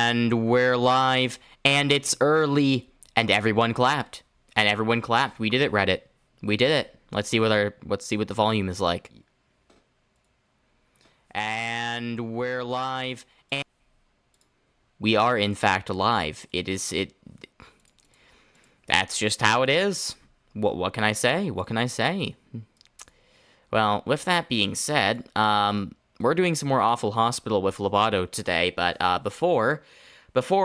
And we're live, and it's early, and everyone clapped. And everyone clapped. We did it, Reddit. We did it. Let's see what the volume is like. And we're live, and we are in fact live. That's just how it is. What can I say? What can I say? Well, with that being said, we're doing some more Awful Hospital with Loboto today, but before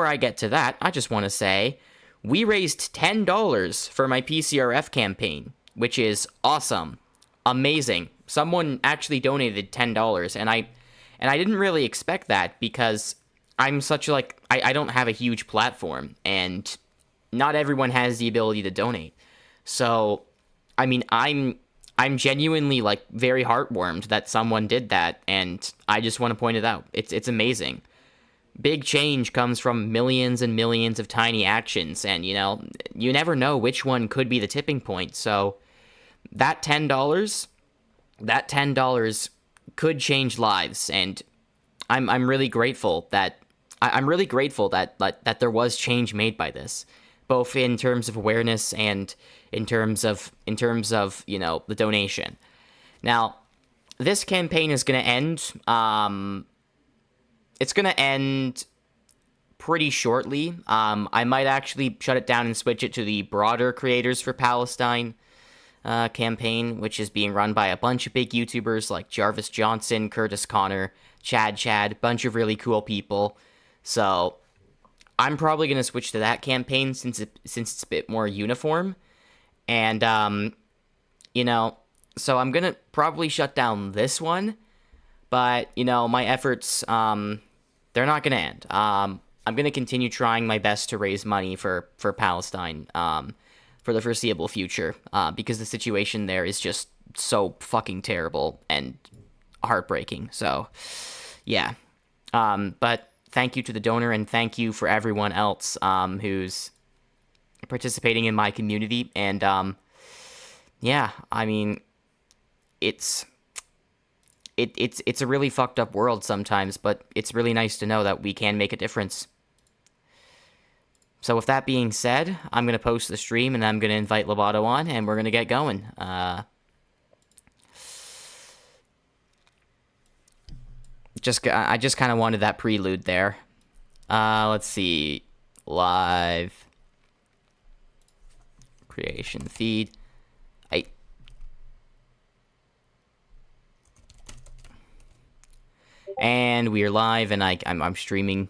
I get to that, I just want to say we raised $10 for my PCRF campaign, which is awesome, amazing. Someone actually donated $10, and I didn't really expect that because I'm such I don't have a huge platform, and not everyone has the ability to donate. So, I mean, I'm genuinely, very heartwarmed that someone did that, and I just want to point it out. It's amazing. Big change comes from millions and millions of tiny actions, and, you never know which one could be the tipping point. So, that $10 could change lives, and I'm really grateful that that there was change made by this, both in terms of awareness and in terms of the donation. Now, this campaign is going to end. It's going to end pretty shortly. I might actually shut it down and switch it to the broader Creators for Palestine campaign, which is being run by a bunch of big YouTubers like Jarvis Johnson, Curtis Connor, Chad, bunch of really cool people. So I'm probably going to switch to that campaign since it's a bit more uniform. And, so I'm going to probably shut down this one. But, my efforts, they're not going to end. I'm going to continue trying my best to raise money for Palestine for the foreseeable future, because the situation there is just so fucking terrible and heartbreaking. So, yeah. But thank you to the donor, and thank you for everyone else who's participating in my community. And yeah, I mean, it's a really fucked up world sometimes, but it's really nice to know that we can make a difference. So with that being said, I'm going to post the stream, and I'm going to invite Loboto on, and we're going to get going. I just kind of wanted that prelude there. Let's see. Live creation feed. And we are live, and I'm streaming.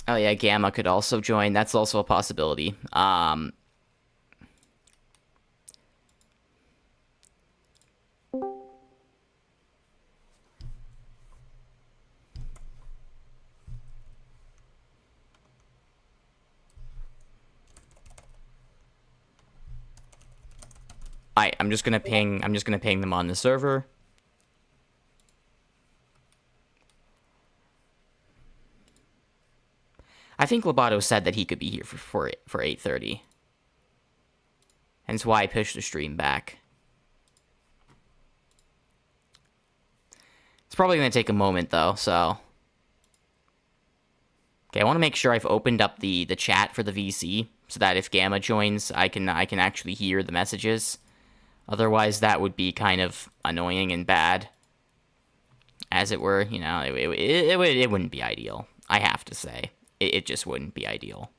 Oh yeah, Gamma could also join. That's also a possibility. I'm just gonna ping them on the server. I think Loboto said that he could be here for 8:30. Hence why I pushed the stream back. It's probably gonna take a moment though, so. Okay, I want to make sure I've opened up the chat for the VC so that if Gamma joins, I can actually hear the messages. Otherwise, that would be kind of annoying and bad, as it were. It wouldn't be ideal. I have to say, it just wouldn't be ideal.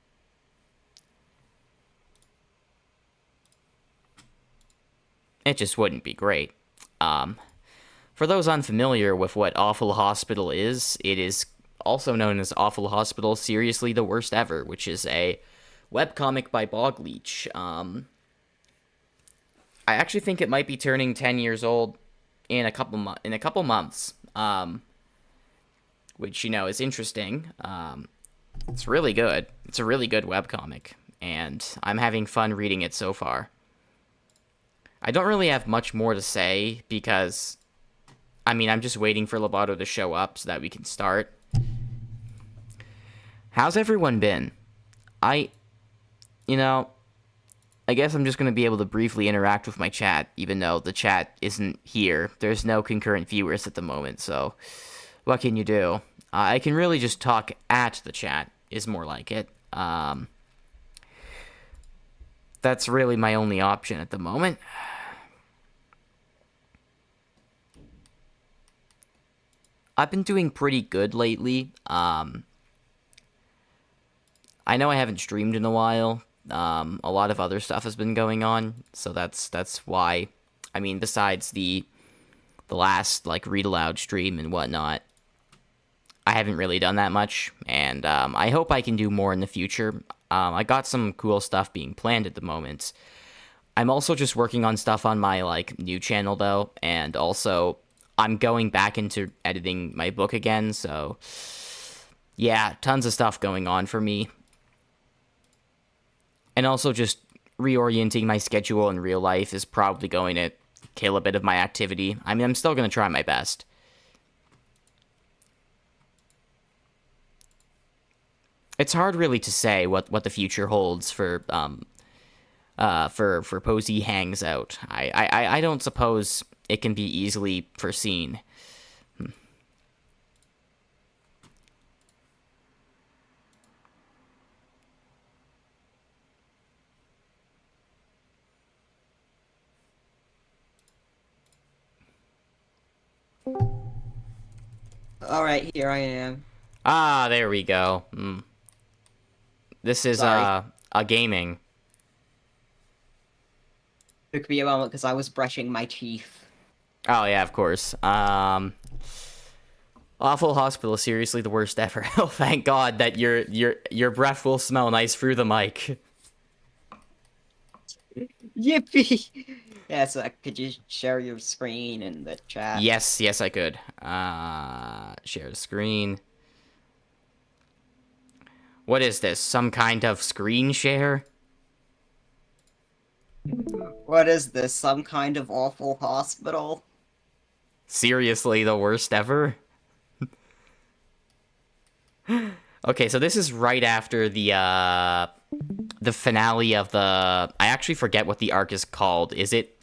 It just wouldn't be great. For those unfamiliar with what Awful Hospital is, it is also known as Awful Hospital Seriously the Worst Ever, which is a webcomic by Bogleach. I actually think it might be turning 10 years old in a couple months, which is interesting. It's really good. It's a really good webcomic, and I'm having fun reading it so far. I don't really have much more to say because, I'm just waiting for Loboto to show up so that we can start. How's everyone been? I guess I'm just going to be able to briefly interact with my chat, even though the chat isn't here. There's no concurrent viewers at the moment, so what can you do? I can really just talk at the chat, is more like it. That's really my only option at the moment. I've been doing pretty good lately. I know I haven't streamed in a while. A lot of other stuff has been going on, so that's why. I mean, besides the last like read aloud stream and whatnot, I haven't really done that much, and I hope I can do more in the future. I got some cool stuff being planned at the moment. I'm also just working on stuff on my like new channel though, and also I'm going back into editing my book again, so yeah, tons of stuff going on for me. And also just reorienting my schedule in real life is probably going to kill a bit of my activity. I mean, I'm still going to try my best. It's hard really to say what the future holds for Posey Hangs Out. I don't suppose it can be easily foreseen. Alright, here I am. Ah, there we go. This is Sorry. a gaming. Took me a moment because I was brushing my teeth. Oh yeah, of course. Awful Hospital is seriously the worst ever. Oh, thank God that your breath will smell nice through the mic. Yippee! Yeah, so could you share your screen in the chat? Yes, I could. Share the screen. What is this? Some kind of screen share? What is this? Some kind of awful hospital? Seriously, the worst ever? Okay, so this is right after the finale of the... I actually forget what the arc is called. Is it...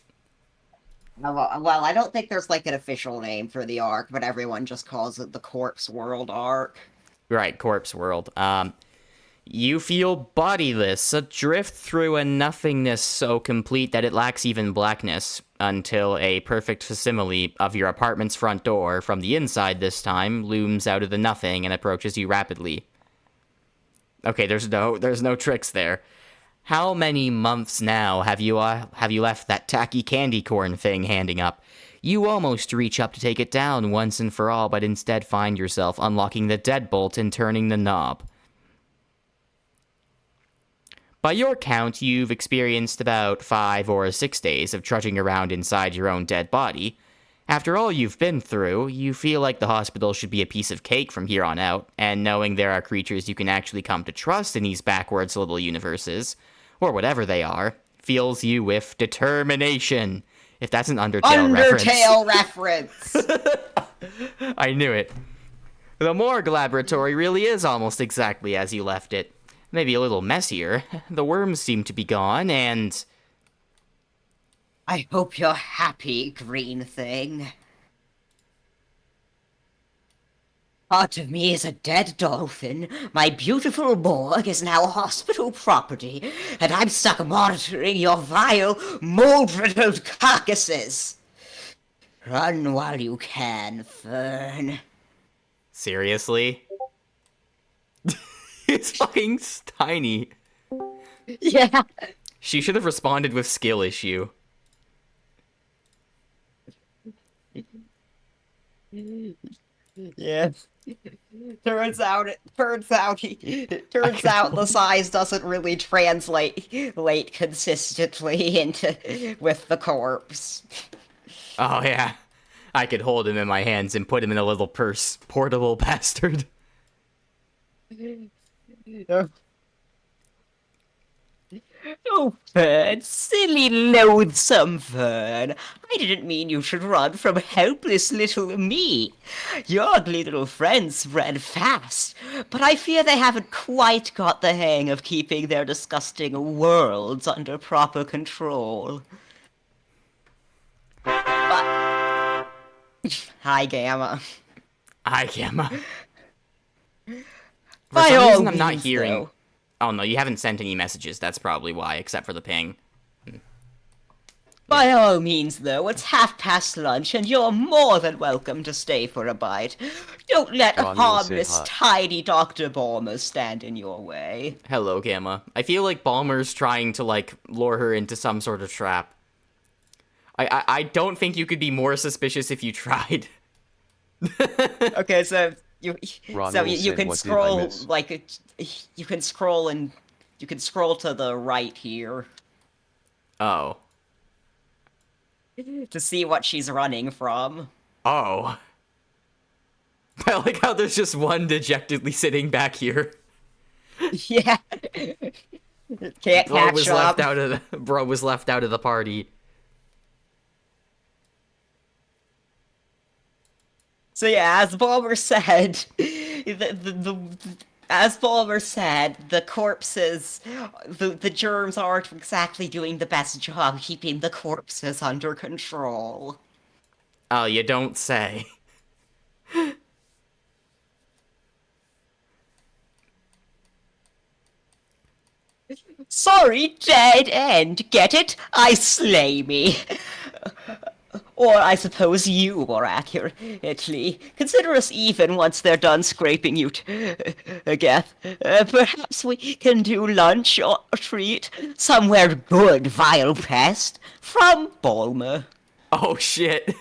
Well, I don't think there's like an official name for the arc, but everyone just calls it the Corpse World arc. Right, Corpse World. You feel bodiless, adrift through a nothingness so complete that it lacks even blackness, until a perfect facsimile of your apartment's front door, from the inside this time, looms out of the nothing and approaches you rapidly. Okay, there's no tricks there. How many months now have you left that tacky candy corn thing handing up? You almost reach up to take it down once and for all, but instead find yourself unlocking the deadbolt and turning the knob. By your count, you've experienced about 5 or 6 days of trudging around inside your own dead body. After all you've been through, you feel like the hospital should be a piece of cake from here on out, and knowing there are creatures you can actually come to trust in these backwards little universes, or whatever they are, fills you with determination. If that's an Undertale reference! I knew it. The morgue laboratory really is almost exactly as you left it. Maybe a little messier. The worms seem to be gone, and... I hope you're happy, green thing. Part of me is a dead dolphin, my beautiful morgue is now hospital property, and I'm stuck monitoring your vile, mold-riddled carcasses. Run while you can, Fern. Seriously? It's fucking tiny. Yeah. She should have responded with skill issue. Yeah. Turns out the size doesn't really translate consistently into with the corpse. Oh yeah. I could hold him in my hands and put him in a little purse. Portable bastard. Oh, Fern, silly, loathsome Fern. I didn't mean you should run from helpless little me. Your ugly little friends ran fast, but I fear they haven't quite got the hang of keeping their disgusting worlds under proper control. But... Hi, Gamma. Hi, Gamma. For By some all reason, I'm not means, hearing. though. Oh no, you haven't sent any messages. That's probably why, except for the ping. By all means, though, it's half past lunch, and you're more than welcome to stay for a bite. Don't let a Ron will say harmless, hi. tidy Dr. Balmer stand in your way. Hello, Gamma. I feel like Balmer's trying to, like, lure her into some sort of trap. I don't think you could be more suspicious if you tried. Okay, so you Ron so will you said, can "What did I scroll miss?" you can scroll and you can scroll to the right here Oh. to see what she's running from. Oh. I like how there's just one dejectedly sitting back here. Yeah. Can't Bro was catch up. left out of the party. So yeah, as Balmer said, as Balmer said, the corpses, the germs aren't exactly doing the best job keeping the corpses under control. Oh, you don't say. Sorry, dead end. Get it? I slay me. Or I suppose you, more accurately. Consider us even once they're done scraping you to death. Perhaps we can do lunch or a treat somewhere good, vile pest. From Bulmer. Oh, shit.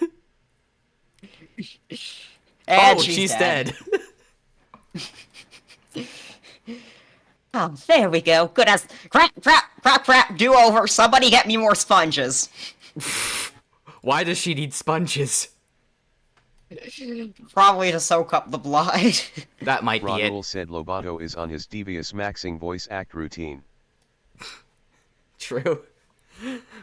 And Oh, she's dead. Oh, there we go. Good as crap, do over. Somebody get me more sponges. Why does she need sponges? Probably to soak up the blood. That might be it. Ronul said Loboto is on his devious maxing voice act routine. True.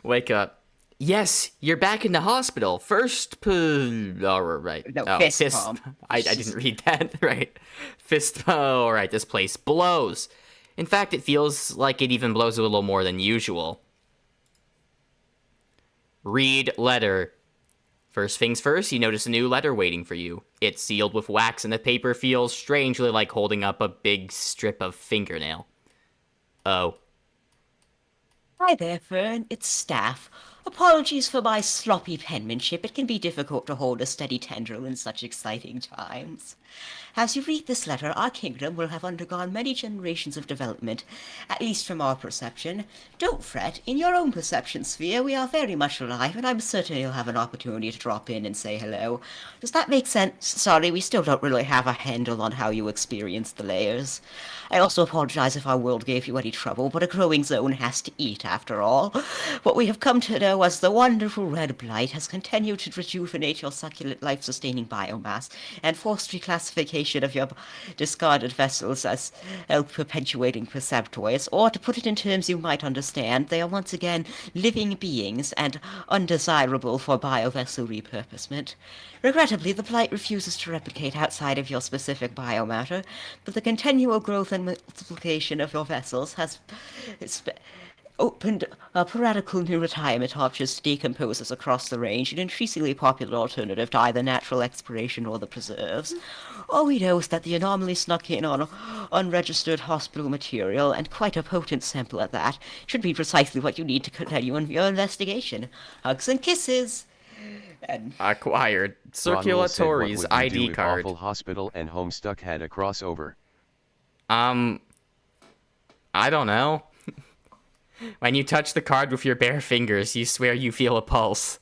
Wake up. Yes, you're back in the hospital. First oh, right. No, oh, fist pump. I didn't read that. Right. Fist all right, this place blows. In fact, it feels like it even blows a little more than usual. Read letter. First things first, you notice a new letter waiting for you. It's sealed with wax and the paper feels strangely like holding up a big strip of fingernail. Oh. Hi there, Fern. It's Staff. Apologies for my sloppy penmanship. It can be difficult to hold a steady tendril in such exciting times. As you read this letter, our kingdom will have undergone many generations of development, at least from our perception. Don't fret. In your own perception sphere, we are very much alive, and I'm certain you'll have an opportunity to drop in and say hello. Does that make sense? Sorry, we still don't really have a handle on how you experience the layers. I also apologize if our world gave you any trouble, but a growing zone has to eat, after all. What we have come to know as the wonderful red blight has continued to rejuvenate your succulent life-sustaining biomass and forced reclassification of your discarded vessels as perpetuating preceptoids, or to put it in terms you might understand, they are once again living beings and undesirable for biovessel repurposement. Regrettably, the blight refuses to replicate outside of your specific biomatter, but the continual growth and multiplication of your vessels has opened up radical new retirement options to decomposers across the range, an increasingly popular alternative to either natural expiration or the preserves. All we know is that the anomaly snuck in on unregistered hospital material, and quite a potent sample at that. Should be precisely what you need to continue in your investigation. Hugs and kisses! And Acquired. Ronul said, "What Circulatory's would you ID do if card. Awful Hospital and Homestuck had a crossover?" I don't know. When you touch the card with your bare fingers, you swear you feel a pulse.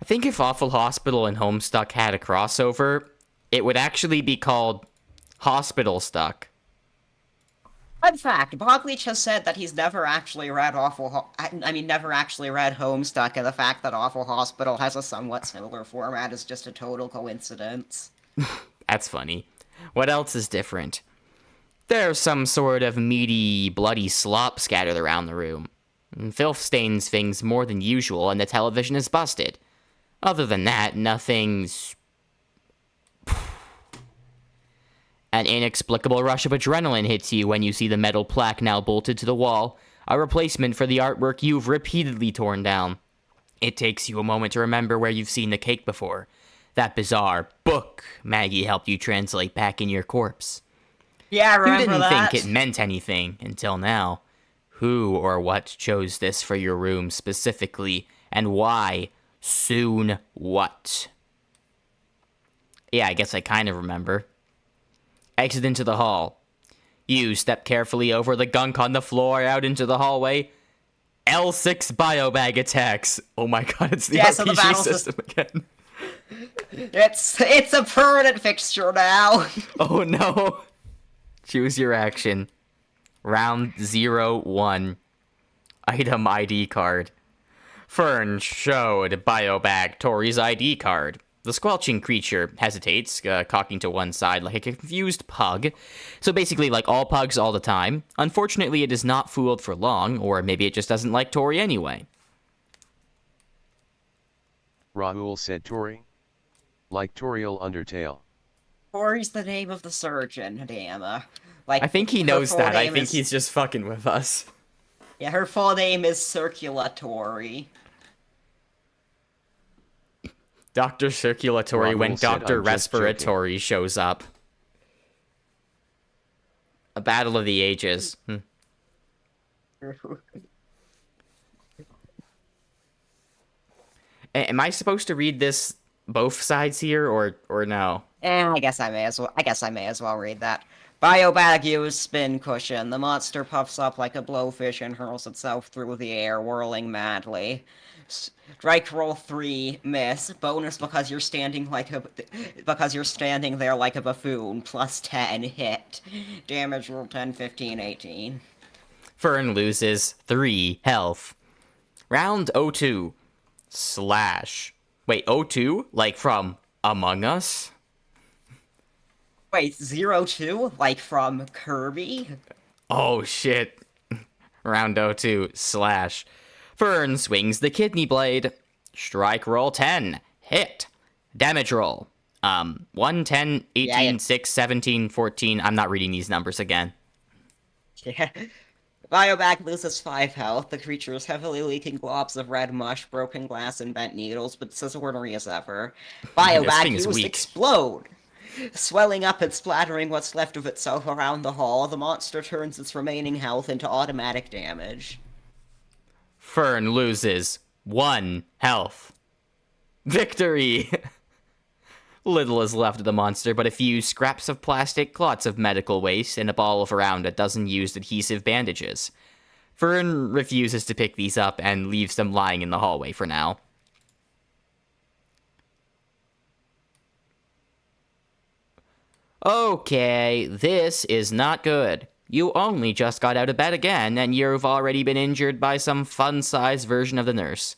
I think if Awful Hospital and Homestuck had a crossover, it would actually be called Hospital Stuck. fun fact, Bob Leach has said that he's never actually read never actually read Homestuck, and the fact that Awful Hospital has a somewhat similar format is just a total coincidence. That's funny. What else is different? There's some sort of meaty, bloody slop scattered around the room. Filth stains things more than usual, and the television is busted. Other than that, nothing's... An inexplicable rush of adrenaline hits you when you see the metal plaque now bolted to the wall, a replacement for the artwork you've repeatedly torn down. It takes you a moment to remember where you've seen the cake before. That bizarre book Maggie helped you translate back in your corpse. Yeah, I remember You didn't that. think it meant anything until now. Who or what chose this for your room specifically, and why? Soon what? Yeah, I guess I kind of remember. Exit into the hall. You step carefully over the gunk on the floor out into the hallway. L6 biobag attacks. Oh my god, it's the So the RPG battle system again. It's a permanent fixture now. Oh no. Choose your action. Round 0-1. Item ID card. Fern showed biobag Tori's ID card. The squelching creature hesitates, cocking to one side like a confused pug. So basically like all pugs all the time. Unfortunately, it is not fooled for long, or maybe it just doesn't like Tori anyway. Rahul said Tori. Like Toriel Undertale. Tori's the name of the surgeon, damn. I think he her knows full that. I name think is- he's just fucking with us. Yeah, her full name is Circulatory. Dr. Circulatory Rahul when said, Dr. "I'm just joking." Respiratory shows up. A battle of the ages. Am I supposed to read this both sides here or no? I guess I may as well read that. Biobag used spin cushion. The monster puffs up like a blowfish and hurls itself through the air, whirling madly. Strike roll 3, miss. Bonus because you're standing there like a buffoon. Plus 10, hit. Damage roll 10, 15, 18. Fern loses 3 health. Round 02. Slash. Wait, 02? Like from Among Us? Wait, 02? Like from Kirby? Oh shit. Round 02. Slash. Fern swings the kidney blade. Strike roll 10. Hit. Damage roll. 1, 10, 18, 6, 17, 14. I'm not reading these numbers again. Yeah. Biobag loses 5 health. The creature is heavily leaking globs of red mush, broken glass, and bent needles, but it's as ornery as ever. Biobag thing is used weak. explode! Swelling up and splattering what's left of itself around the hall, the monster turns its remaining health into automatic damage. Fern loses 1 health. Victory! Little is left of the monster but a few scraps of plastic, clots of medical waste, and a ball of around a dozen used adhesive bandages. Fern refuses to pick these up and leaves them lying in the hallway for now. Okay, this is not good. You only just got out of bed again, and you've already been injured by some fun-sized version of the nurse.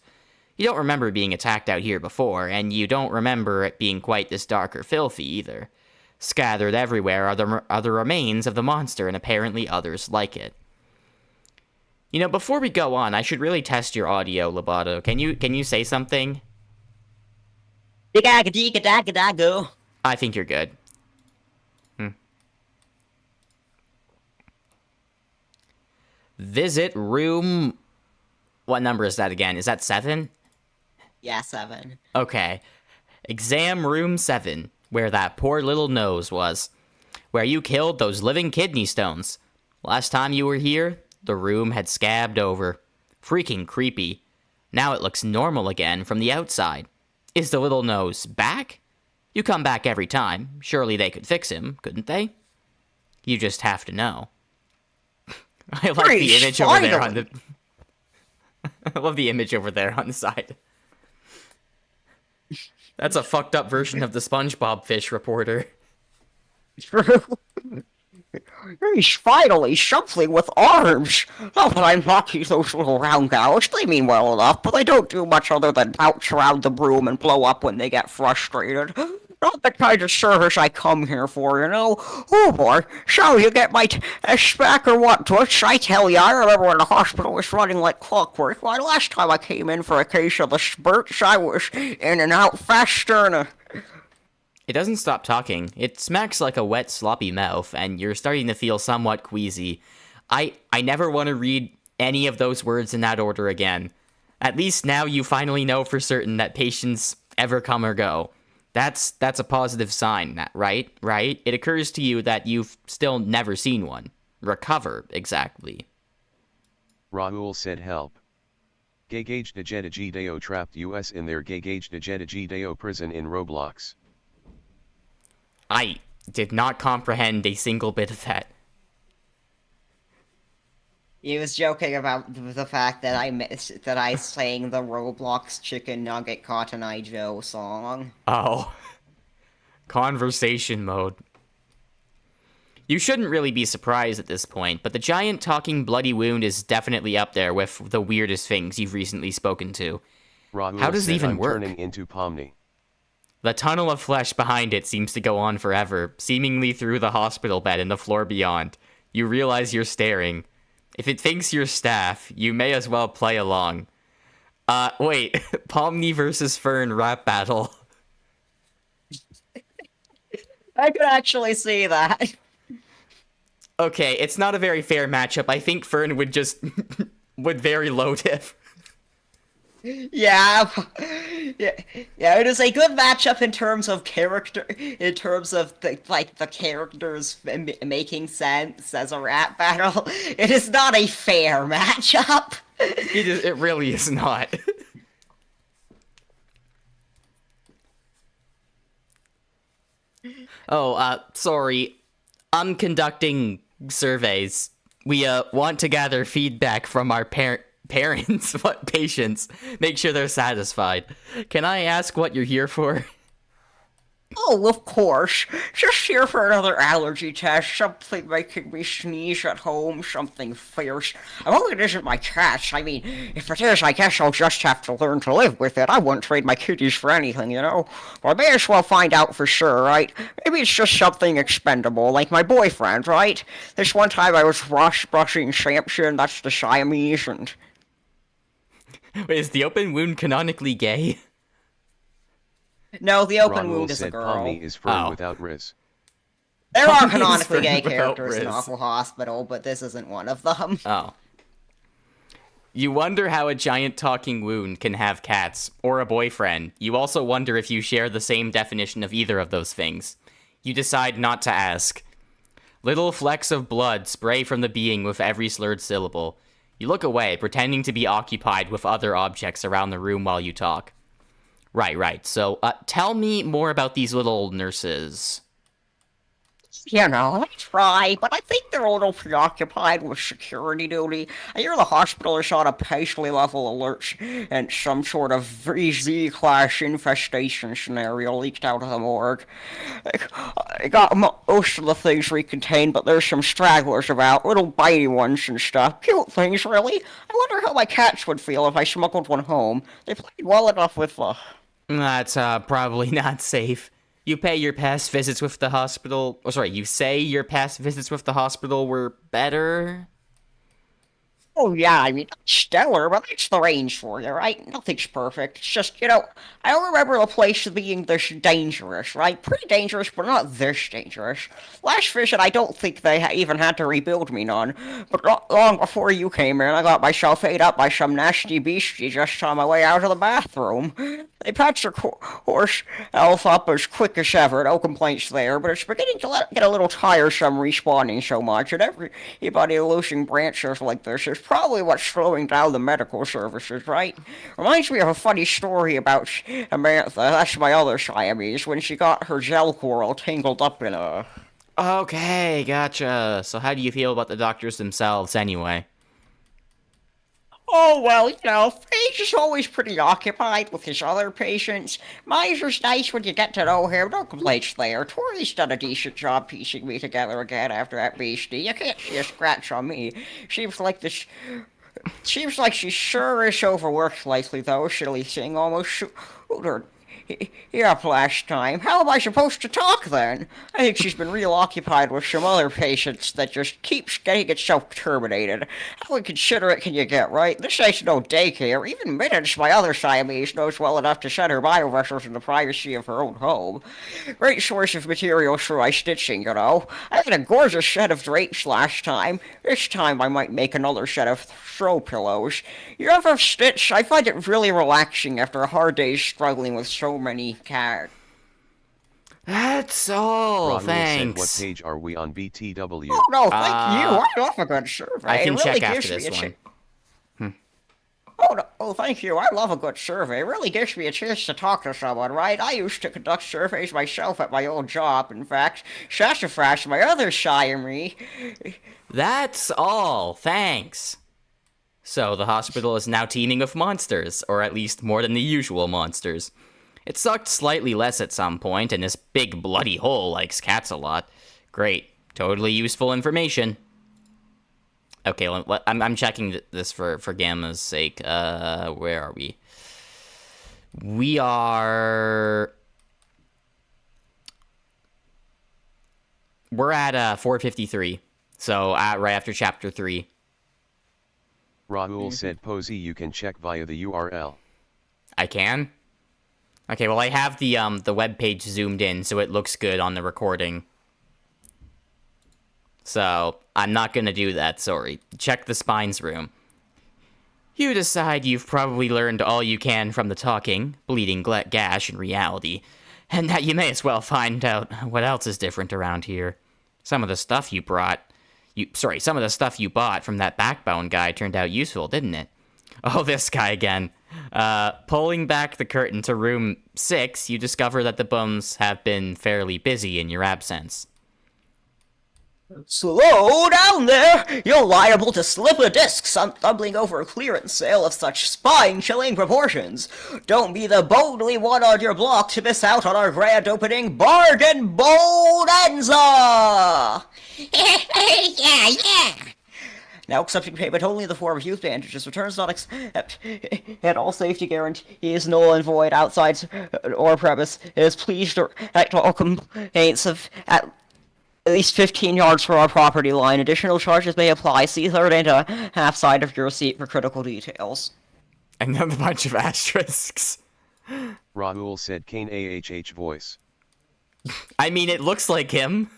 You don't remember being attacked out here before, and you don't remember it being quite this dark or filthy either. Scattered everywhere are the remains of the monster and apparently others like it. You know, before we go on, I should really test your audio, Loboto. Can you say something? Dig-a-ga-dig-a-dag-a-dag-go. I think you're good. Visit room... What number is that again? Is that 7? Yeah, 7. Okay. Exam room 7, where that poor little nose was. Where you killed those living kidney stones. Last time you were here, the room had scabbed over. Freaking creepy. Now it looks normal again from the outside. Is the little nose back? You come back every time. Surely they could fix him, couldn't they? You just have to know. I like the image over there on the... I love the image over there on the side. That's a fucked up version of the SpongeBob fish reporter. He's finally something with arms. Not that I'm lucky, those little round gals. They mean well enough, but they don't do much other than bounce around the broom and blow up when they get frustrated. not the kind of service I come here for, you know. Oh boy, so you get my back or what, Twitch? I tell you, I remember when the hospital was running like clockwork. Why, last time I came in for a case of the spurts, I was in and out faster than a... It doesn't stop talking. It smacks like a wet, sloppy mouth, and you're starting to feel somewhat queasy. I never want to read any of those words in that order again. At least now you finally know for certain that patients ever come or go. That's a positive sign, right? Right? It occurs to you that you've still never seen one. Recover, exactly. Raul said help. Gagage Najediji Deo trapped US in their Gagage Najediji Deo prison in Roblox. I did not comprehend a single bit of that. He was joking about the fact that I sang the Roblox Chicken Nugget Cotton Eye Joe song. Oh. Conversation mode. You shouldn't really be surprised at this point, but the giant talking bloody wound is definitely up there with the weirdest things you've recently spoken to. Raul How does it said, even I'm work? turning into Pomni. The tunnel of flesh behind it seems to go on forever, seemingly through the hospital bed and the floor beyond. You realize you're staring. If it thinks you're staff, you may as well play along. Wait. Pomni versus Fern rap battle. I could actually see that. Okay, it's not a very fair matchup. I think Fern would just... would very low tiff. Yeah, it is a good matchup in terms of character, in terms of the characters making sense as a rap battle. It is not a fair matchup. It really is not. Oh, sorry. I'm conducting surveys. We, want to gather feedback from our parents, what patients, make sure they're satisfied. Can I ask what you're here for? Oh, of course. Just here for another allergy test, something making me sneeze at home, something fierce. I hope it isn't my cats. I mean, if it is, I guess I'll just have to learn to live with it. I wouldn't trade my kitties for anything, you know? But I may as well find out for sure, right? Maybe it's just something expendable, like my boyfriend, right? This one time I was brushing Samson, that's the Siamese, and... Wait, is the open wound canonically gay? No, the open Raul wound is a said girl. Pomni is Fern Oh. without Riz. There are Pomni is canonically gay without characters in Riz. Awful Hospital, but this isn't one of them. Oh. You wonder how a giant talking wound can have cats, or a boyfriend. You also wonder if you share the same definition of either of those things. You decide not to ask. Little flecks of blood spray from the being with every slurred syllable. You look away, pretending to be occupied with other objects around the room while you talk. Right. So, tell me more about these little nurses. You know, I try, but I think they're a little preoccupied with security duty. I hear the hospital is on a Paisley level alert, and some sort of VZ-class infestation scenario leaked out of the morgue. I got most of the things recontained, but there's some stragglers about, little bitey ones and stuff. Cute things, really. I wonder how my cats would feel if I smuggled one home. They played well enough with That's, probably not safe. You pay your past visits with the hospital... Oh, sorry, you say your past visits with the hospital were better? Oh yeah, I mean, not stellar, but that's the range for you, right? Nothing's perfect. It's just, you know, I don't remember the place being this dangerous, right? Pretty dangerous, but not this dangerous. Last visit, I don't think they even had to rebuild me none. But not long before you came in, I got myself ate up by some nasty beastie just on my way out of the bathroom. They patched their horse health up as quick as ever, no complaints there, but it's beginning to get a little tiresome respawning so much, and everybody losing branches like this is probably what's slowing down the medical services, right? Reminds me of a funny story about Amantha, that's my other Siamese, when she got her gel coral tangled up in a... Okay, gotcha. So how do you feel about the doctors themselves, anyway? Oh, well, you know, Paige is always pretty occupied with his other patients. Miser's nice when you get to know him, no complaints there. Tori's done a decent job piecing me together again after that beastie. You can't see a scratch on me. Seems like she sure is overworked lately, though, silly thing, almost shooter. Yep, last time. How am I supposed to talk then? I think she's been real occupied with some other patients that just keeps getting itself terminated. How inconsiderate can you get, right? This ain't no daycare. Even Mittens, my other Siamese, knows well enough to send her biovessels in the privacy of her own home. Great source of materials for my stitching, you know. I had a gorgeous set of drapes last time. This time I might make another set of throw pillows. You ever stitch? I find it really relaxing after a hard day's struggling with so many cats. That's all. Rahul said, Thanks. what page are we on BTW? Oh no, thank you. I love a good survey. I can It really check after gives me this a one. Oh, no. Oh, thank you. I love a good survey. It really gives me a chance to talk to someone, right? I used to conduct surveys myself at my old job. In fact, Sassafras, my other Siamese. That's all. Thanks. So, the hospital is now teeming with monsters, or at least more than the usual monsters. It sucked slightly less at some point, and this big bloody hole likes cats a lot. Great. Totally useful information. Okay, I'm checking this for Gamma's sake. Where are we? We are... We're at 453. So, right after Chapter 3. Rahul said, Posey, you can check via the URL. I can? Okay, well, I have the web page zoomed in, so it looks good on the recording. So, I'm not gonna do that, sorry. Check the spines room. You decide you've probably learned all you can from the talking, bleeding gash in reality, and that you may as well find out what else is different around here. Some of the stuff some of the stuff you bought from that backbone guy turned out useful, didn't it? Oh, this guy again. Pulling back the curtain to room 6, you discover that the bums have been fairly busy in your absence. Slow down there! You're liable to slip a disc stumbling over a clearance sale of such spine-chilling proportions. Don't be the boldly one on your block to miss out on our grand opening bargain bonanza! Yeah. Now accepting payment only in the form of youth bandages. Returns not accept. And all safety guarantees null and void outside or premise. It is pleased to act all complaints of at least 15 yards from our property line. Additional charges may apply. See third and a half side of your receipt for critical details. And then a bunch of asterisks. Rahul said, Kane AHH voice. I mean, it looks like him.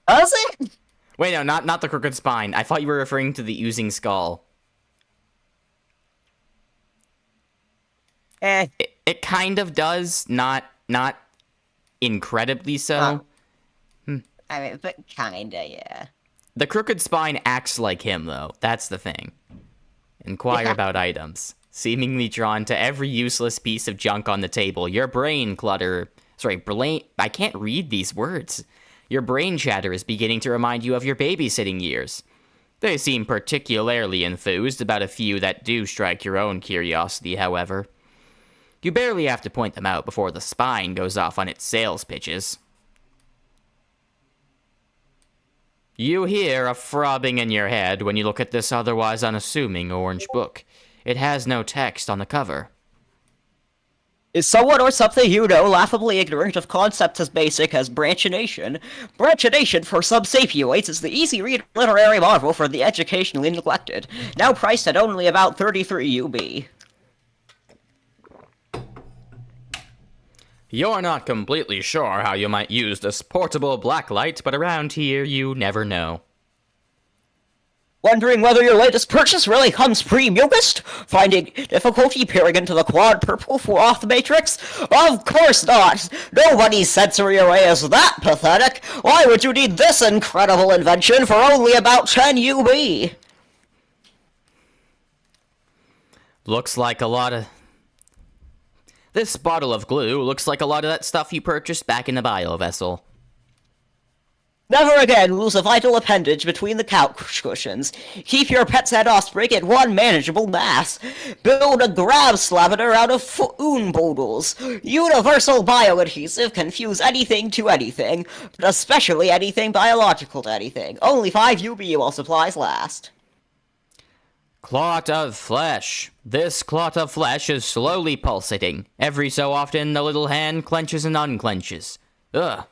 Does it? Wait, no, not the crooked spine. I thought you were referring to the oozing skull. It kind of does, not incredibly so. I mean, but kinda, yeah. The crooked spine acts like him, though. That's the thing. Inquire about items. Seemingly drawn to every useless piece of junk on the table. Your brain clutter... I can't read these words. Your brain chatter is beginning to remind you of your babysitting years. They seem particularly enthused about a few that do strike your own curiosity, however. You barely have to point them out before the spine goes off on its sales pitches. You hear a throbbing in your head when you look at this otherwise unassuming orange book. It has no text on the cover. Is someone or something you know laughably ignorant of concepts as basic as branchination? Branchination for subsapioids is the easy-read literary marvel for the educationally neglected, now priced at only about 33 UB. You're not completely sure how you might use this portable blacklight, but around here you never know. Wondering whether your latest purchase really comes pre-mugist? Finding difficulty peering into the quad purple froth matrix? Of course not! Nobody's sensory array is that pathetic! Why would you need this incredible invention for only about 10 UB? Looks like a lot of... This bottle of glue looks like a lot of that stuff you purchased back in the bio vessel. Never again lose a vital appendage between the couch cushions. Keep your pet's head offspring at one manageable mass. Build a grab slavander out of foon boodles. Universal bioadhesive can fuse anything to anything, but especially anything biological to anything. Only 5 UB while supplies last. Clot of flesh. This clot of flesh is slowly pulsating. Every so often, the little hand clenches and unclenches. Ugh.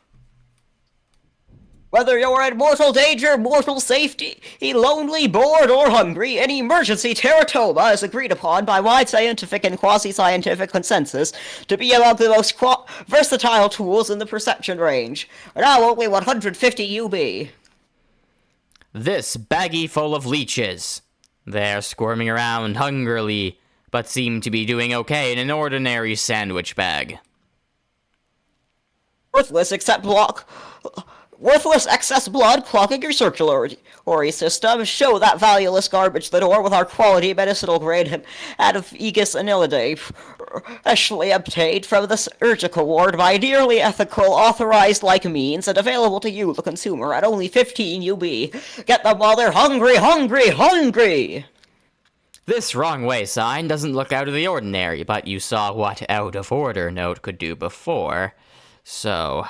Whether you're in mortal danger, mortal safety, lonely, bored, or hungry, an emergency teratoma is agreed upon by wide scientific and quasi-scientific consensus to be among the most versatile tools in the perception range. Now only 150 UB. This baggie full of leeches. They're squirming around hungrily, but seem to be doing okay in an ordinary sandwich bag. Worthless excess blood clogging your circulatory system. Show that valueless garbage the door with our quality medicinal grade Adophagus anilidae, freshly obtained from the surgical ward by nearly ethical, authorized-like means, and available to you, the consumer, at only 15 UB. Get them while they're hungry, hungry, hungry! This wrong way sign doesn't look out of the ordinary, but you saw what out of order note could do before, so...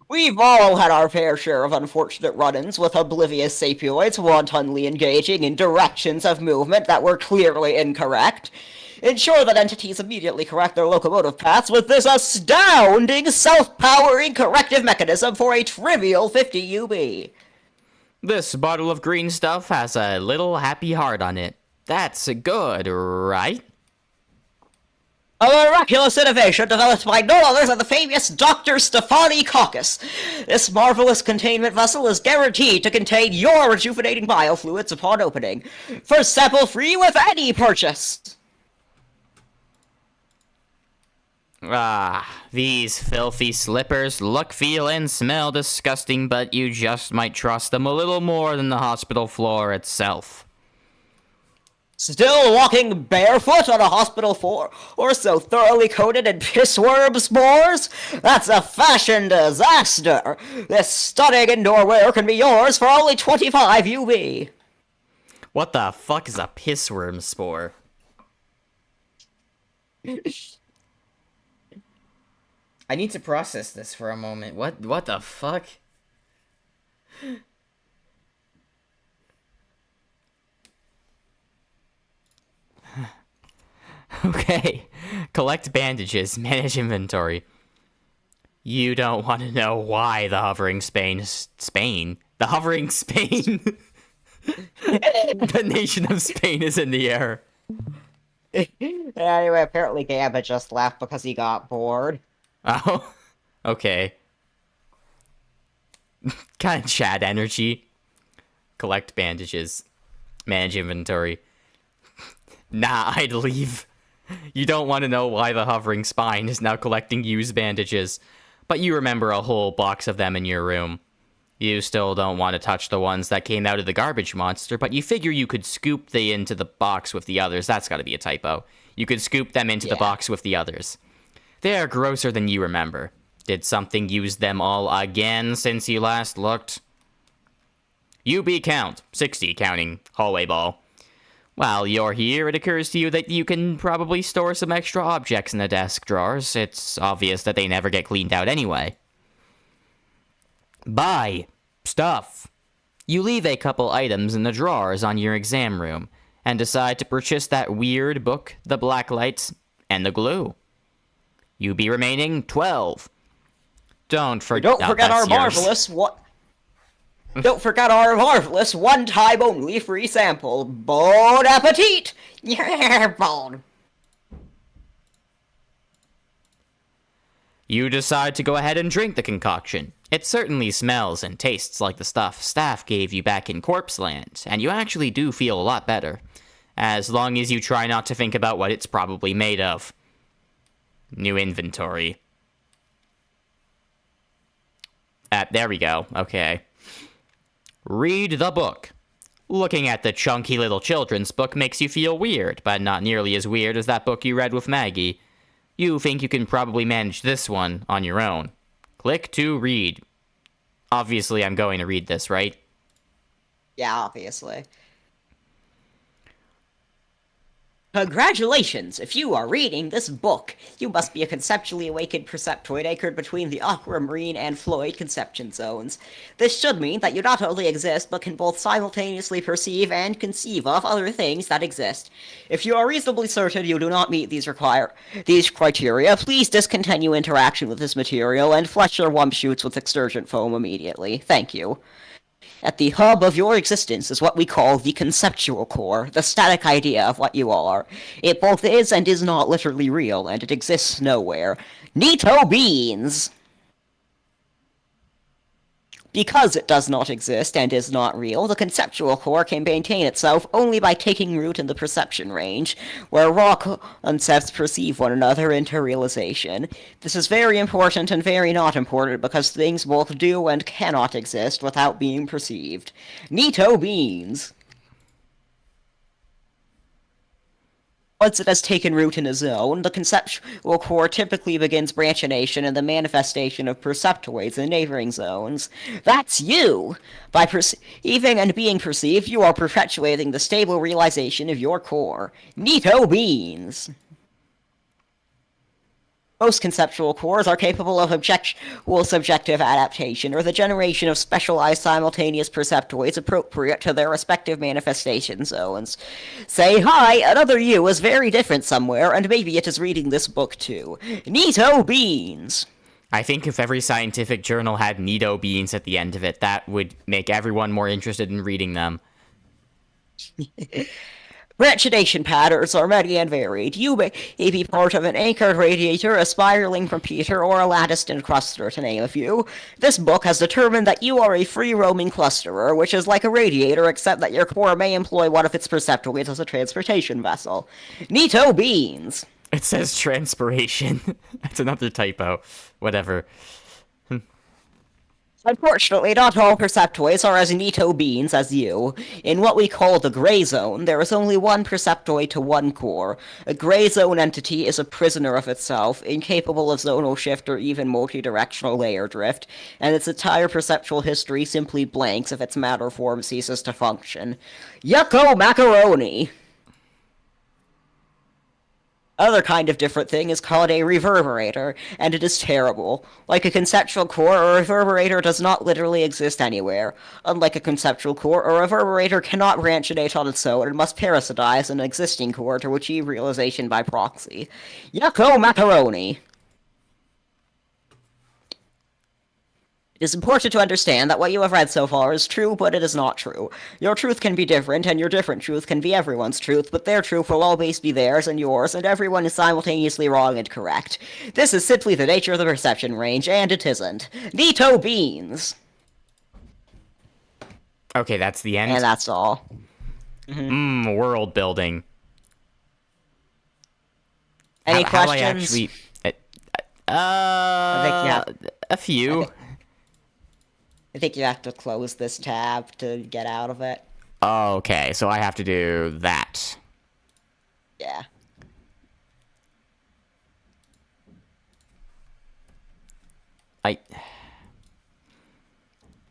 We've all had our fair share of unfortunate run-ins with oblivious sapioids wantonly engaging in directions of movement that were clearly incorrect. Ensure that entities immediately correct their locomotive paths with this astounding self-powering corrective mechanism for a trivial 50 UB. This bottle of green stuff has a little happy heart on it. That's good, right? A miraculous innovation developed by no other than the famous Dr. Stefani Caucus. This marvelous containment vessel is guaranteed to contain your rejuvenating biofluids upon opening. First sample free with any purchase. These filthy slippers look, feel, and smell disgusting, but you just might trust them a little more than the hospital floor itself. Still walking barefoot on a hospital floor, or so thoroughly coated in pissworm spores? That's a fashion disaster! This stunning indoor wear can be yours for only 25 UB. What the fuck is a pissworm spore? I need to process this for a moment. What the fuck? Okay. Collect bandages. Manage inventory. You don't want to know why the hovering Spain? The hovering Spain? The nation of Spain is in the air. Anyway, apparently Gamba just left because he got bored. Oh, okay. Kind of Chad energy. Collect bandages. Manage inventory. Nah, I'd leave. You don't want to know why the hovering spine is now collecting used bandages, but you remember a whole box of them in your room. You still don't want to touch the ones that came out of the garbage monster, but you figure you could scoop them into the box with the others. That's gotta be a typo. You could scoop them into the box with the others. They're grosser than you remember. Did something use them all again since you last looked? UB count, 60 counting hallway ball. While you're here, it occurs to you that you can probably store some extra objects in the desk drawers. It's obvious that they never get cleaned out anyway. Buy stuff. You leave a couple items in the drawers on your exam room, and decide to purchase that weird book, the black lights, and the glue. You be remaining 12. Don't forget our marvelous Don't forget our marvelous one-time only free sample. Bon appetit! Yeah, bon. You decide to go ahead and drink the concoction. It certainly smells and tastes like the stuff staff gave you back in Corpse Land, and you actually do feel a lot better. As long as you try not to think about what it's probably made of. New inventory. There we go. Okay. Read the book. Looking at the chunky little children's book makes you feel weird, but not nearly as weird as that book you read with Maggie. You think you can probably manage this one on your own. Click to read. Obviously, I'm going to read this, right? Yeah, obviously. Congratulations! If you are reading this book, you must be a conceptually awakened perceptoid anchored between the aquamarine and fluid conception zones. This should mean that you not only exist, but can both simultaneously perceive and conceive of other things that exist. If you are reasonably certain you do not meet these criteria, please discontinue interaction with this material and flush your wump shoots with exturgent foam immediately. Thank you. At the hub of your existence is what we call the conceptual core, the static idea of what you are. It both is and is not literally real, and it exists nowhere. Neato beans! Because it does not exist and is not real, the conceptual core can maintain itself only by taking root in the perception range, where raw concepts perceive one another into realization. This is very important and very not important because things both do and cannot exist without being perceived. Neato beans! Once it has taken root in a zone, the conceptual core typically begins branchination and the manifestation of perceptoids in neighboring zones. That's you! By perceiving and being perceived, you are perpetuating the stable realization of your core. Neato beans! Most conceptual cores are capable of subjective adaptation, or the generation of specialized simultaneous perceptoids appropriate to their respective manifestation zones. Say, hi, another you is very different somewhere, and maybe it is reading this book too. Neato beans! I think if every scientific journal had Neato beans at the end of it, that would make everyone more interested in reading them. Branchination patterns are many and varied. You may be part of an anchored radiator, a spiraling repeater, or a latticed cluster, to name a few. This book has determined that you are a free-roaming clusterer, which is like a radiator, except that your core may employ one of its perceptoids as a transportation vessel. Neato beans! It says transpiration. That's another typo. Whatever. Unfortunately, not all perceptoids are as neato beans as you. In what we call the gray zone, there is only one perceptoid to one core. A gray zone entity is a prisoner of itself, incapable of zonal shift or even multidirectional layer drift, and its entire perceptual history simply blanks if its matter form ceases to function. Yucko macaroni! Other kind of different thing is called a reverberator, and it is terrible. Like a conceptual core, a reverberator does not literally exist anywhere. Unlike a conceptual core, a reverberator cannot branchinate on its own and must parasitize an existing core to achieve realization by proxy. Yucko macaroni! It is important to understand that what you have read so far is true, but it is not true. Your truth can be different, and your different truth can be everyone's truth, but their truth will always be theirs and yours, and everyone is simultaneously wrong and correct. This is simply the nature of the perception range, and it isn't. Neato beans! Okay, that's the end. And that's all. World building. Any How questions? A few. I think you have to close this tab to get out of it. Okay, so I have to do that. Yeah.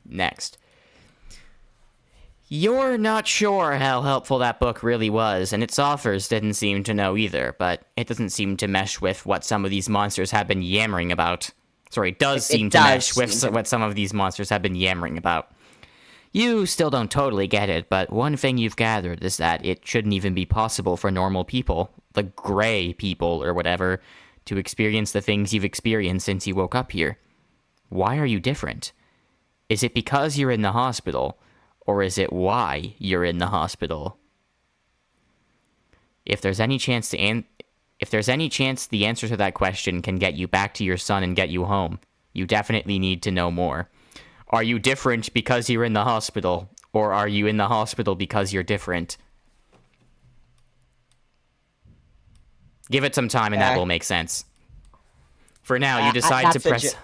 Next. You're not sure how helpful that book really was, and its authors didn't seem to know either, but it doesn't seem to mesh with what some of these monsters have been yammering about. Sorry, it does seem to mesh with what some of these monsters have been yammering about. You still don't totally get it, but one thing you've gathered is that it shouldn't even be possible for normal people, the gray people or whatever, to experience the things you've experienced since you woke up here. Why are you different? Is it because you're in the hospital, or is it why you're in the hospital? If there's any chance the answer to that question can get you back to your son and get you home, you definitely need to know more. Are you different because you're in the hospital, or are you in the hospital because you're different? Give it some time and that will make sense. For now, you decide to press...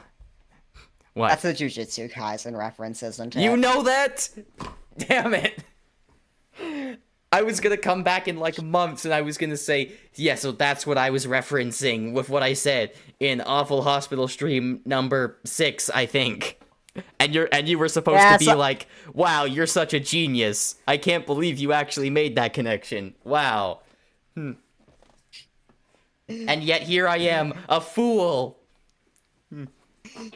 What? That's a Jujutsu Kaisen reference, isn't it? You know that? Damn it. I was gonna come back in like months and I was gonna say, yeah, so that's what I was referencing with what I said in Awful Hospital stream number 6, I think. And you were supposed to be like, wow, you're such a genius. I can't believe you actually made that connection. Wow. And yet here I am, a fool.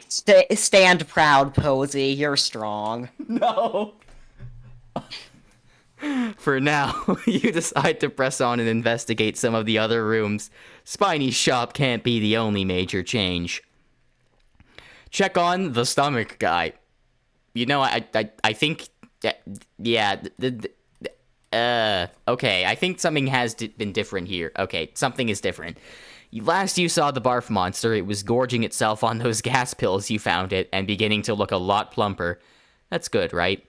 Stand proud, Posey. You're strong. No. For now, you decide to press on and investigate some of the other rooms. Spiny's shop can't be the only major change. Check on the stomach guy. You know, I think, yeah, okay, I think something has been different here. Okay, something is different. Last you saw the barf monster, it was gorging itself on those gas pills you found it, and beginning to look a lot plumper. That's good, right?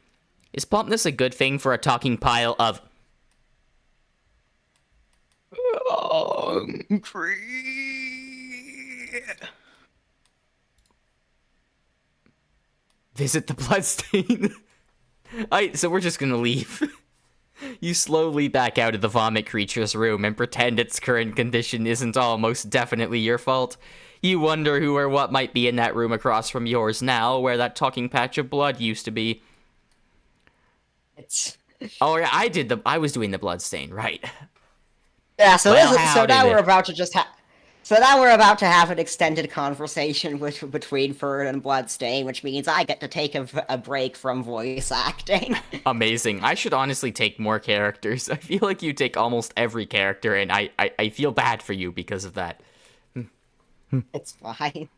Is plumpness a good thing for a talking pile of... Visit the bloodstain? So we're just gonna leave. You slowly back out of the vomit creature's room and pretend its current condition isn't all most definitely your fault. You wonder who or what might be in that room across from yours now, where that talking patch of blood used to be. Oh yeah, I was doing the bloodstain, right? Yeah, so Well, now we're about to have an extended conversation between Fern and Bloodstain, which means I get to take a break from voice acting. Amazing. I should honestly take more characters. I feel like you take almost every character, and I feel bad for you because of that. It's fine.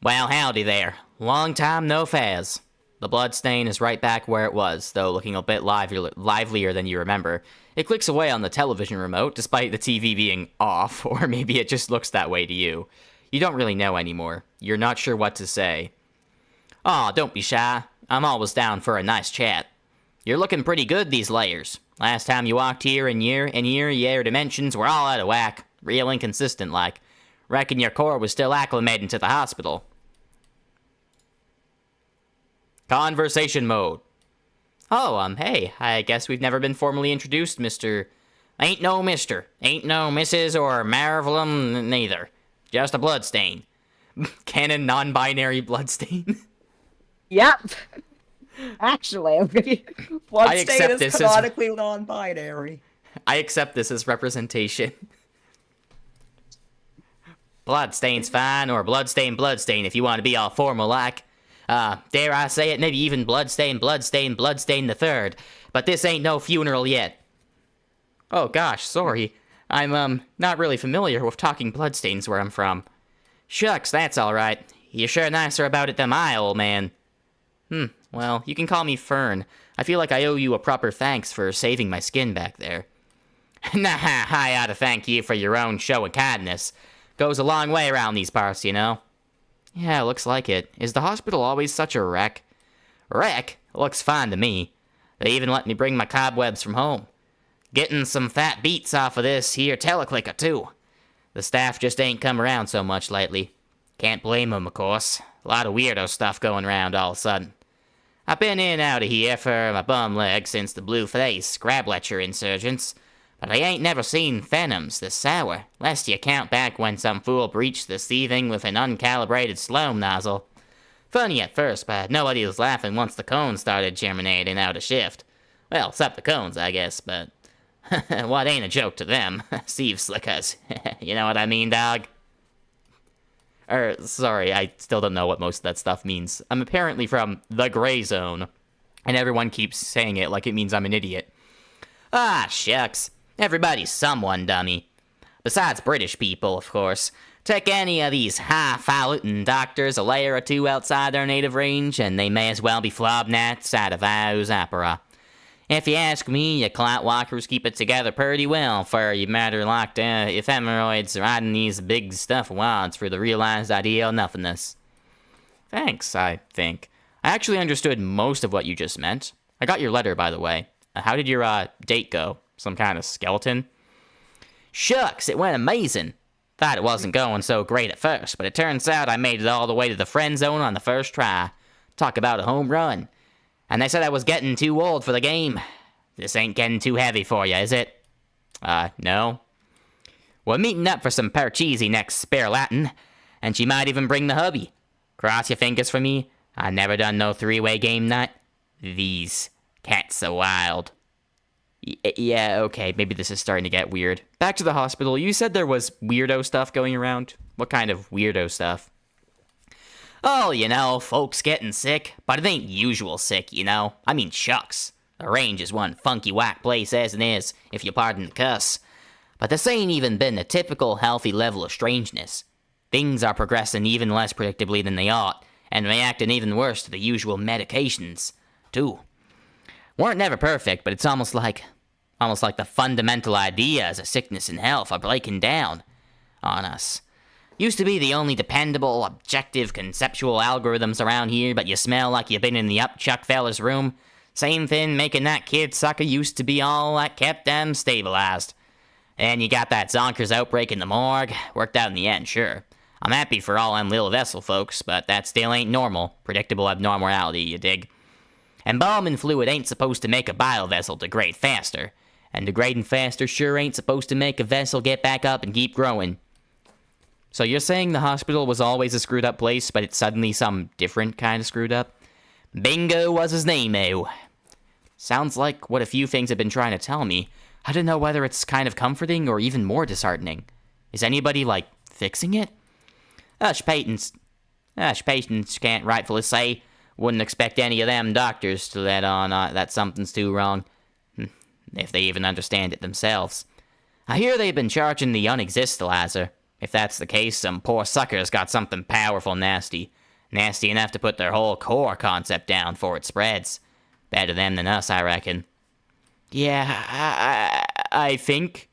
Well, howdy there. Long time no faz. The bloodstain is right back where it was, though looking a bit livelier than you remember. It clicks away on the television remote, despite the TV being off, or maybe it just looks that way to you. You don't really know anymore. You're not sure what to say. Aw, don't be shy. I'm always down for a nice chat. You're looking pretty good, these layers. Last time you walked here in your dimensions were all out of whack. Real inconsistent, like. Reckon your core was still acclimating to the hospital. Conversation mode. Oh, hey, I guess we've never been formally introduced, Mr. Ain't no Mr. Ain't no Mrs. or Marvelum neither. Just a bloodstain. Canon non-binary bloodstain. Yep. Actually, Bloodstain is this canonically non-binary. I accept this as representation. Bloodstain's fine, or bloodstain if you want to be all formal like. Dare I say it, maybe even bloodstain the third. But this ain't no funeral yet. Oh gosh, sorry. I'm, not really familiar with talking bloodstains where I'm from. Shucks, that's alright. You're sure nicer about it than I, old man. Well, you can call me Fern. I feel like I owe you a proper thanks for saving my skin back there. Nah, I ought to thank you for your own show of kindness. Goes a long way around these parts, you know. Yeah, looks like it. Is the hospital always such a wreck? Wreck? Looks fine to me. They even let me bring my cobwebs from home. Getting some fat beats off of this here teleclicker, too. The staff just ain't come around so much lately. Can't blame 'em, of course. A lot of weirdo stuff going around all of a sudden. I've been in and out of here for my bum leg since the blue face Scrabletcher insurgents, but I ain't never seen Venoms this sour, lest you count back when some fool breached the seething with an uncalibrated Sloan nozzle. Funny at first, but nobody was laughing once the cones started germinating out of shift. Well, except the cones, I guess, but what ain't a joke to them? Sieve slickers. You know what I mean, dog? Sorry, I still don't know what most of that stuff means. I'm apparently from the gray zone, and everyone keeps saying it like it means I'm an idiot. Ah, shucks. Everybody's someone, dummy. Besides British people, of course. Take any of these highfalutin doctors a layer or two outside their native range, and they may as well be flobnats out of Io's opera. If you ask me, you clout walkers keep it together pretty well for you matter like ephemeroids riding these big stuff wads for the realized ideal nothingness. Thanks, I think. I actually understood most of what you just meant. I got your letter, by the way. How did your, date go? Some kind of skeleton? Shucks, it went amazing. Thought it wasn't going so great at first, but it turns out I made it all the way to the friend zone on the first try. Talk about a home run. And they said I was getting too old for the game. This ain't getting too heavy for you, is it? No. We're meeting up for some parcheesi next Spare Latin, and she might even bring the hubby. Cross your fingers for me. I never done no three-way game night. These cats are wild. Yeah, okay, maybe this is starting to get weird. Back to the hospital. You said there was weirdo stuff going around. What kind of weirdo stuff? Oh, folks getting sick, but it ain't usual sick, I mean, shucks. The range is one funky whack place as it is, if you pardon the cuss. But this ain't even been a typical healthy level of strangeness. Things are progressing even less predictably than they ought, and reacting even worse to the usual medications, too. Weren't never perfect, but it's almost like the fundamental ideas of sickness and health are breaking down on us. Used to be the only dependable, objective, conceptual algorithms around here, but you smell like you've been in the upchuck fella's room. Same thing making that kid sucker used to be all that kept them stabilized. And you got that zonkers outbreak in the morgue. Worked out in the end, sure. I'm happy for all them little vessel folks, but that still ain't normal. Predictable abnormality, you dig? Embalming fluid ain't supposed to make a bile vessel degrade faster. And degrading faster sure ain't supposed to make a vessel get back up and keep growing. So you're saying the hospital was always a screwed up place, but it's suddenly some different kind of screwed up? Bingo was his name-o. Sounds like what a few things have been trying to tell me. I don't know whether it's kind of comforting or even more disheartening. Is anybody, fixing it? Us patients can't rightfully say. Wouldn't expect any of them doctors to let on that something's too wrong. If they even understand it themselves. I hear they've been charging the unexistializer. If that's the case, some poor sucker's got something powerful nasty. Nasty enough to put their whole core concept down before it spreads. Better them than us, I reckon. Yeah, I think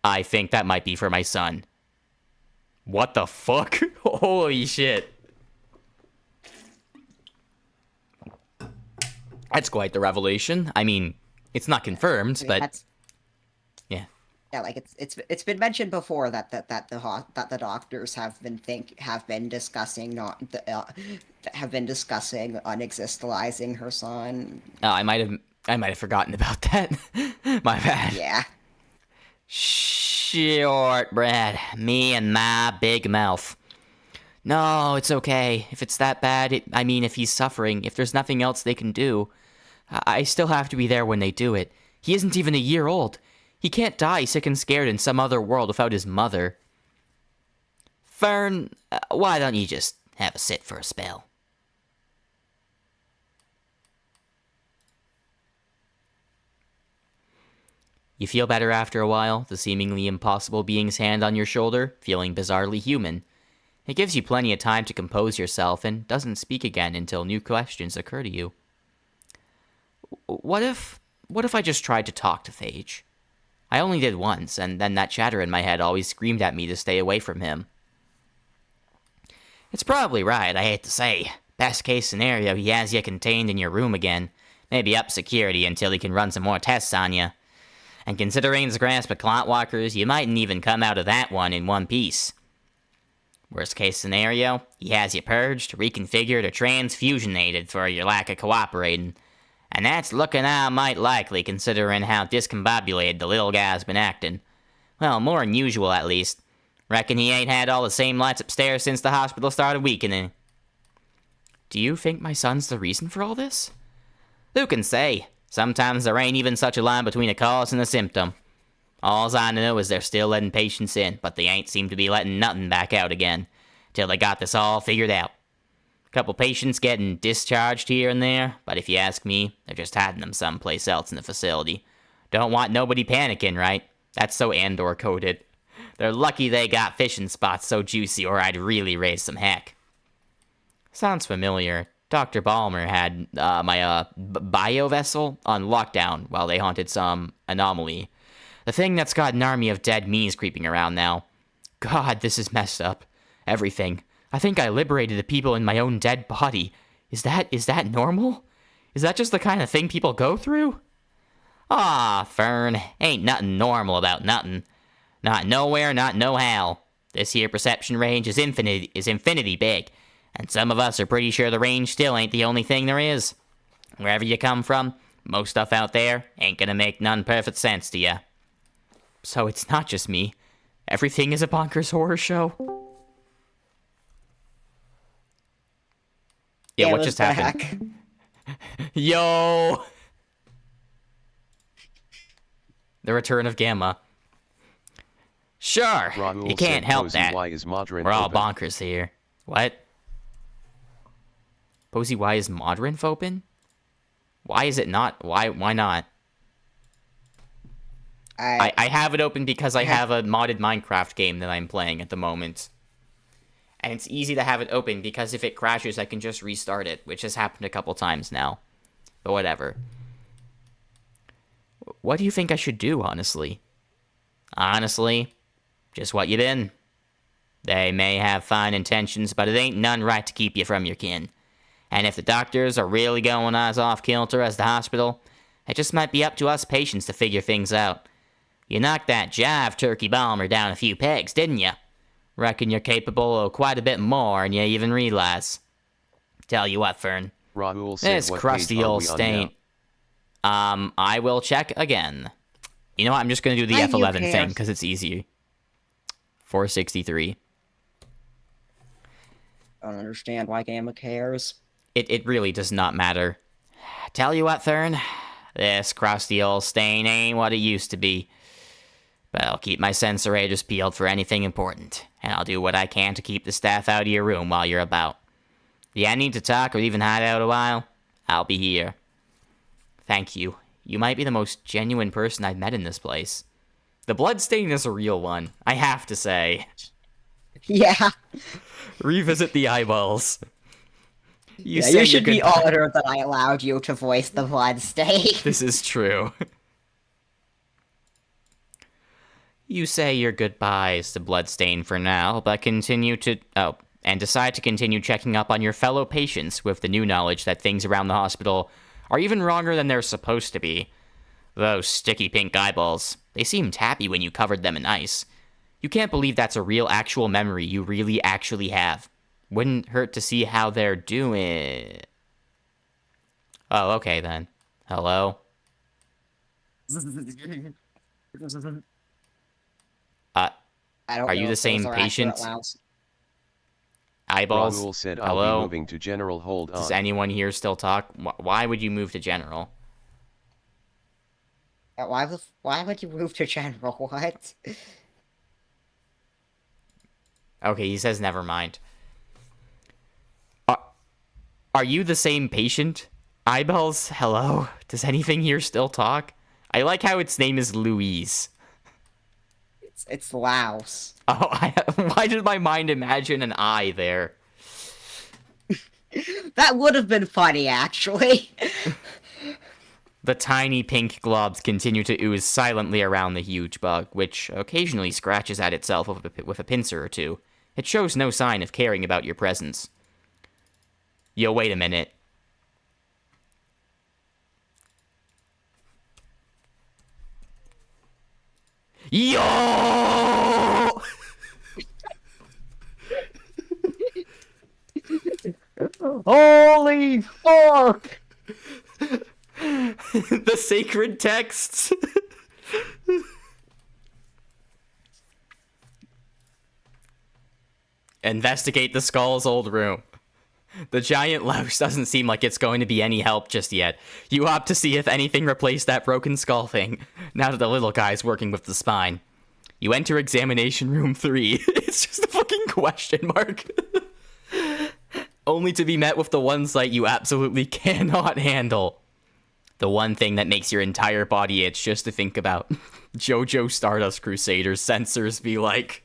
that might be for my son. What the fuck? Holy shit. That's quite the revelation. I mean, it's not confirmed, but yeah. Yeah, it's been mentioned before that the doctors have been discussing unexistalizing her son. Oh, I might have forgotten about that. My bad. Yeah. Shortbread, me and my big mouth. No, it's okay. If it's that bad, if he's suffering, if there's nothing else they can do, I still have to be there when they do it. He isn't even a year old. He can't die sick and scared in some other world without his mother. Fern, why don't you just have a sit for a spell? You feel better after a while, the seemingly impossible being's hand on your shoulder, feeling bizarrely human. It gives you plenty of time to compose yourself and doesn't speak again until new questions occur to you. What if I just tried to talk to Phage? I only did once, and then that chatter in my head always screamed at me to stay away from him. It's probably right, I hate to say. Best case scenario, he has you contained in your room again. Maybe up security until he can run some more tests on you. And considering his grasp of clotwalkers, you mightn't even come out of that one in one piece. Worst case scenario, he has you purged, reconfigured, or transfusionated for your lack of cooperating. And that's looking out might likely considering how discombobulated the little guy's been acting. Well, more than usual at least. Reckon he ain't had all the same lights upstairs since the hospital started weakening. Do you think my son's the reason for all this? Who can say? Sometimes there ain't even such a line between a cause and a symptom. Alls I know is they're still letting patients in, but they ain't seem to be letting nothing back out again, till they got this all figured out. Couple patients getting discharged here and there, but if you ask me, they're just hiding them someplace else in the facility. Don't want nobody panicking, right? That's so Andor-coded. They're lucky they got fishing spots so juicy or I'd really raise some heck. Sounds familiar. Dr. Balmer had my bio vessel on lockdown while they haunted some anomaly. The thing that's got an army of dead me's creeping around now. God, this is messed up. Everything. I think I liberated the people in my own dead body. Is that normal? Is that just the kind of thing people go through? Ah, Fern, ain't nothing normal about nothing. Not nowhere, not nohow. This here perception range is infinity big, and some of us are pretty sure the range still ain't the only thing there is. Wherever you come from, most stuff out there ain't gonna make none perfect sense to ya. So it's not just me. Everything is a bonkers horror show? Yeah, what just happened? Yo! The return of Gamma. Sure, Raul you can't said help Posey, that. why is Modern We're all open? bonkers here. What? Posey, why is Modrinth open? Why is it not? Why not? I have it open because I have a modded Minecraft game that I'm playing at the moment. And it's easy to have it open because if it crashes, I can just restart it, which has happened a couple times now. But whatever. What do you think I should do, honestly? Honestly, just what you been. They may have fine intentions, but it ain't none right to keep you from your kin. And if the doctors are really going as off-kilter as the hospital, it just might be up to us patients to figure things out. You knocked that jive turkey bomber down a few pegs, didn't you? Reckon you're capable of quite a bit more than you even realize. Tell you what, Fern. Raul said, This what crusty page are old we on stain. now? I will check again. You know what? I'm just gonna do the Why you F11 care? thing because it's easy. 463. I don't understand why Gamma cares. It really does not matter. Tell you what, Thurn. This crusty old stain ain't what it used to be. But I'll keep my sensorators peeled for anything important, and I'll do what I can to keep the staff out of your room while you're about. If you need to talk or even hide out a while, I'll be here. Thank you. You might be the most genuine person I've met in this place. The blood stain is a real one, I have to say. Yeah. Revisit the eyeballs. You say should your be goodbye- honored that I allowed you to voice the blood stain. This is true. You say your goodbyes to Bloodstain for now, but and decide to continue checking up on your fellow patients with the new knowledge that things around the hospital are even wronger than they're supposed to be. Those sticky pink eyeballs, they seemed happy when you covered them in ice. You can't believe that's a real actual memory you really actually have. Wouldn't hurt to see how they're doing. Oh, okay then. Hello? I don't Are know you if the those same are accurate patient? louds. Eyeballs? Raul said, I'll Hello? be moving to General, hold on. Does anyone here still talk? Why would you move to General? Why would you move to General? What? Okay, he says never mind. Are you the same patient? Eyeballs, hello? Does anything here still talk? I like how its name is Louise. It's Louse. Oh, why did my mind imagine an eye there? That would have been funny, actually. The tiny pink globs continue to ooze silently around the huge bug, which occasionally scratches at itself with a pincer or two. It shows no sign of caring about your presence. Yo, wait a minute. Yo! Holy fuck! The sacred texts. Investigate the skull's old room. The giant louse doesn't seem like it's going to be any help just yet. You opt to see if anything replaced that broken skull thing, now that the little guy's working with the spine. You enter examination room 3. It's just a fucking question mark. Only to be met with the one sight you absolutely cannot handle. The one thing that makes your entire body itch just to think about. JoJo Stardust Crusaders sensors be like.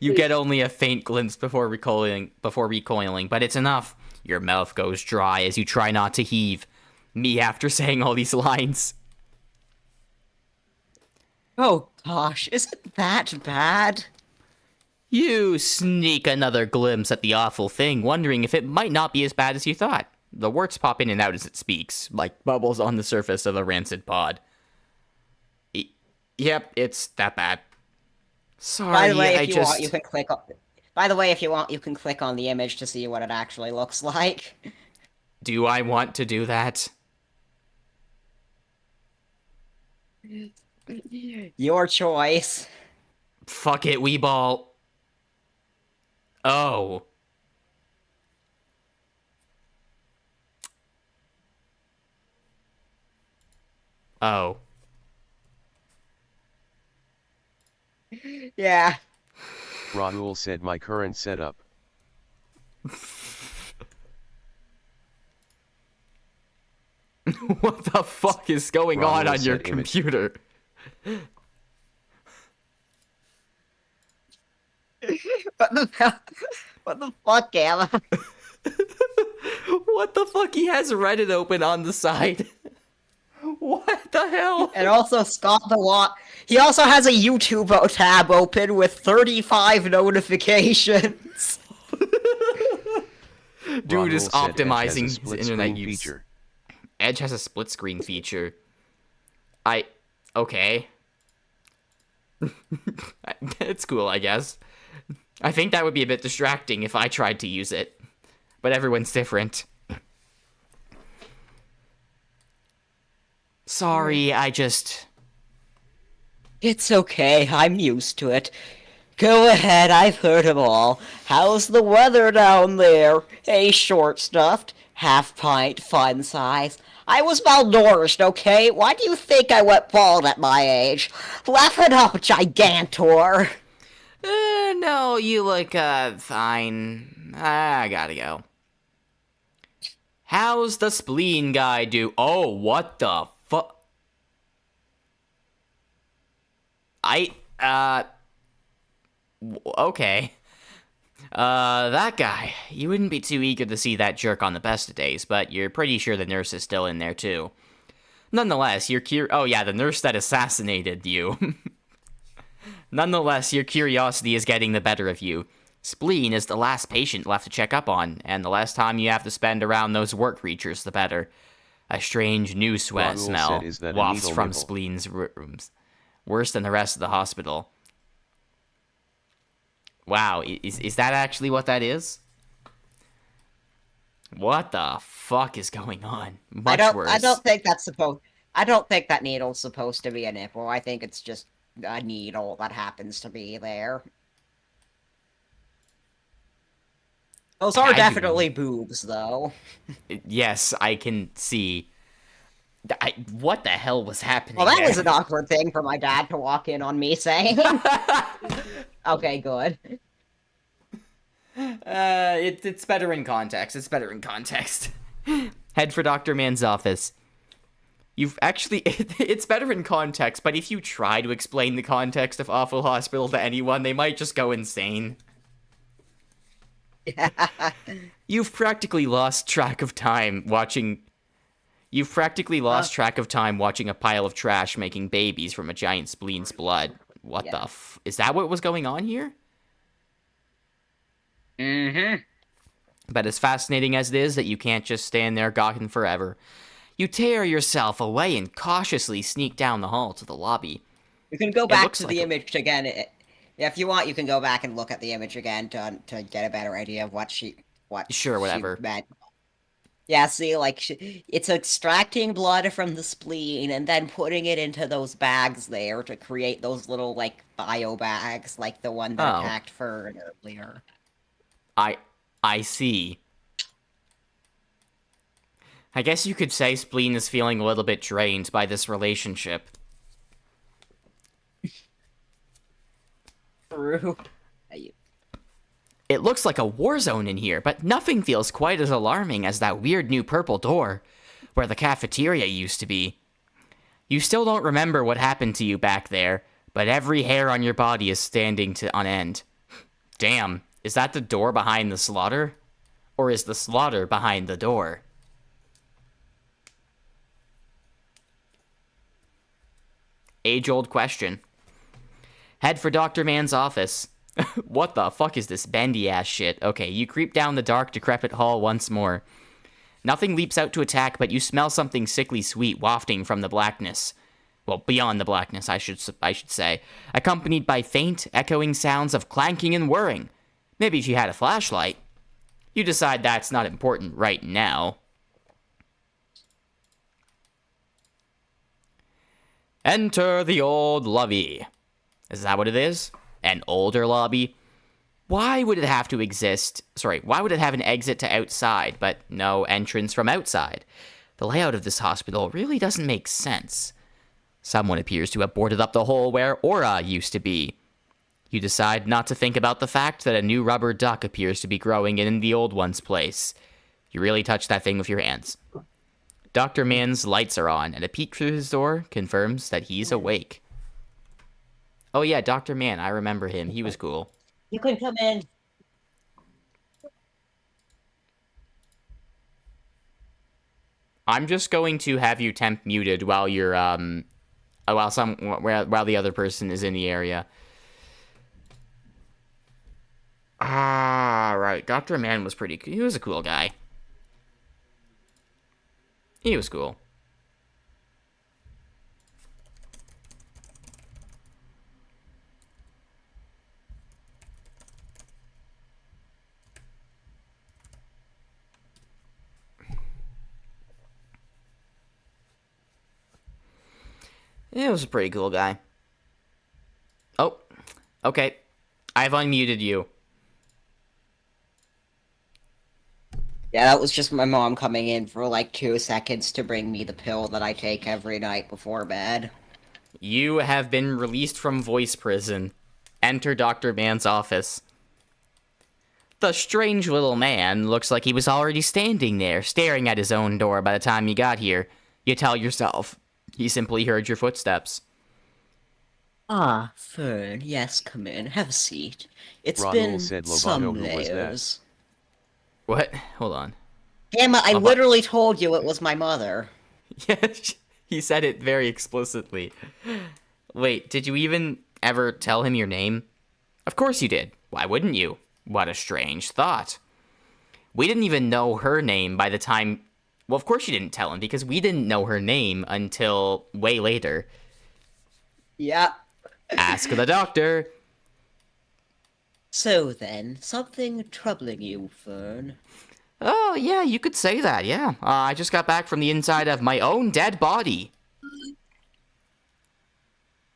You get only a faint glimpse before recoiling, but it's enough. Your mouth goes dry as you try not to heave. Me after saying all these lines. Oh gosh, is it that bad? You sneak another glimpse at the awful thing, wondering if it might not be as bad as you thought. The warts pop in and out as it speaks, like bubbles on the surface of a rancid pod. Yep, it's that bad. Sorry, By the way, I if you just... want, you can click on. By the way, if you want, you can click on the image to see what it actually looks like. Do I want to do that? Your choice. Fuck it, Weeball. Oh. Oh. Yeah. Rahul said my current setup. What the fuck is going Rahul on your said image. computer? What the hell? What the fuck, Gamma? What the fuck? He has Reddit open on the side. What the hell? And also Scott the Watt. He also has a YouTube tab open with 35 notifications. Dude is Rahul said Edge has a optimizing his split internet screen use. feature. Edge has a split screen feature. Okay. It's cool, I guess. I think that would be a bit distracting if I tried to use it. But everyone's different. Sorry, I just... It's okay, I'm used to it. Go ahead, I've heard 'em all. How's the weather down there? Hey, short-stuffed, half-pint, fun size. I was malnourished, okay? Why do you think I went bald at my age? Laugh it up, Gigantor! No, you look, fine. I gotta go. How's the spleen guy do? Oh, what the fuck? Okay. That guy. You wouldn't be too eager to see that jerk on the best of days, but you're pretty sure the nurse is still in there, too. Nonetheless, oh yeah, the nurse that assassinated you. Nonetheless, your curiosity is getting the better of you. Spleen is the last patient left to check up on, and the less time you have to spend around those work creatures, the better. A strange new sweat Rahul smell said, "Is that a wafts needle from nipple?" Spleen's rooms. Worse than the rest of the hospital. Wow, is that actually what that is? What the fuck is going on? Much worse. I don't think that's supposed... I don't think that needle's supposed to be a nipple. I think it's just a needle that happens to be there. Those are definitely boobs, though. Yes, I can see. What the hell was happening Well, that there? was an awkward thing for my dad to walk in on me saying. Okay, good. It's better in context. It's better in context. Head for Dr. Man's office. You've actually... It's better in context, but if you try to explain the context of Awful Hospital to anyone, they might just go insane. You've practically lost track of time watching... You've practically lost track of time watching a pile of trash making babies from a giant spleen's blood. What the Is that what was going on here? Mm-hmm. But as fascinating as it is that you can't just stand there gawking forever, you tear yourself away and cautiously sneak down the hall to the lobby. You can go back looks to like the image again. If you want, you can go back and look at the image again to get a better idea of what she meant. Yeah, see, like, it's extracting blood from the spleen and then putting it into those bags there to create those little, like, bio bags, like the one that attacked Fern earlier. I see. I guess you could say Spleen is feeling a little bit drained by this relationship. True. It looks like a war zone in here, but nothing feels quite as alarming as that weird new purple door, where the cafeteria used to be. You still don't remember what happened to you back there, but every hair on your body is standing on end. Damn, is that the door behind the slaughter? Or is the slaughter behind the door? Age-old question. Head for Dr. Man's office. What the fuck is this bendy-ass shit? Okay, you creep down the dark, decrepit hall once more. Nothing leaps out to attack, but you smell something sickly sweet wafting from the blackness. Well, beyond the blackness, I should say. Accompanied by faint, echoing sounds of clanking and whirring. Maybe if you had a flashlight. You decide that's not important right now. Enter the old lobby. Is that what it is? An older lobby? Why would it have to exist? Sorry, why would it have an exit to outside, but no entrance from outside? The layout of this hospital really doesn't make sense. Someone appears to have boarded up the hole where Aura used to be. You decide not to think about the fact that a new rubber duck appears to be growing in the old one's place. You really touch that thing with your hands. Dr. Man's lights are on, and a peek through his door confirms that he's awake. Oh yeah, Dr. Man, I remember him. He was cool. You can come in. I'm just going to have you temp muted while you're while the other person is in the area. Ah, right. Dr. Man was pretty cool. He was a cool guy. He was cool. He was a pretty cool guy. Oh, okay. I've unmuted you. Yeah, that was just my mom coming in for like 2 seconds to bring me the pill that I take every night before bed. You have been released from voice prison. Enter Dr. Man's office. The strange little man looks like he was already standing there, staring at his own door by the time you got here. You tell yourself. He simply heard your footsteps. Ah, Fern, yes, come in, have a seat. It's Raoul been said Loboto, some who was that? layers. What? Hold on. Emma, I literally told you it was my mother. Yeah, he said it very explicitly. Wait, did you even ever tell him your name? Of course you did. Why wouldn't you? What a strange thought. We didn't even know her name by the time... Well, of course you didn't tell him, because we didn't know her name until way later. Yeah. Ask the doctor. So then, something troubling you, Fern? Oh, yeah, you could say that, yeah. I just got back from the inside of my own dead body.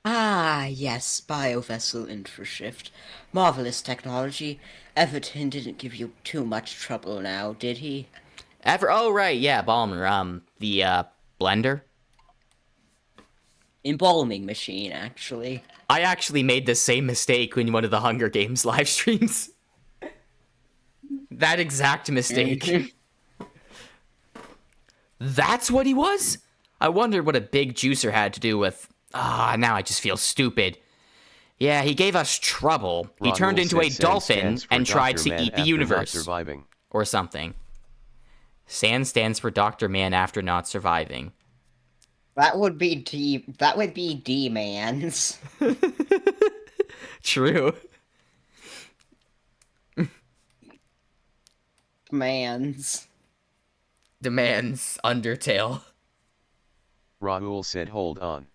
Ah, yes, biovessel infrashift. Marvelous technology. Everton didn't give you too much trouble now, did he? Oh, right, yeah, Balmer, the, blender? Embalming machine, actually. I actually made the same mistake in one of the Hunger Games live streams. That exact mistake. That's what he was? I wondered what a big juicer had to do with... now I just feel stupid. Yeah, he gave us trouble. He Raoul turned into a said dolphin stands for and tried Dr. to Man eat the after not universe. surviving. Or something. SAN stands for Dr. Man after not surviving. That would be D-Mans. True. Mans. Demands Undertale. Raoul said hold on.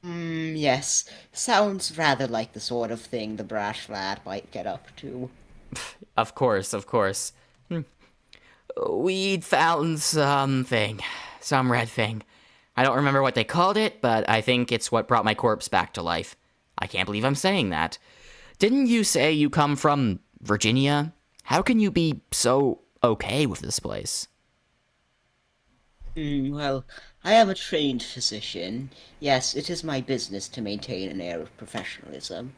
Yes. Sounds rather like the sort of thing the brash lad might get up to. Of course, of course. We found something. Some red thing. I don't remember what they called it, but I think it's what brought my corpse back to life. I can't believe I'm saying that. Didn't you say you come from Virginia? How can you be so okay with this place? Well, I am a trained physician. Yes, it is my business to maintain an air of professionalism.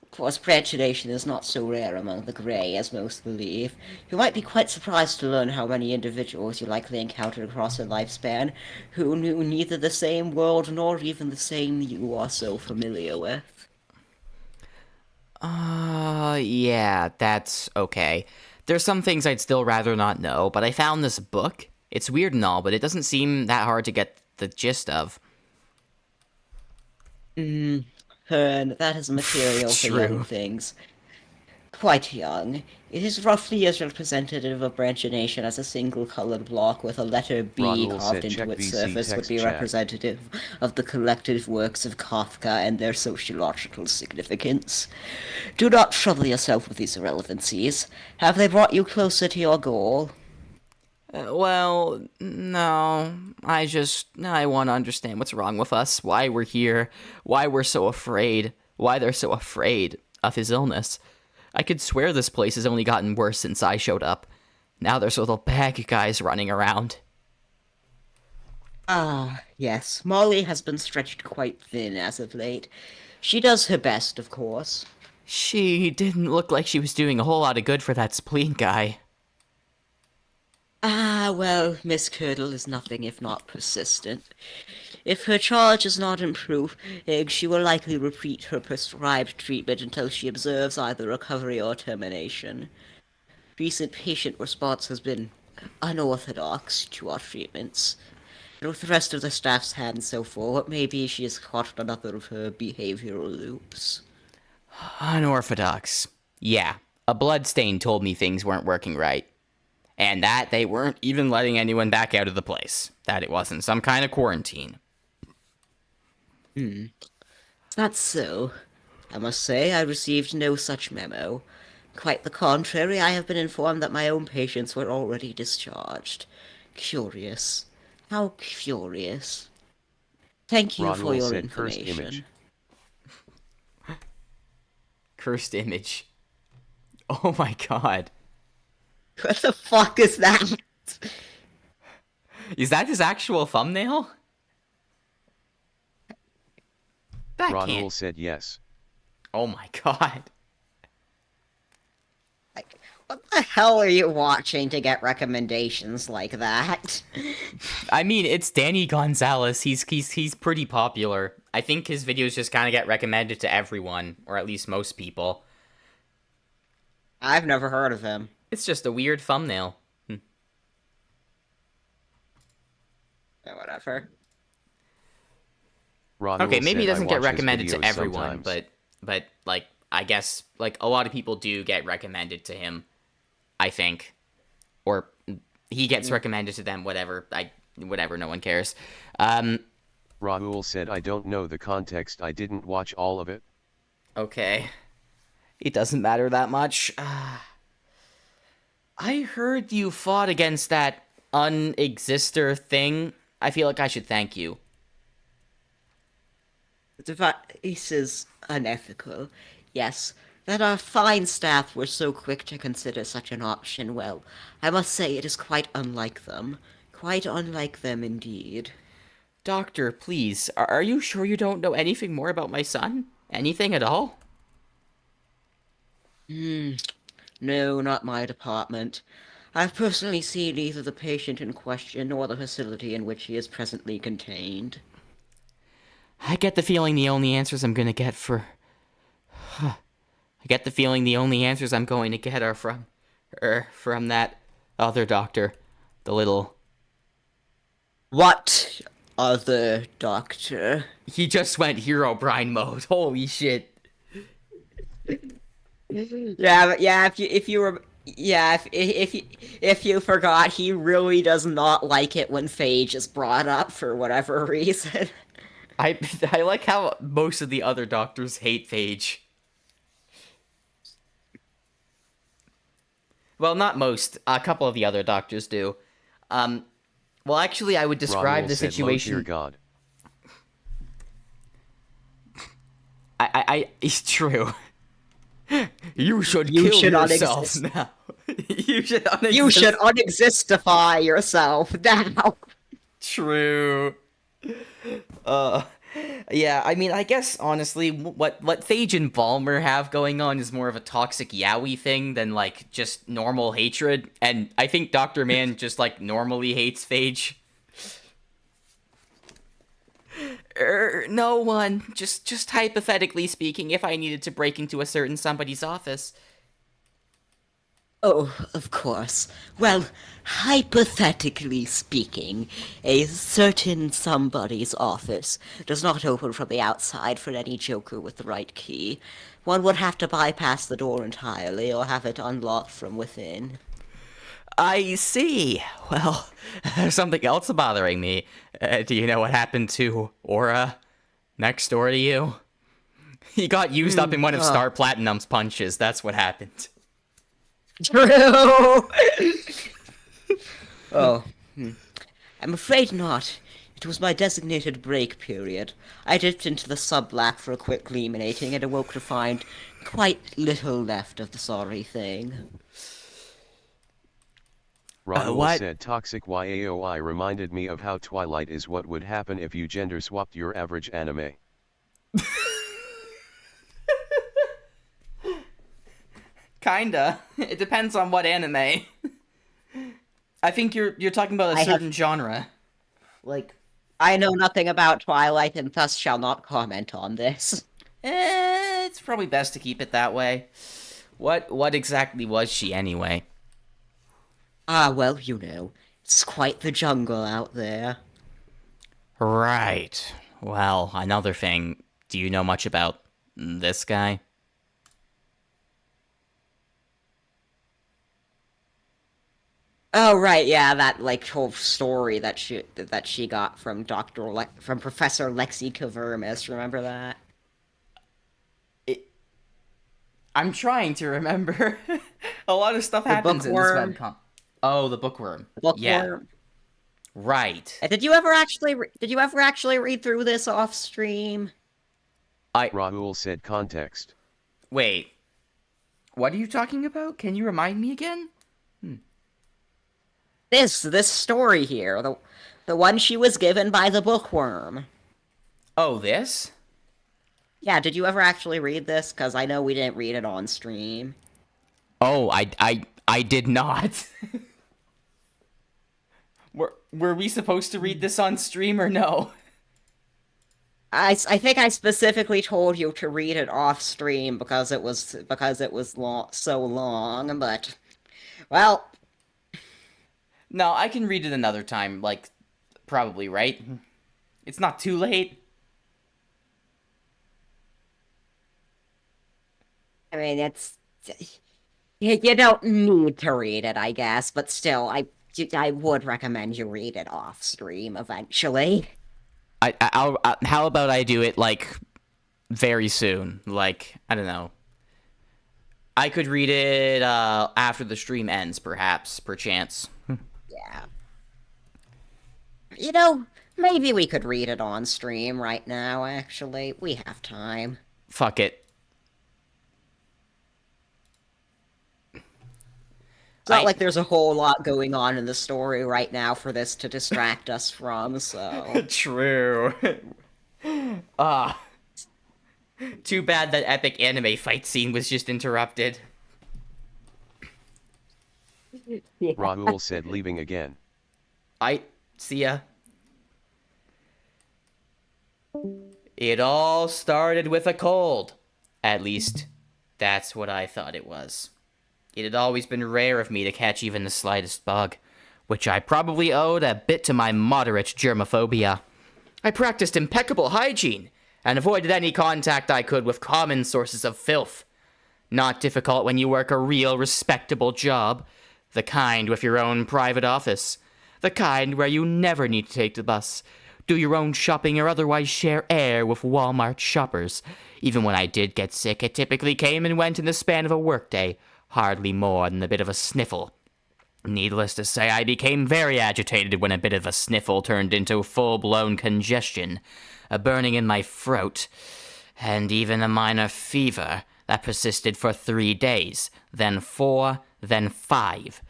Of course, predation is not so rare among the grey as most believe. You might be quite surprised to learn how many individuals you likely encountered across your lifespan who knew neither the same world nor even the same you are so familiar with. Yeah, that's okay. There's some things I'd still rather not know, but I found this book. It's weird and all, but it doesn't seem that hard to get the gist of. Hearn, that is material for True. young things. Quite young. It is roughly as representative of branchionation as a single colored block with a letter B Raoul carved said into check its VC surface would text be chat. representative of the collective works of Kafka and their sociological significance. Do not trouble yourself with these irrelevancies. Have they brought you closer to your goal? Well, no. I want to understand what's wrong with us, why we're here, why we're so afraid, why they're so afraid of his illness. I could swear this place has only gotten worse since I showed up. Now there's little bag guys running around. Ah, yes, Molly has been stretched quite thin as of late. She does her best, of course. She didn't look like she was doing a whole lot of good for that spleen guy. Ah, well, Miss Curdle is nothing if not persistent. If her charge is not improved, she will likely repeat her prescribed treatment until she observes either recovery or termination. Recent patient response has been unorthodox to our treatments. And with the rest of the staff's hands so full, maybe she has caught another of her behavioral loops. Unorthodox. Yeah, a bloodstain told me things weren't working right. And that they weren't even letting anyone back out of the place. That it wasn't some kind of quarantine. That's so. I must say, I received no such memo. Quite the contrary, I have been informed that my own patients were already discharged. Curious. How curious. Thank you for Raul your said cursed image. information. Cursed image. Oh my god. What the fuck is that? Is that his actual thumbnail? That Raul can't. said yes. Oh my god. Like, what the hell are you watching to get recommendations like that? I mean, it's Danny Gonzalez. He's pretty popular. I think his videos just kind of get recommended to everyone, or at least most people. I've never heard of him. It's just a weird thumbnail. Yeah, whatever. Raul Okay, maybe said, it doesn't "I get watch his recommended to videos everyone, sometimes." but like I guess like a lot of people do get recommended to him. I think, or he gets recommended to them. Whatever. Whatever. No one cares. Raul said, "I don't know the context. I didn't watch all of it." Okay. It doesn't matter that much. I heard you fought against that unexister thing. I feel like I should thank you. The device is unethical. Yes, that our fine staff were so quick to consider such an option, well, I must say it is quite unlike them. Quite unlike them indeed. Doctor, please, are you sure you don't know anything more about my son? Anything at all? No, not my department. I've personally seen neither the patient in question nor the facility in which he is presently contained. I get the feeling the only answers I'm gonna get I get the feeling the only answers I'm going to get are from that other doctor. The little... What other doctor? He just went Herobrine mode. Holy shit. Yeah, but yeah, if you were yeah, if you forgot, he really does not like it when Phage is brought up for whatever reason. I like how most of the other doctors hate Phage. Well, not most. A couple of the other doctors do. Well, actually, I would describe Raul the said, situation... "Lo, dear God." It's true. You should You kill should yourself unexist. now. You should unexist. You should unexistify yourself now. True. Yeah, I mean, I guess, honestly, what Phage and Balmer have going on is more of a toxic yaoi thing than, like, just normal hatred, and I think Dr. Man just, like, normally hates Phage. No one. Just hypothetically speaking, if I needed to break into a certain somebody's office. Oh, of course. Well, hypothetically speaking, a certain somebody's office does not open from the outside for any joker with the right key. One would have to bypass the door entirely or have it unlocked from within. I see. Well, there's something else bothering me. Do you know what happened to Aura next door to you? He got used up in one of Star Platinum's punches. That's what happened. True! Oh. I'm afraid not. It was my designated break period. I dipped into the sub-black for a quick eliminating and awoke to find quite little left of the sorry thing. Rahul What? said toxic YAOI reminded me of how Twilight is what would happen if you gender swapped your average anime. Kinda. It depends on what anime. I think you're talking about a certain genre. Like, I know nothing about Twilight and thus shall not comment on this. it's probably best to keep it that way. What exactly was she anyway? Well, you know, it's quite the jungle out there. Right. Well, another thing. Do you know much about this guy? Oh right, yeah, that like whole story that she got from from Professor Lexi Kavermis. Remember that? I'm trying to remember. A lot of stuff happens in this bookworm. webcomic. Oh, the bookworm. Bookworm. Yeah. Right. Did you ever actually read through this off stream? Rahul said context. Wait. What are you talking about? Can you remind me again? This story here, the one she was given by the bookworm. Oh, this? Yeah, did you ever actually read this? Because I know we didn't read it on stream. Oh, I did not. Were we supposed to read this on stream or no? I think I specifically told you to read it off stream because it was so long, but well, No, I can read it another time, like, probably, right? It's not too late. I mean you don't need to read it, I guess, but still, I would recommend you read it off stream eventually. How about I do it, like, very soon? Like, I don't know. I could read it, after the stream ends, perchance. Yeah. You know, maybe we could read it on stream right now, actually. We have time. Fuck it. It's not like there's a whole lot going on in the story right now for this to distract us from, so... True. Too bad that epic anime fight scene was just interrupted. Yeah. Rahul said leaving again. See ya. It all started with a cold. At least, that's what I thought it was. It had always been rare of me to catch even the slightest bug, which I probably owed a bit to my moderate germophobia. I practiced impeccable hygiene, and avoided any contact I could with common sources of filth. Not difficult when you work a real, respectable job. The kind with your own private office. The kind where you never need to take the bus, do your own shopping, or otherwise share air with Walmart shoppers. Even when I did get sick, it typically came and went in the span of a workday, hardly more than a bit of a sniffle. Needless to say, I became very agitated when a bit of a sniffle turned into full-blown congestion, a burning in my throat, and even a minor fever that persisted for 3 days, then 4, then 5.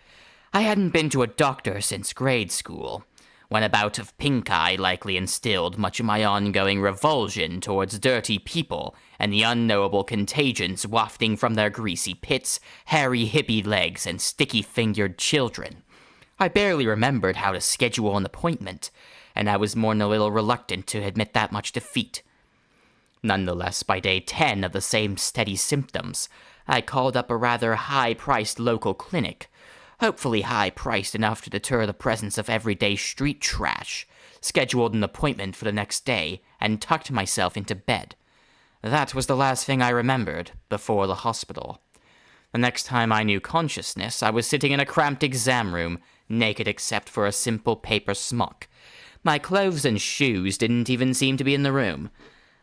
I hadn't been to a doctor since grade school, when a bout of pink eye likely instilled much of my ongoing revulsion towards dirty people and the unknowable contagions wafting from their greasy pits, hairy hippie legs, and sticky-fingered children. I barely remembered how to schedule an appointment, and I was more than a little reluctant to admit that much defeat. Nonetheless, by day 10 of the same steady symptoms, I called up a rather high-priced local clinic, hopefully high-priced enough to deter the presence of everyday street trash, scheduled an appointment for the next day, and tucked myself into bed. That was the last thing I remembered before the hospital. The next time I knew consciousness, I was sitting in a cramped exam room, naked except for a simple paper smock. My clothes and shoes didn't even seem to be in the room.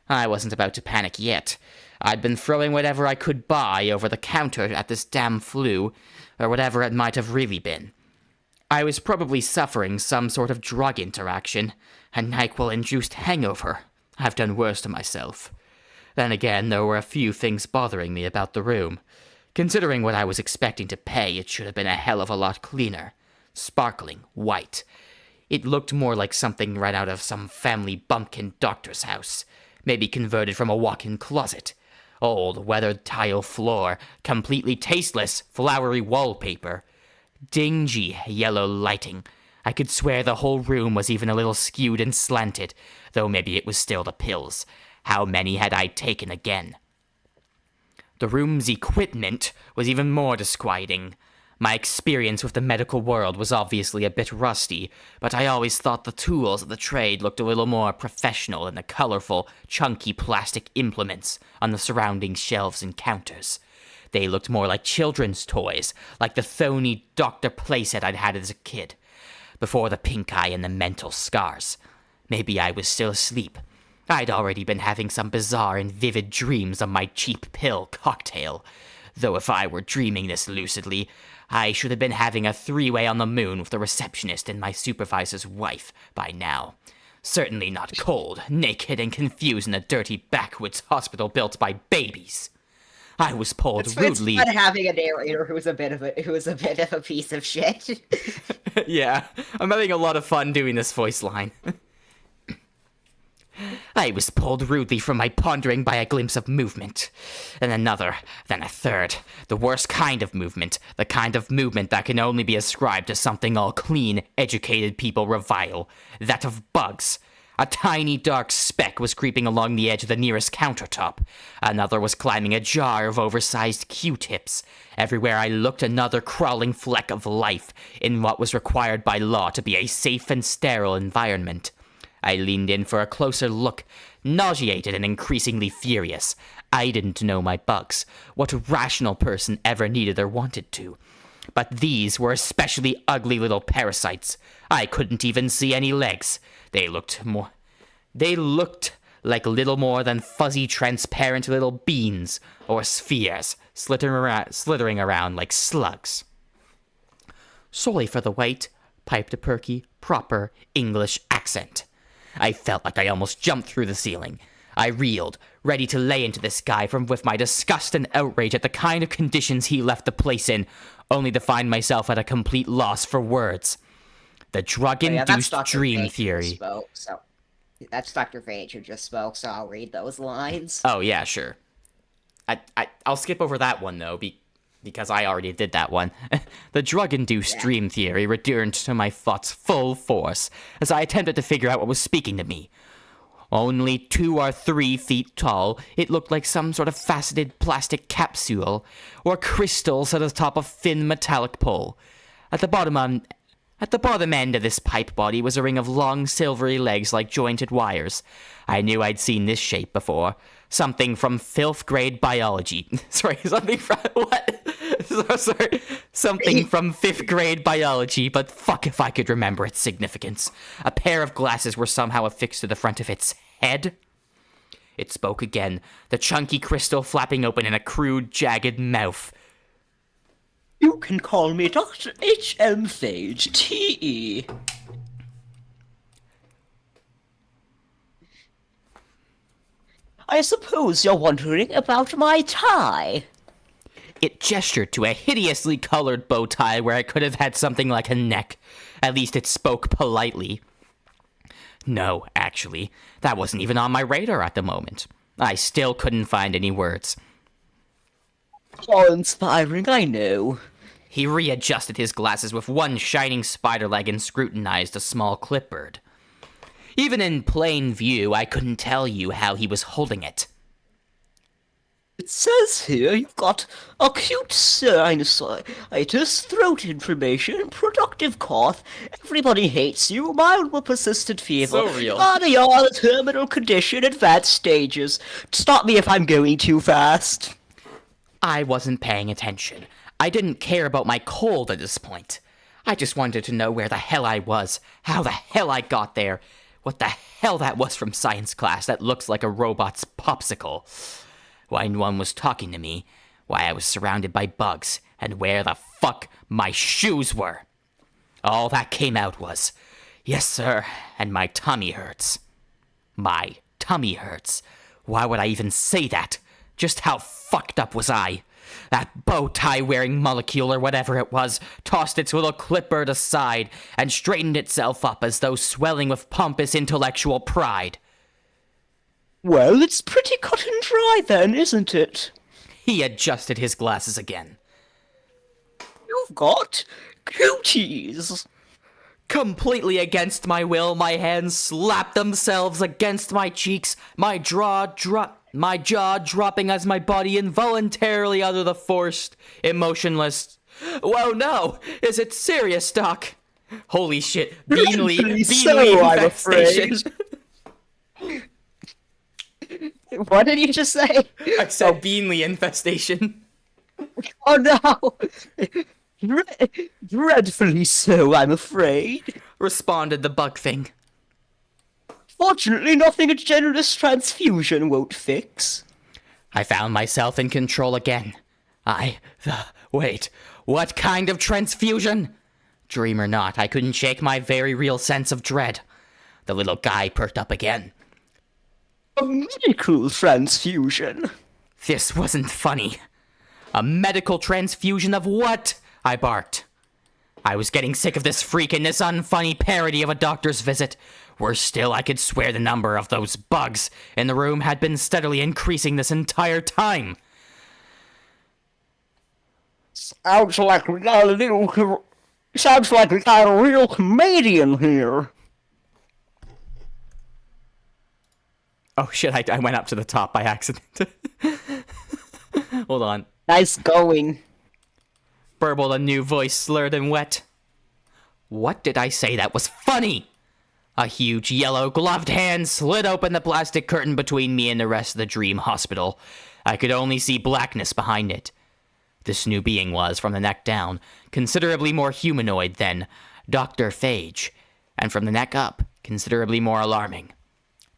I wasn't about to panic yet. I'd been throwing whatever I could buy over the counter at this damn flu, or whatever it might have really been. I was probably suffering some sort of drug interaction, a NyQuil-induced hangover. I've done worse to myself. Then again, there were a few things bothering me about the room. Considering what I was expecting to pay, it should have been a hell of a lot cleaner. sparkling white. It looked more like something right out of some family bumpkin doctor's house, maybe converted from a walk-in closet. Old, weathered tile floor, completely tasteless, flowery wallpaper. Dingy yellow lighting. I could swear the whole room was even a little skewed and slanted, though maybe it was still the pills. How many had I taken again? The room's equipment was even more disquieting. My experience with the medical world was obviously a bit rusty, but I always thought the tools of the trade looked a little more professional than the colorful, chunky plastic implements on the surrounding shelves and counters. They looked more like children's toys, like the phony Dr. Playset I'd had as a kid, before the pink eye and the mental scars. Maybe I was still asleep. I'd already been having some bizarre and vivid dreams of my cheap pill cocktail. Though if I were dreaming this lucidly, I should have been having a three-way on the moon with the receptionist and my supervisor's wife by now. Certainly not cold, naked, and confused in a dirty backwoods hospital built by babies. I was pulled rudely. It's fun having a narrator who was a bit of a piece of shit. Yeah, I'm having a lot of fun doing this voice line. I was pulled rudely from my pondering by a glimpse of movement. Then another, then a third. The worst kind of movement. The kind of movement that can only be ascribed to something all clean, educated people revile. That of bugs. A tiny dark speck was creeping along the edge of the nearest countertop. Another was climbing a jar of oversized Q-tips. Everywhere I looked, another crawling fleck of life in what was required by law to be a safe and sterile environment. I leaned in for a closer look, nauseated and increasingly furious. I didn't know my bugs. What rational person ever needed or wanted to? But these were especially ugly little parasites. I couldn't even see any legs. They looked like little more than fuzzy, transparent little beans or spheres, slithering around like slugs. Sorry for the wait, piped a perky, proper English accent. I felt like I almost jumped through the ceiling. I reeled, ready to lay into this guy with my disgust and outrage at the kind of conditions he left the place in, only to find myself at a complete loss for words. The drug-induced dream theory. That's Dr. Vage who just spoke, so I'll read those lines. Oh, yeah, sure. I'll skip over that one, though, because I already did that one. The drug-induced dream theory returned to my thoughts full force as I attempted to figure out what was speaking to me. Only 2 or 3 feet tall, it looked like some sort of faceted plastic capsule, or crystals at the top of thin metallic pole. At the bottom end of this pipe body was a ring of long silvery legs like jointed wires. I knew I'd seen this shape before. Something from 5th grade biology. Something from 5th grade biology, but fuck if I could remember its significance. A pair of glasses were somehow affixed to the front of its head. It spoke again, the chunky crystal flapping open in a crude, jagged mouth. You can call me Dr. H.M. Phage, T.E. I suppose you're wondering about my tie. It gestured to a hideously colored bow tie where I could have had something like a neck. At least it spoke politely. No, actually, that wasn't even on my radar at the moment. I still couldn't find any words. Awe-inspiring, I know. He readjusted his glasses with one shining spider leg and scrutinized a small clipboard. Even in plain view, I couldn't tell you how he was holding it. It says here you've got acute sinusitis, throat inflammation, productive cough, everybody hates you, mild but persistent fever, So real. a terminal condition, advanced stages. Stop me if I'm going too fast. I wasn't paying attention. I didn't care about my cold at this point. I just wanted to know where the hell I was, how the hell I got there, what the hell that was from science class that looks like a robot's popsicle. Why no one was talking to me, why I was surrounded by bugs, and where the fuck my shoes were. All that came out was, yes sir, and my tummy hurts. My tummy hurts. Why would I even say that? Just how fucked up was I? That bow-tie-wearing molecule or whatever it was tossed its little clipboard aside and straightened itself up as though swelling with pompous intellectual pride. Well, it's pretty cut and dry then, isn't it? He adjusted his glasses again. You've got cuties. Completely against my will, my hands slapped themselves against my cheeks, my jaw dropping as my body involuntarily uttered the forced, emotionless, "Whoa, no! Is it serious, Doc?" Holy shit, Beanley infestation. What did you just say? I said Beanley infestation. Oh no! Dreadfully so, I'm afraid. Responded the bug thing. Fortunately, nothing a generous transfusion won't fix. I found myself in control again. Wait, what kind of transfusion? Dream or not, I couldn't shake my very real sense of dread. The little guy perked up again. A medical transfusion. This wasn't funny. A medical transfusion of what? I barked. I was getting sick of this freak and this unfunny parody of a doctor's visit. Worse still, I could swear the number of those bugs in the room had been steadily increasing this entire time. Sounds like we got a real comedian here. Oh shit, I went up to the top by accident. Hold on. Nice going. Burbled a new voice, slurred and wet. What did I say that was funny? A huge yellow gloved hand slid open the plastic curtain between me and the rest of the dream hospital. I could only see blackness behind it. This new being was, from the neck down, considerably more humanoid than Dr. Phage, and from the neck up, considerably more alarming.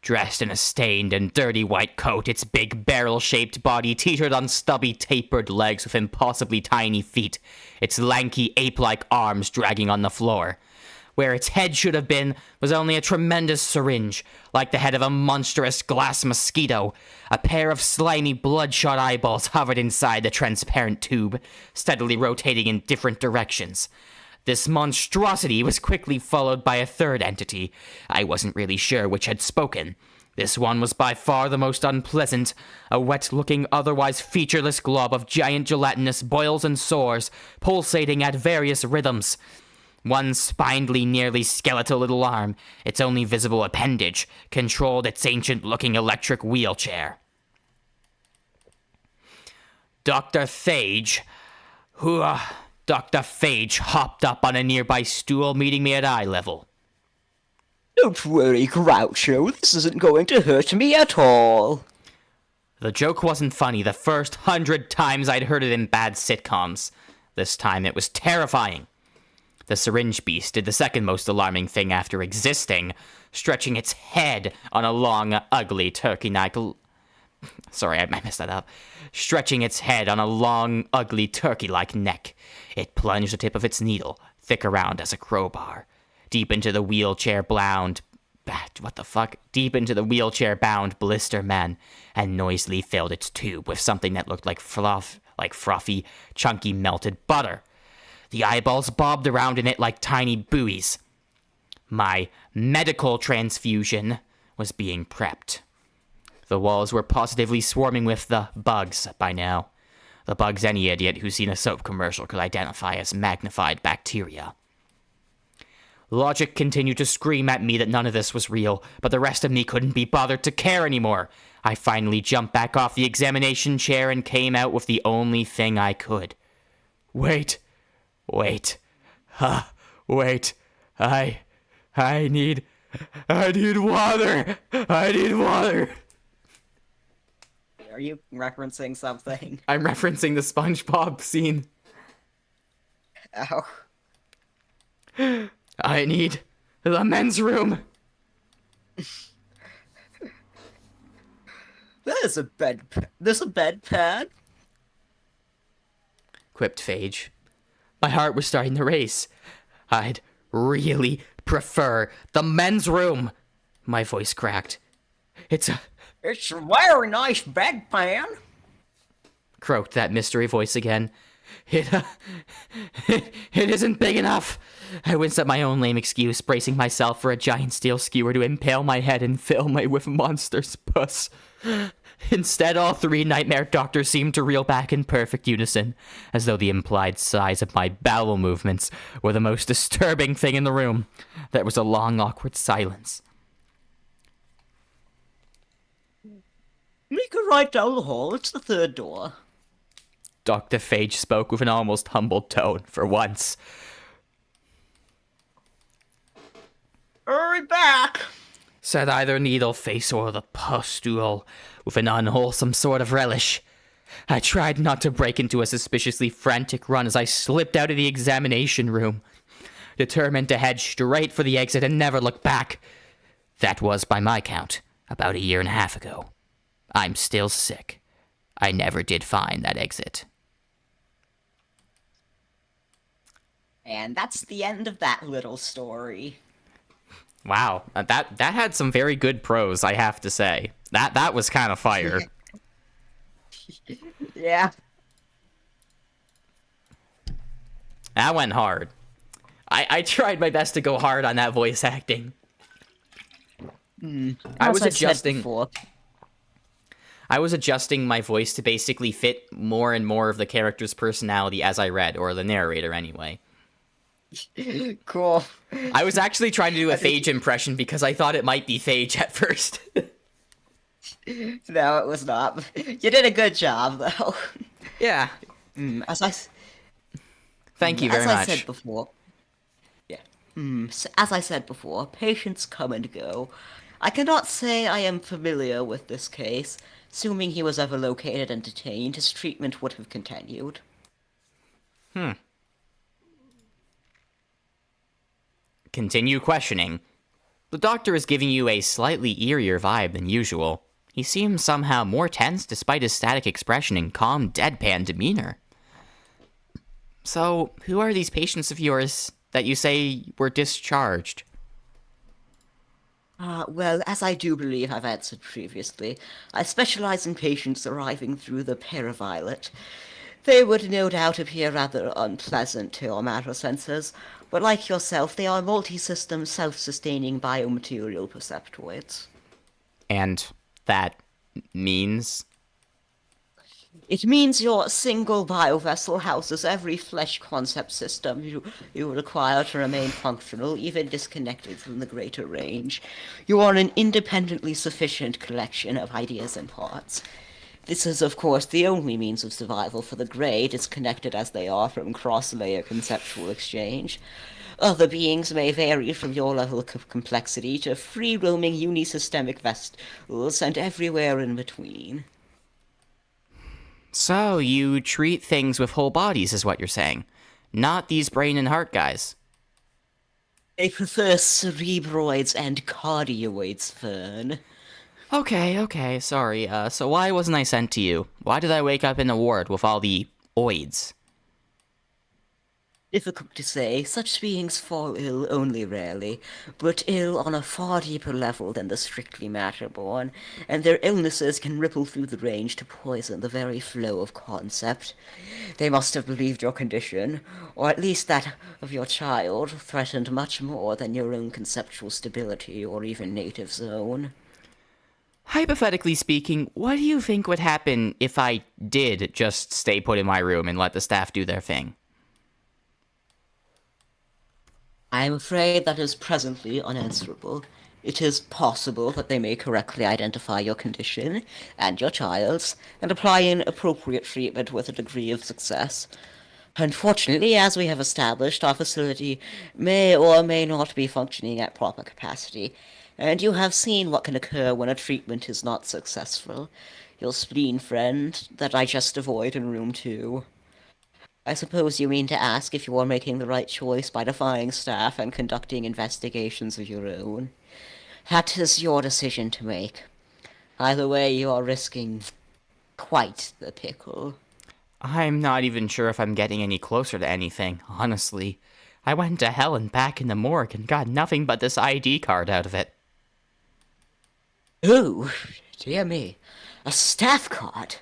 Dressed in a stained and dirty white coat, its big barrel-shaped body teetered on stubby, tapered legs with impossibly tiny feet, its lanky, ape-like arms dragging on the floor. Where its head should have been was only a tremendous syringe, like the head of a monstrous glass mosquito. A pair of slimy, bloodshot eyeballs hovered inside the transparent tube, steadily rotating in different directions. This monstrosity was quickly followed by a third entity. I wasn't really sure which had spoken. This one was by far the most unpleasant, a wet-looking, otherwise featureless glob of giant gelatinous boils and sores, pulsating at various rhythms. One spindly, nearly skeletal little arm, its only visible appendage, controlled its ancient-looking electric wheelchair. Dr. Phage hopped up on a nearby stool, meeting me at eye level. Don't worry, Groucho. This isn't going to hurt me at all. The joke wasn't funny the first 100 times I'd heard it in bad sitcoms. This time it was terrifying. The syringe beast did the second most alarming thing after existing, stretching its head on a long, ugly turkey-like... Sorry, I messed that up. Stretching its head on a long, ugly turkey-like neck. It plunged the tip of its needle, thick around as a crowbar, deep into the wheelchair-bound... Deep into the wheelchair-bound blister man, and noisily filled its tube with something that looked like frothy, chunky melted butter. The eyeballs bobbed around in it like tiny buoys. My medical transfusion was being prepped. The walls were positively swarming with the bugs by now. The bugs any idiot who's seen a soap commercial could identify as magnified bacteria. Logic continued to scream at me that none of this was real, but the rest of me couldn't be bothered to care anymore. I finally jumped back off the examination chair and came out with the only thing I could. Wait. I need water. I need water. Are you referencing something? I'm referencing the SpongeBob scene. Ow. I need the men's room. There's a bedpan. Quipped Phage. My heart was starting to race. I'd really prefer the men's room. My voice cracked. It's a very nice bedpan. croaked that mystery voice again. It isn't big enough. I winced at my own lame excuse, bracing myself for a giant steel skewer to impale my head and fill me with monster's puss. Instead, all three nightmare doctors seemed to reel back in perfect unison, as though the implied size of my bowel movements were the most disturbing thing in the room. There was a long, awkward silence. We can right down the hall. It's the third door. Dr. Phage spoke with an almost humbled tone, for once. Hurry back, said either Needleface or the pustule, with an unwholesome sort of relish. I tried not to break into a suspiciously frantic run as I slipped out of the examination room, determined to head straight for the exit and never look back. That was, by my count, about 1.5 years ago. I'm still sick. I never did find that exit. And that's the end of that little story. Wow, that had some very good prose, I have to say. That was kind of fire. Yeah. That went hard. I tried my best to go hard on that voice acting. I was adjusting my voice to basically fit more and more of the character's personality as I read, or the narrator anyway. Cool. I was actually trying to do a Phage impression because I thought it might be Phage at first. No, it was not. You did a good job, though. Yeah. Thank you very much. As I said before. Yeah. As I said before, patients come and go. I cannot say I am familiar with this case. Assuming he was ever located and detained, his treatment would have continued. Continue questioning. The doctor is giving you a slightly eerier vibe than usual. He seems somehow more tense despite his static expression and calm, deadpan demeanor. So, who are these patients of yours that you say were discharged? Well, as I do believe I've answered previously, I specialize in patients arriving through the paraviolet. They would no doubt appear rather unpleasant to your matter sensors, but like yourself, they are multi-system, self-sustaining biomaterial perceptoids. And that means? It means your single biovessel houses every flesh concept system you require to remain functional, even disconnected from the greater range. You are an independently sufficient collection of ideas and parts. This is, of course, the only means of survival for the Grey, disconnected as they are from cross-layer conceptual exchange. Other beings may vary from your level of complexity to free-roaming unisystemic vessels and everywhere in between. So, you treat things with whole bodies, is what you're saying. Not these brain and heart guys. They prefer cerebroids and cardioids, Fern. Okay, sorry. So why wasn't I sent to you? Why did I wake up in a ward with all the oids? Difficult to say. Such beings fall ill only rarely, but ill on a far deeper level than the strictly matter-born, and their illnesses can ripple through the range to poison the very flow of concept. They must have believed your condition, or at least that of your child, threatened much more than your own conceptual stability or even native zone. Hypothetically speaking, what do you think would happen if I did just stay put in my room and let the staff do their thing? I am afraid that is presently unanswerable. It is possible that they may correctly identify your condition, and your child's, and apply an appropriate treatment with a degree of success. Unfortunately, as we have established, our facility may or may not be functioning at proper capacity, and you have seen what can occur when a treatment is not successful. Your spleen friend, that I just avoid in room 2. I suppose you mean to ask if you are making the right choice by defying staff and conducting investigations of your own. That is your decision to make. Either way, you are risking quite the pickle. I'm not even sure if I'm getting any closer to anything, honestly. I went to hell and back in the morgue and got nothing but this ID card out of it. Oh, dear me. A staff card.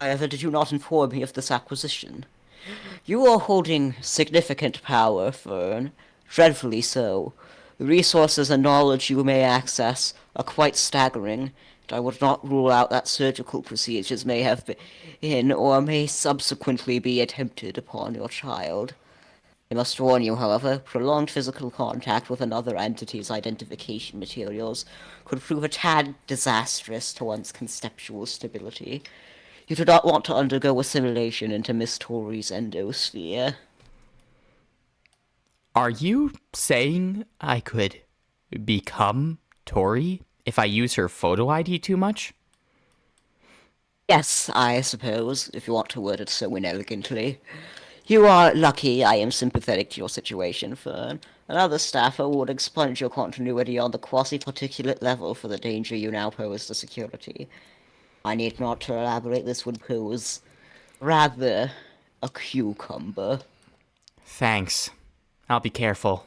However, did you not inform me of this acquisition? You are holding significant power, Fern. Dreadfully so. The resources and knowledge you may access are quite staggering, and I would not rule out that surgical procedures may have been or may subsequently be attempted upon your child. I must warn you, however, prolonged physical contact with another entity's identification materials could prove a tad disastrous to one's conceptual stability. You do not want to undergo assimilation into Miss Tori's endosphere. Are you saying I could become Tori if I use her photo ID too much? Yes, I suppose, if you want to word it so inelegantly. You are lucky I am sympathetic to your situation, Fern. Another staffer would expunge your continuity on the quasi-particulate level for the danger you now pose to security. I need not to elaborate, this would pose rather a cucumber. Thanks. I'll be careful.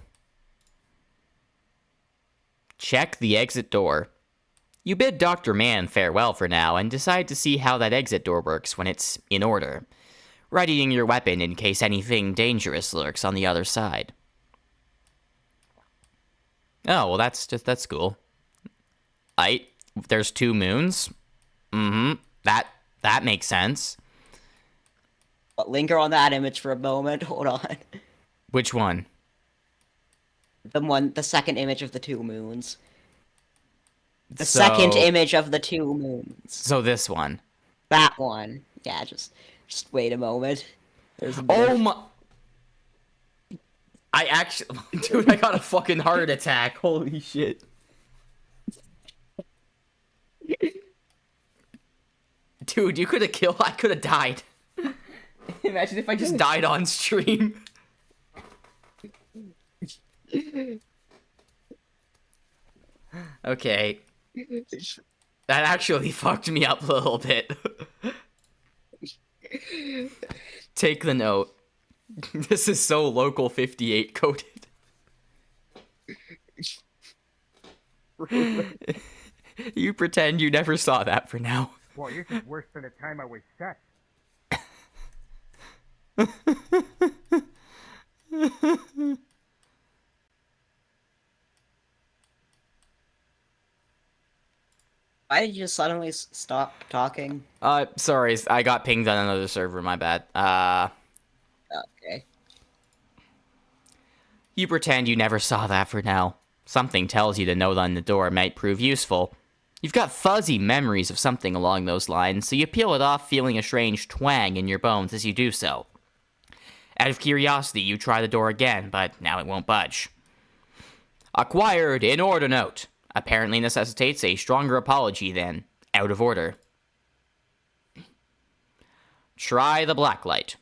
Check the exit door. You bid Dr. Mann farewell for now and decide to see how that exit door works when it's in order, readying your weapon in case anything dangerous lurks on the other side. Oh, well that's cool. There's 2 moons? That makes sense. But linger on that image for a moment, hold on. Which one? The second image of the 2 moons. The second image of the 2 moons. So this one. That one. Yeah, just wait a moment. There's a Oh my... I actually... Dude, I got a fucking heart attack. Holy shit. Dude, you could have killed... I could have died. Imagine if I just died on stream. Okay. That actually fucked me up a little bit. Take the note. This is so local 58 coded. You pretend you never saw that for now. Boy, this is worse than the time I was set. Why did you just suddenly stop talking? Sorry, I got pinged on another server, my bad. Okay. You pretend you never saw that for now. Something tells you the note on the door might prove useful. You've got fuzzy memories of something along those lines, so you peel it off feeling a strange twang in your bones as you do so. Out of curiosity, you try the door again, but now it won't budge. Acquired in order note. Apparently necessitates a stronger apology than out of order. Try the blacklight.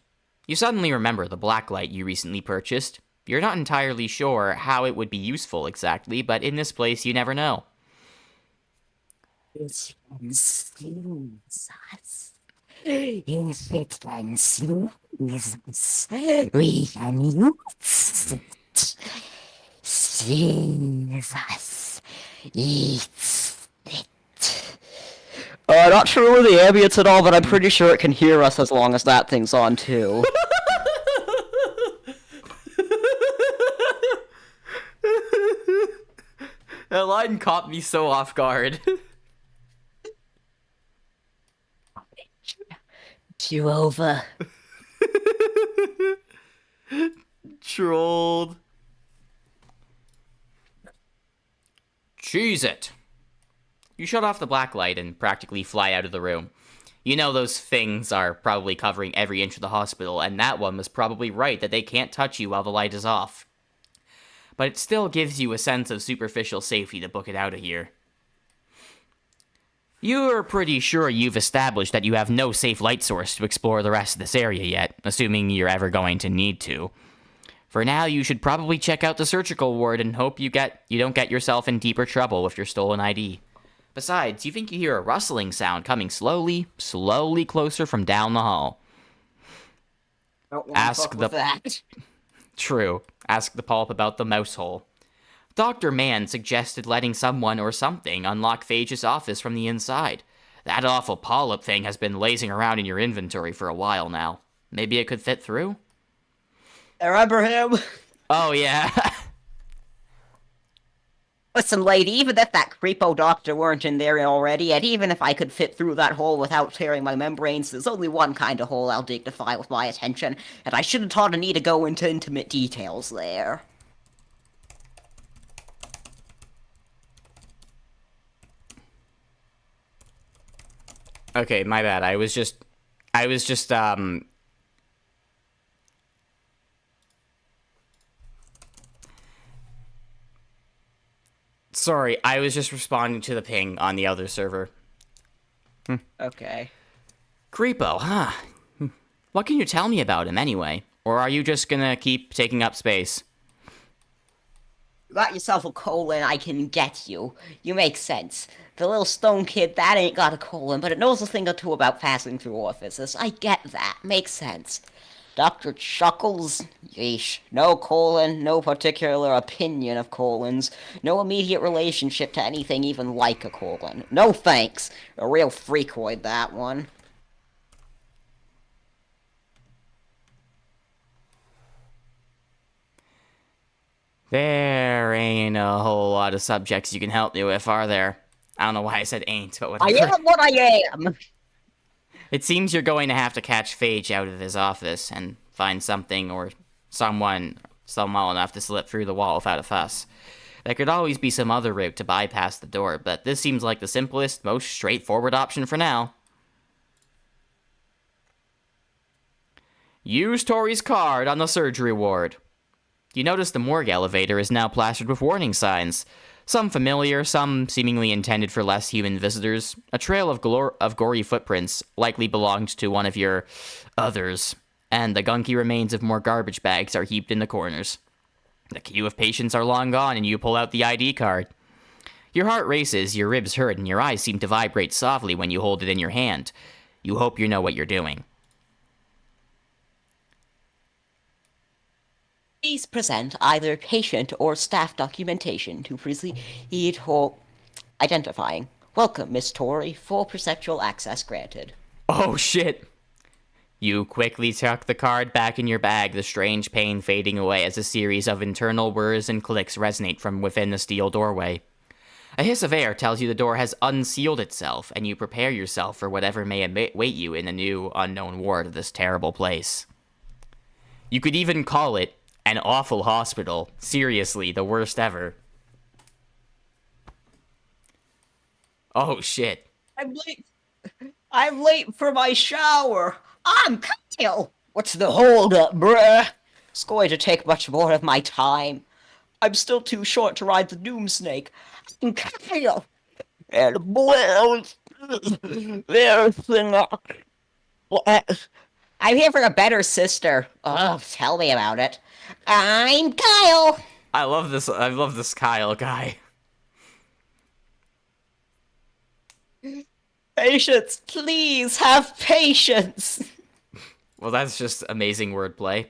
You suddenly remember the blacklight you recently purchased. You're not entirely sure how it would be useful exactly, but in this place you never know. It can snooze us. If it can snooze us, we can use it. Snooze us. Eat it. Not sure the ambience at all, but I'm pretty sure it can hear us as long as that thing's on too. That line caught me so off guard. You over. Trolled. Cheese it. You shut off the black light and practically fly out of the room. You know those things are probably covering every inch of the hospital, and that one was probably right that they can't touch you while the light is off. But it still gives you a sense of superficial safety to book it out of here. You're pretty sure you've established that you have no safe light source to explore the rest of this area yet, assuming you're ever going to need to. For now, you should probably check out the surgical ward and hope you don't get yourself in deeper trouble with your stolen ID. Besides, you think you hear a rustling sound coming slowly closer from down the hall. Don't want to fuck with that. True. Ask the pulp about the mouse hole. Dr. Mann suggested letting someone or something unlock Phage's office from the inside. That awful polyp thing has been lazing around in your inventory for a while now. Maybe it could fit through? Remember him? Oh, yeah. Listen, lady, even if that creepo doctor weren't in there already, and even if I could fit through that hole without tearing my membranes, there's only one kind of hole I'll dignify with my attention, and I shouldn't taught a need to go into intimate details there. Okay, my bad. I was just, sorry, I was just responding to the ping on the other server. Okay. Creepo, huh? What can you tell me about him anyway? Or are you just gonna keep taking up space? You got yourself a colon, I can get you. You make sense. The little stone kid, that ain't got a colon, but it knows a thing or two about passing through orifices. I get that. Makes sense. Dr. Chuckles? Yeesh. No colon, no particular opinion of colons, no immediate relationship to anything even like a colon. No thanks. A real freakoid, that one. There ain't a whole lot of subjects you can help me with, are there? I don't know why I said ain't, but I whatever. am what I am! It seems you're going to have to catch Phage out of his office and find something or someone small enough to slip through the wall without a fuss. There could always be some other route to bypass the door, but this seems like the simplest, most straightforward option for now. Use Tori's card on the surgery ward. You notice the morgue elevator is now plastered with warning signs. Some familiar, some seemingly intended for less human visitors. A trail of gory footprints likely belonged to one of your others, and the gunky remains of more garbage bags are heaped in the corners. The queue of patients are long gone, and you pull out the ID card. Your heart races, your ribs hurt, and your eyes seem to vibrate softly when you hold it in your hand. You hope you know what you're doing. Please present either patient or staff documentation to proceed for identifying. Welcome, Miss Tori. Full perceptual access granted. Oh shit! You quickly tuck the card back in your bag, the strange pain fading away as a series of internal whirs and clicks resonate from within the steel doorway. A hiss of air tells you the door has unsealed itself, and you prepare yourself for whatever may await you in the new, unknown ward of this terrible place. You could even call it an awful hospital. Seriously, the worst ever. Oh shit. I'm late. I'm late for my shower. I'm Kyle. What's the holdup, bruh? It's going to take much more of my time. I'm still too short to ride the Doom Snake. I'm Kyle. And boy, everything. I'm here for a better sister. Oh, tell me about it. I'm Kyle. I love this Kyle guy. Patience, please have patience. Well, that's just amazing wordplay.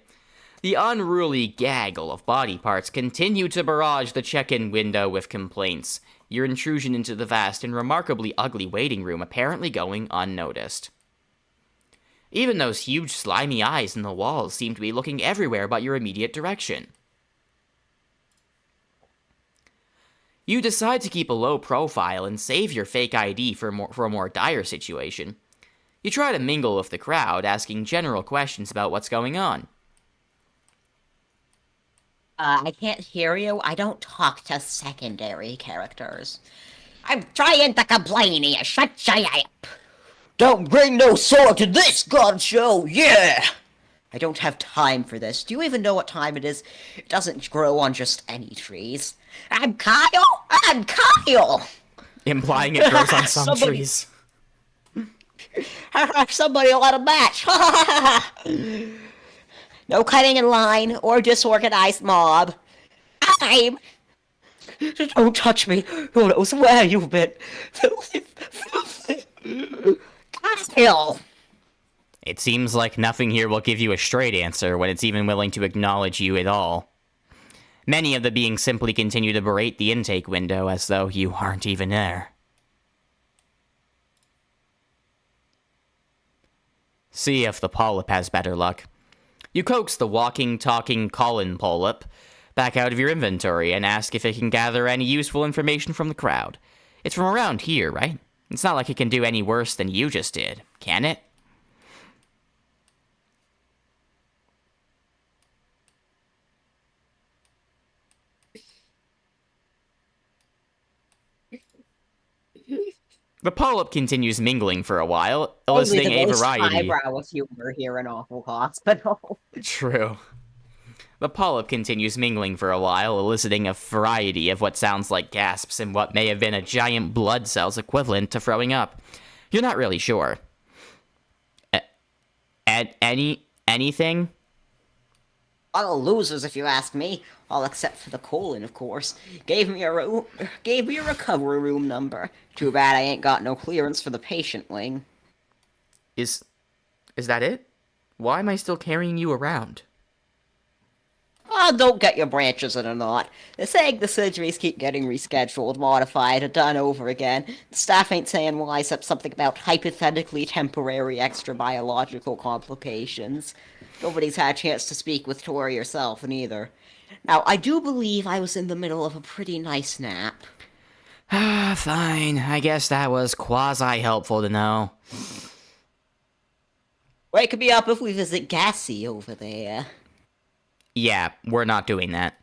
The unruly gaggle of body parts continue to barrage the check-in window with complaints, your intrusion into the vast and remarkably ugly waiting room apparently going unnoticed. Even those huge slimy eyes in the walls seem to be looking everywhere but your immediate direction. You decide to keep a low profile and save your fake ID for a more dire situation. You try to mingle with the crowd, asking general questions about what's going on. I can't hear you. I don't talk to secondary characters. I'm trying to complain here. Shut your up. Don't bring no sword to this gun show, yeah! I don't have time for this. Do you even know what time it is? It doesn't grow on just any trees. I'm Kyle! I'm Kyle! Implying it grows on some Somebody- trees. Somebody let a match! No cutting in line or disorganized mob. I'm... Don't touch me. Who knows where you've been? Kyle! It seems like nothing here will give you a straight answer when it's even willing to acknowledge you at all. Many of the beings simply continue to berate the intake window as though you aren't even there. See if the polyp has better luck. You coax the walking, talking Colin polyp back out of your inventory and ask if it can gather any useful information from the crowd. It's from around here, right? It's not like it can do any worse than you just did, can it? The polyp continues mingling for a while, eliciting a variety. Highbrow of humor here in Awful Hospital. True. The polyp continues mingling for a while, eliciting a variety of what sounds like gasps and what may have been a giant blood cell's equivalent to throwing up. You're not really sure. Anything? All losers, if you ask me. All except for the colon, of course. Gave me a recovery room number. Too bad I ain't got no clearance for the patient wing. Is that it? Why am I still carrying you around? Oh, don't get your branches in a knot. They're saying the surgeries keep getting rescheduled, modified, or done over again. The staff ain't saying why, except something about hypothetically temporary extra-biological complications. Nobody's had a chance to speak with Tori herself, neither. Now, I do believe I was in the middle of a pretty nice nap. Fine. I guess that was quasi-helpful to know. Wake me up if we visit Gassy over there. Yeah, we're not doing that.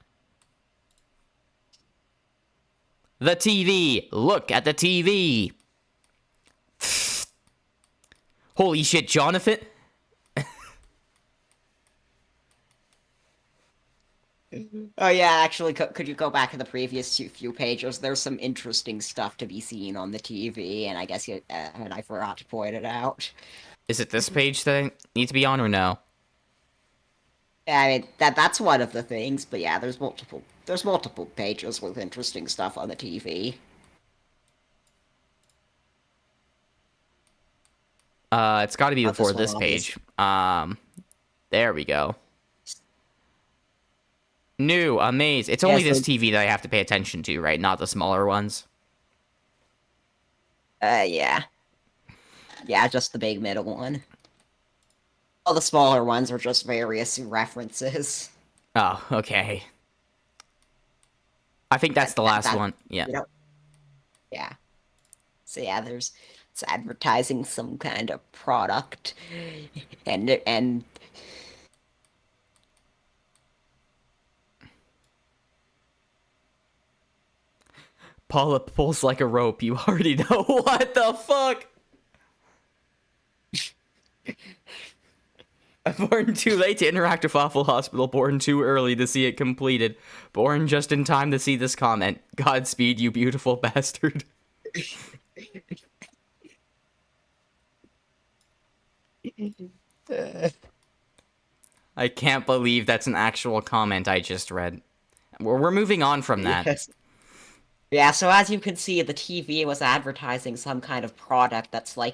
The TV! Look at the TV! Holy shit, Jonathan! Oh yeah, actually, could you go back to the previous few pages? There's some interesting stuff to be seen on the TV, and I guess and I forgot to point it out. Is it this page that I need to be on or no? I mean, that's one of the things, but yeah, there's multiple pages with interesting stuff on the TV. It's gotta be Not before this this one, page. There we go. New, amaze. It's only Yeah, this TV that I have to pay attention to, right? Not the smaller ones. Yeah. Yeah, just the big middle one. All the smaller ones are just various references. Oh, okay. I think that's the last one. Yeah. You know, yeah. So yeah, it's advertising some kind of product, and Polyp pulls like a rope. You already know what the fuck. Born too late to interact with Awful Hospital. Born too early to see it completed. Born just in time to see this comment. Godspeed, you beautiful bastard. I can't believe that's an actual comment I just read. We're moving on from that. Yes. Yeah, so as you can see, the TV was advertising some kind of product that's meant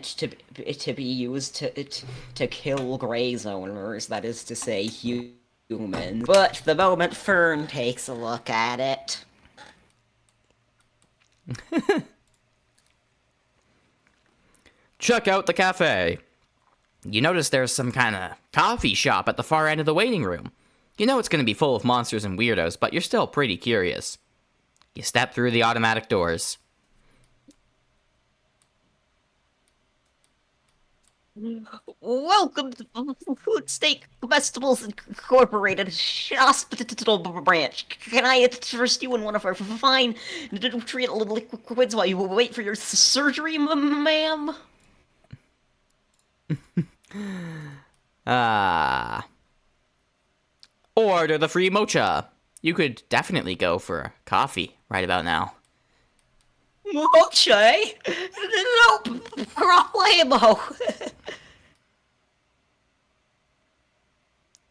to be used to kill gray zoners, that is to say, humans. But the moment Fern takes a look at it, Check out the cafe. You notice there's some kind of coffee shop at the far end of the waiting room. You know it's going to be full of monsters and weirdos, but you're still pretty curious. You step through the automatic doors. welcome to Food Steak Comestibles Incorporated Hospital Branch. Can I interest you in one of our fine nutrient liquids while you wait for your surgery, ma'am? Order the free mocha. You could definitely go for coffee right about now. Moche? No problemo.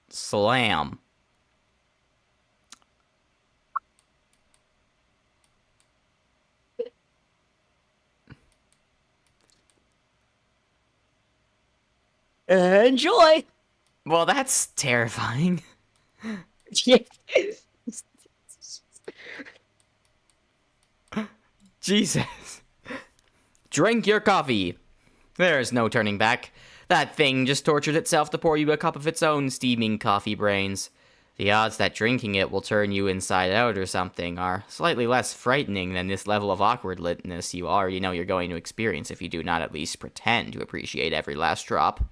Slam. Enjoy. Well, that's terrifying. Jesus. Drink your coffee. There's no turning back. That thing just tortured itself to pour you a cup of its own steaming coffee brains. The odds that drinking it will turn you inside out or something are slightly less frightening than this level of awkwardness you already know you're going to experience if you do not at least pretend to appreciate every last drop.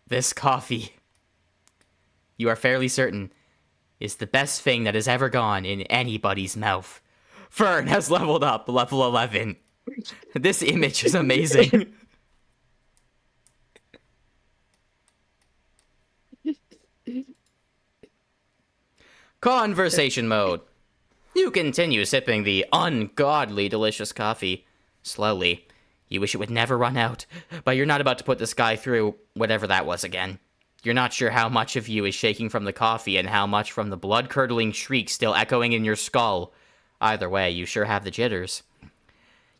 This coffee, you are fairly certain, is the best thing that has ever gone in anybody's mouth. Fern has leveled up, level 11. This image is amazing. Conversation mode. You continue sipping the ungodly delicious coffee. Slowly. You wish it would never run out, but you're not about to put this guy through whatever that was again. You're not sure how much of you is shaking from the coffee and how much from the blood-curdling shriek still echoing in your skull. Either way, you sure have the jitters.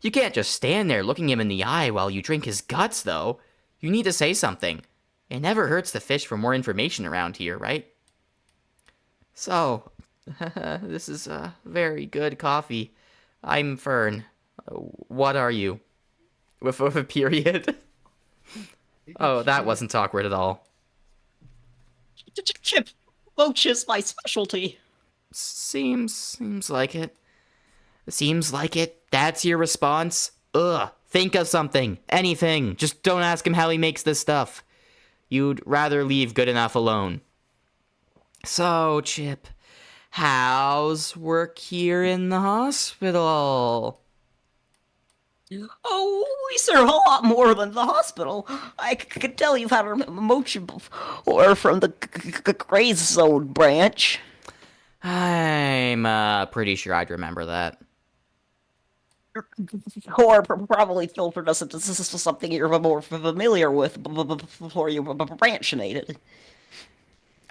You can't just stand there looking him in the eye while you drink his guts, though. You need to say something. It never hurts to fish for more information around here, right? So, this is very good coffee. I'm Fern. What are you? With a period? Oh, that wasn't awkward at all. Chip, Loach is my specialty. Seems like it. Seems like it. That's your response? Ugh. Think of something. Anything. Just don't ask him how he makes this stuff. You'd rather leave good enough alone. So, Chip, how's work here in the hospital? Oh, we serve a lot more than the hospital. I can tell you've had a promotion before from the gray zone branch. I'm pretty sure I'd remember that. Or probably filtered us into something you're more familiar with before you branchinated.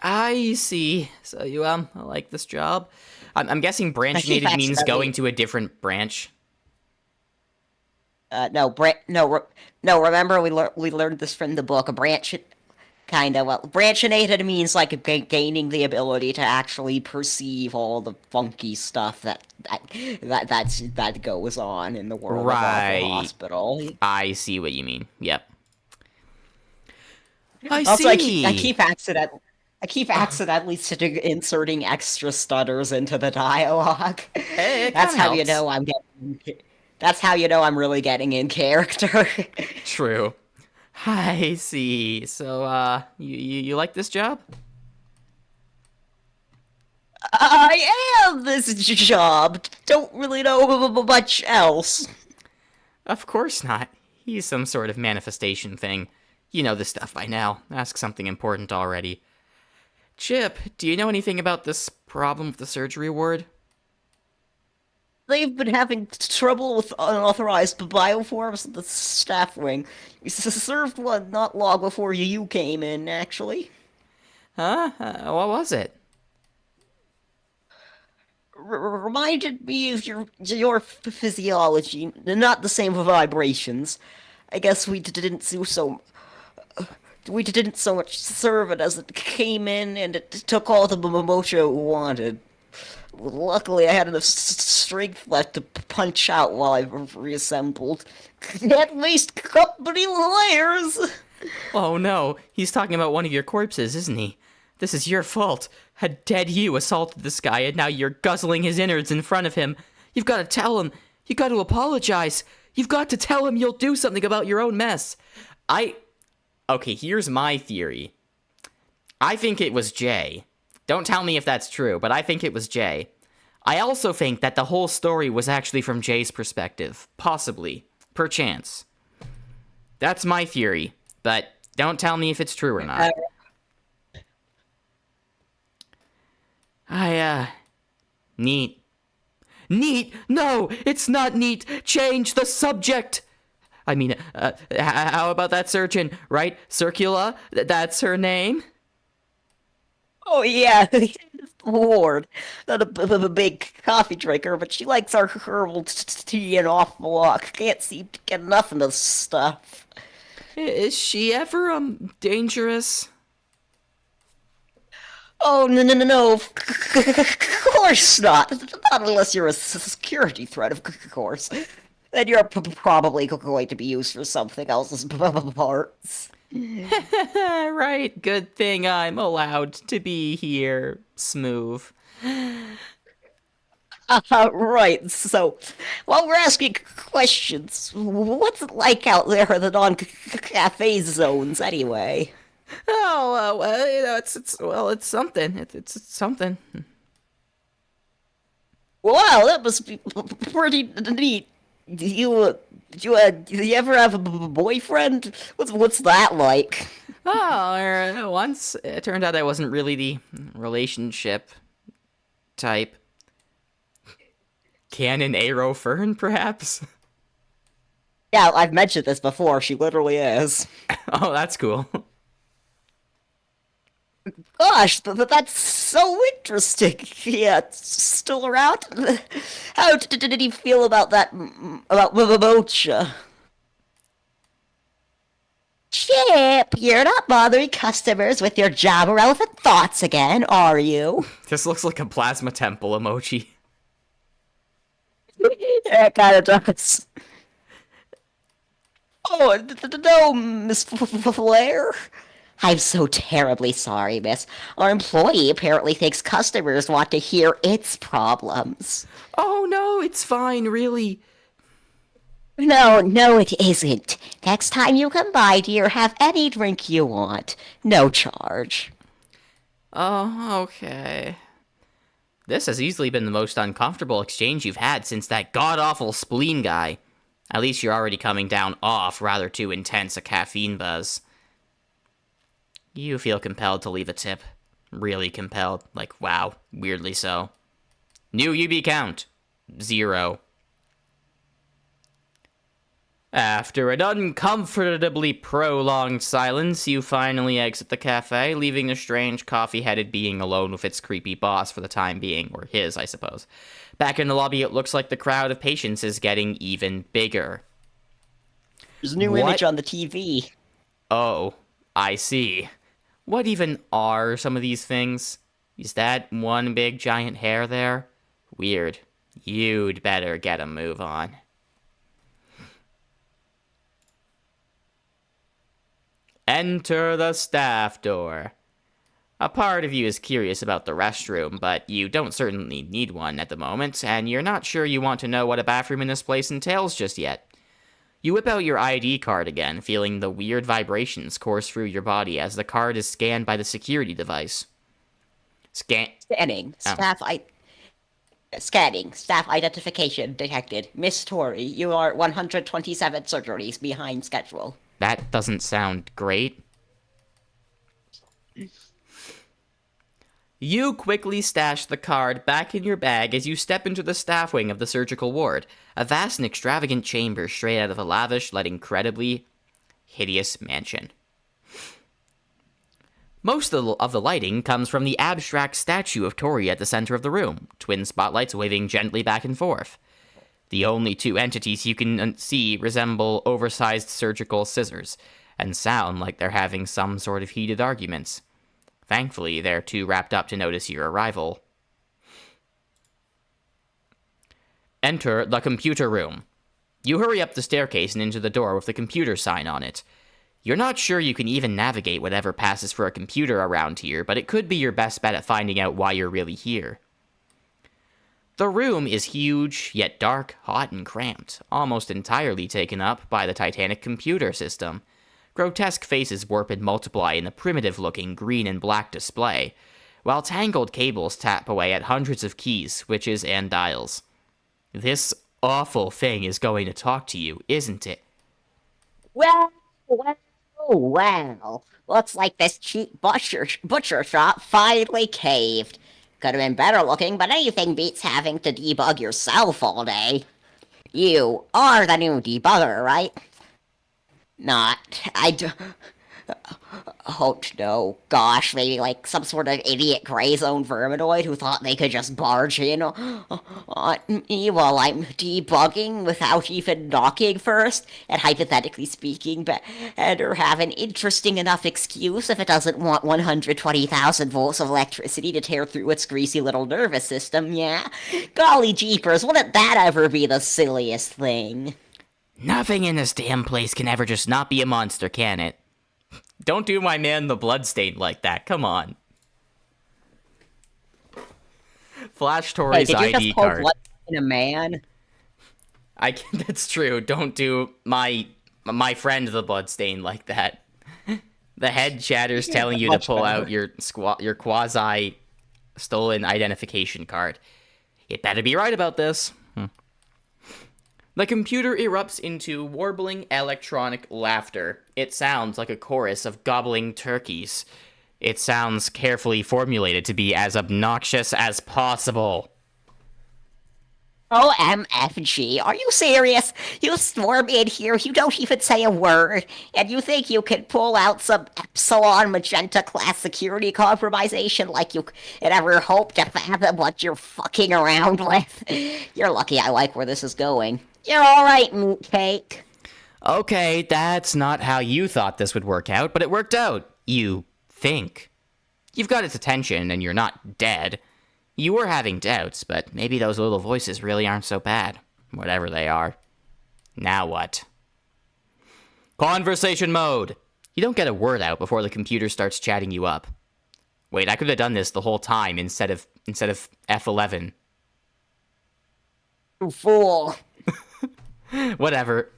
I see. So you like this job? I'm guessing branchinated means going to a different branch. No. Remember we learned this from the book. A branch, kind of. Well, branchinated means like gaining the ability to actually perceive all the funky stuff that goes on in the world of the hospital. I see what you mean. Yep. I Also, see. I keep accidentally inserting extra stutters into the dialogue. That's how you know I'm getting. That's how you know I'm really getting in character. True. I see. So, you like this job? I am this job. Don't really know much else. Of course not. He's some sort of manifestation thing. You know this stuff by now. Ask something important already. Chip, do you know anything about this problem with the surgery ward? They've been having trouble with unauthorized bioforms in the staff wing. We served one not long before you came in, actually. Huh? What was it? Reminded me of your physiology, not the same vibrations. I guess we didn't so much serve it as it came in, and it took all the Momocho wanted. Luckily, I had enough strength left to punch out while I reassembled. At least company layers! Oh no, he's talking about one of your corpses, isn't he? This is your fault. A dead you assaulted this guy, and now you're guzzling his innards in front of him. You've got to tell him. You've got to apologize. You've got to tell him you'll do something about your own mess. Okay, here's my theory. I think it was Jay. Don't tell me if that's true, but I think it was Jay. I also think that the whole story was actually from Jay's perspective. Possibly. Perchance. That's my theory, but don't tell me if it's true or not. Neat. Neat? No, it's not neat. Change the subject. I mean, how about that surgeon, right? Circula? That's her name? Oh, yeah. Ward. Not a big coffee drinker, but she likes our herbal tea an awful lot. Can't seem to get enough of this stuff. Is she ever, dangerous? Oh, no, no, no, no. Of course not. Not unless you're a security threat, of course. Then you're probably going to be used for something else's parts. Right, good thing I'm allowed to be here, Smooth. Right, so, while we're asking questions, what's it like out there in the non-cafe zones, anyway? Oh, well, it's something. It's something. Wow, that must be pretty neat. Do you ever have a boyfriend? What's that like? Oh, once it turned out I wasn't really the relationship type. Canon Arrow Fern, perhaps? Yeah, I've mentioned this before. She literally is. Oh, that's cool. Gosh, that's so interesting. Yeah, it's still around. How did he feel about that? About Mocha? Chip, you're not bothering customers with your job relevant thoughts again, are you? This looks like a plasma temple emoji. Yeah, it kinda does. Oh, no, Miss Flair. I'm so terribly sorry, miss. Our employee apparently thinks customers want to hear its problems. Oh no, it's fine, really. No, no, it isn't. Next time you come by, dear, have any drink you want. No charge. Oh, okay. This has easily been the most uncomfortable exchange you've had since that god-awful spleen guy. At least you're already coming down off rather too intense a caffeine buzz. You feel compelled to leave a tip. Really compelled. Like, wow, weirdly so. New UB count. 0. After an uncomfortably prolonged silence, you finally exit the cafe, leaving the strange coffee-headed being alone with its creepy boss for the time being, or his, I suppose. Back in the lobby, it looks like the crowd of patients is getting even bigger. There's a new What? image on the TV. Oh, I see. What even are some of these things? Is that one big giant hair there? Weird. You'd better get a move on. Enter the staff door. A part of you is curious about the restroom, but you don't certainly need one at the moment, and you're not sure you want to know what a bathroom in this place entails just yet. You whip out your ID card again, feeling the weird vibrations course through your body as the card is scanned by the security device. Scanning. Oh. Scanning. Staff identification detected. Miss Tori, you are 127 surgeries behind schedule. That doesn't sound great. You quickly stash the card back in your bag as you step into the staff wing of the surgical ward, a vast and extravagant chamber straight out of a lavish, yet incredibly hideous mansion. Most of the lighting comes from the abstract statue of Tori at the center of the room, twin spotlights waving gently back and forth. The only two entities you can see resemble oversized surgical scissors, and sound like they're having some sort of heated arguments. Thankfully, they're too wrapped up to notice your arrival. Enter the computer room. You hurry up the staircase and into the door with the computer sign on it. You're not sure you can even navigate whatever passes for a computer around here, but it could be your best bet at finding out why you're really here. The room is huge, yet dark, hot, and cramped, almost entirely taken up by the Titanic computer system. Grotesque faces warp and multiply in the primitive-looking green and black display, while tangled cables tap away at hundreds of keys, switches, and dials. This awful thing is going to talk to you, isn't it? Well. Looks like this cheap butcher shop finally caved. Could have been better looking, but anything beats having to debug yourself all day. You are the new debugger, right? Not. Oh no, gosh, maybe like some sort of idiot gray zone verminoid who thought they could just barge in on me while I'm debugging without even knocking first, and hypothetically speaking, better have an interesting enough excuse if it doesn't want 120,000 volts of electricity to tear through its greasy little nervous system, yeah? Golly jeepers, wouldn't that ever be the silliest thing? Nothing in this damn place can ever just not be a monster, can it? Don't do my man the Bloodstained like that, come on. Flash Tori's Hey, did you ID just call card. blood in a man? That's true, don't do my friend the Bloodstained like that. The head chatter's telling you to much pull better. out your quasi stolen identification card. It better be right about this. The computer erupts into warbling electronic laughter. It sounds like a chorus of gobbling turkeys. It sounds carefully formulated to be as obnoxious as possible. OMFG, are you serious? You swarm in here, you don't even say a word, and you think you can pull out some Epsilon Magenta class security compromisation like you could ever hope to fathom what you're fucking around with? You're lucky I like where this is going. You're alright, meat cake. Okay, that's not how you thought this would work out, but it worked out. You think. You've got its attention, and you're not dead. You were having doubts, but maybe those little voices really aren't so bad. Whatever they are. Now what? Conversation mode! You don't get a word out before the computer starts chatting you up. Wait, I could have done this the whole time instead of F11. You fool. Whatever.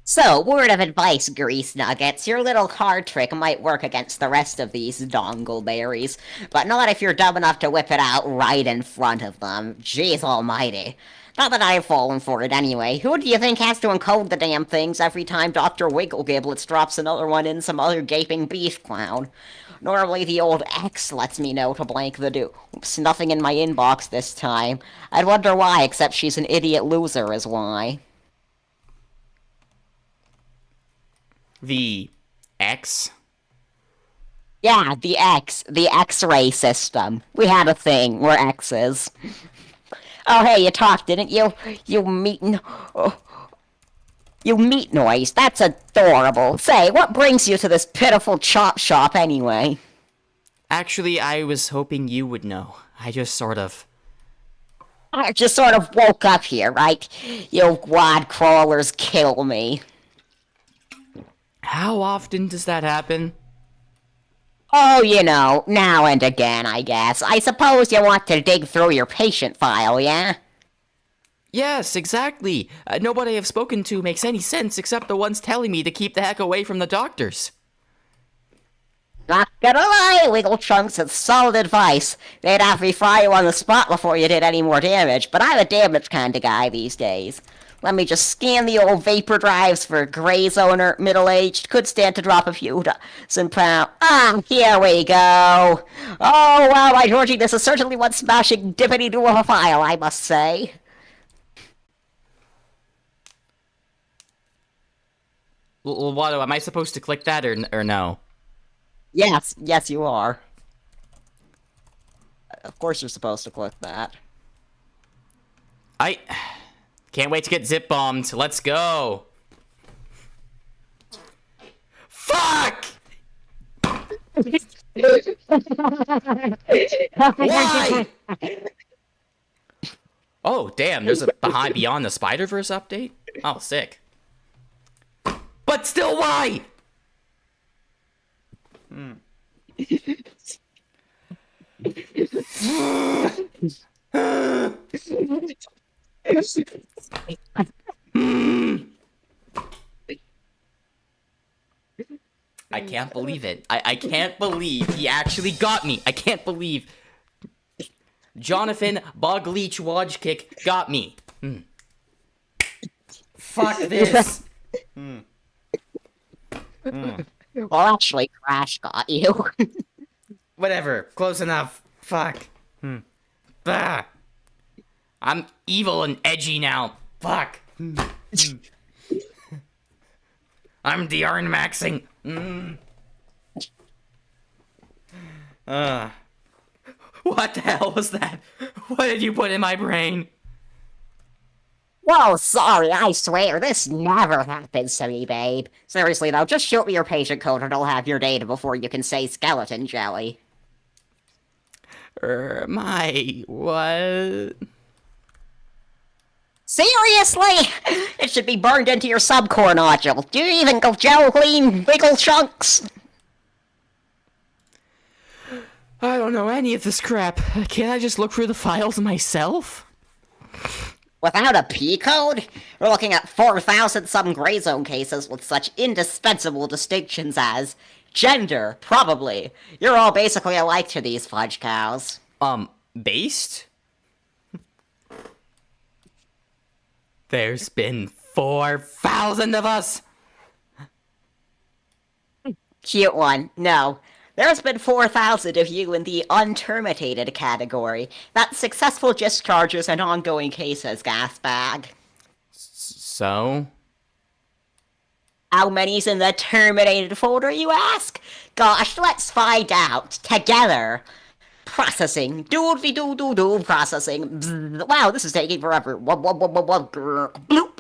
So, word of advice, Grease Nuggets. Your little card trick might work against the rest of these dongleberries, but not if you're dumb enough to whip it out right in front of them. Jeez almighty. Not that I've fallen for it anyway. Who do you think has to encode the damn things every time Dr. Wiggle Giblets drops another one in some other gaping beast clown? Normally the old X lets me know to blank the do. Oops, nothing in my inbox this time. I'd wonder why, except she's an idiot loser is why. The X? Yeah, the X-ray system. We had a thing. We're X's. Oh, hey, you talked, didn't you? You meat noise. That's adorable. Say, what brings you to this pitiful chop shop anyway? Actually, I was hoping you would know. I just sort of woke up here, right? You quad crawlers kill me. How often does that happen? Oh, you know, now and again, I guess. I suppose you want to dig through your patient file, yeah? Yes, exactly. Nobody I've spoken to makes any sense except the ones telling me to keep the heck away from the doctors. Not gonna lie, Wiggle Chunks, it's solid advice. They'd have me fry you on the spot before you did any more damage, but I'm a damaged kind of guy these days. Let me just scan the old vapor drives for gray zoner, middle-aged, could stand to drop a few dozen pounds. Ah, here we go. Oh, wow, my Georgie, this is certainly one smashing dippity-doo of a file, I must say. Loboto, am I supposed to click that or no? Yes, you are. Of course you're supposed to click that. I can't wait to get zip bombed. Let's go. Fuck! Why? Oh, damn, there's a Beyond the Spider-Verse update? Oh, sick. But still, why? I can't believe it. I can't believe he actually got me. I can't believe Jonathan Bogleach Wodgekick got me. Fuck this. Well, actually, Crash got you. Whatever. Close enough. Fuck. Bah. I'm evil and edgy now. Fuck. I'm DR maxing. What the hell was that? What did you put in my brain? Whoa, sorry, I swear, this never happens to me, babe. Seriously, though, just shoot me your patient code and I'll have your data before you can say skeleton jelly. What? Seriously? It should be burned into your subcore nodule. Do you even go gel clean wiggle chunks? I don't know any of this crap. Can't I just look through the files myself? Without a P code? We're looking at 4,000 some gray zone cases with such indispensable distinctions as gender, probably. You're all basically alike to these fudge cows. Based? There's been 4,000 of us! Cute one. No. There's been 4,000 of you in the unterminated category. That's successful discharges and ongoing cases, gasbag. So? How many's in the terminated folder, you ask? Gosh, let's find out. Together. Processing. Doodly-doo-doo-doo processing. Bzz. Wow, this is taking forever. Bloop.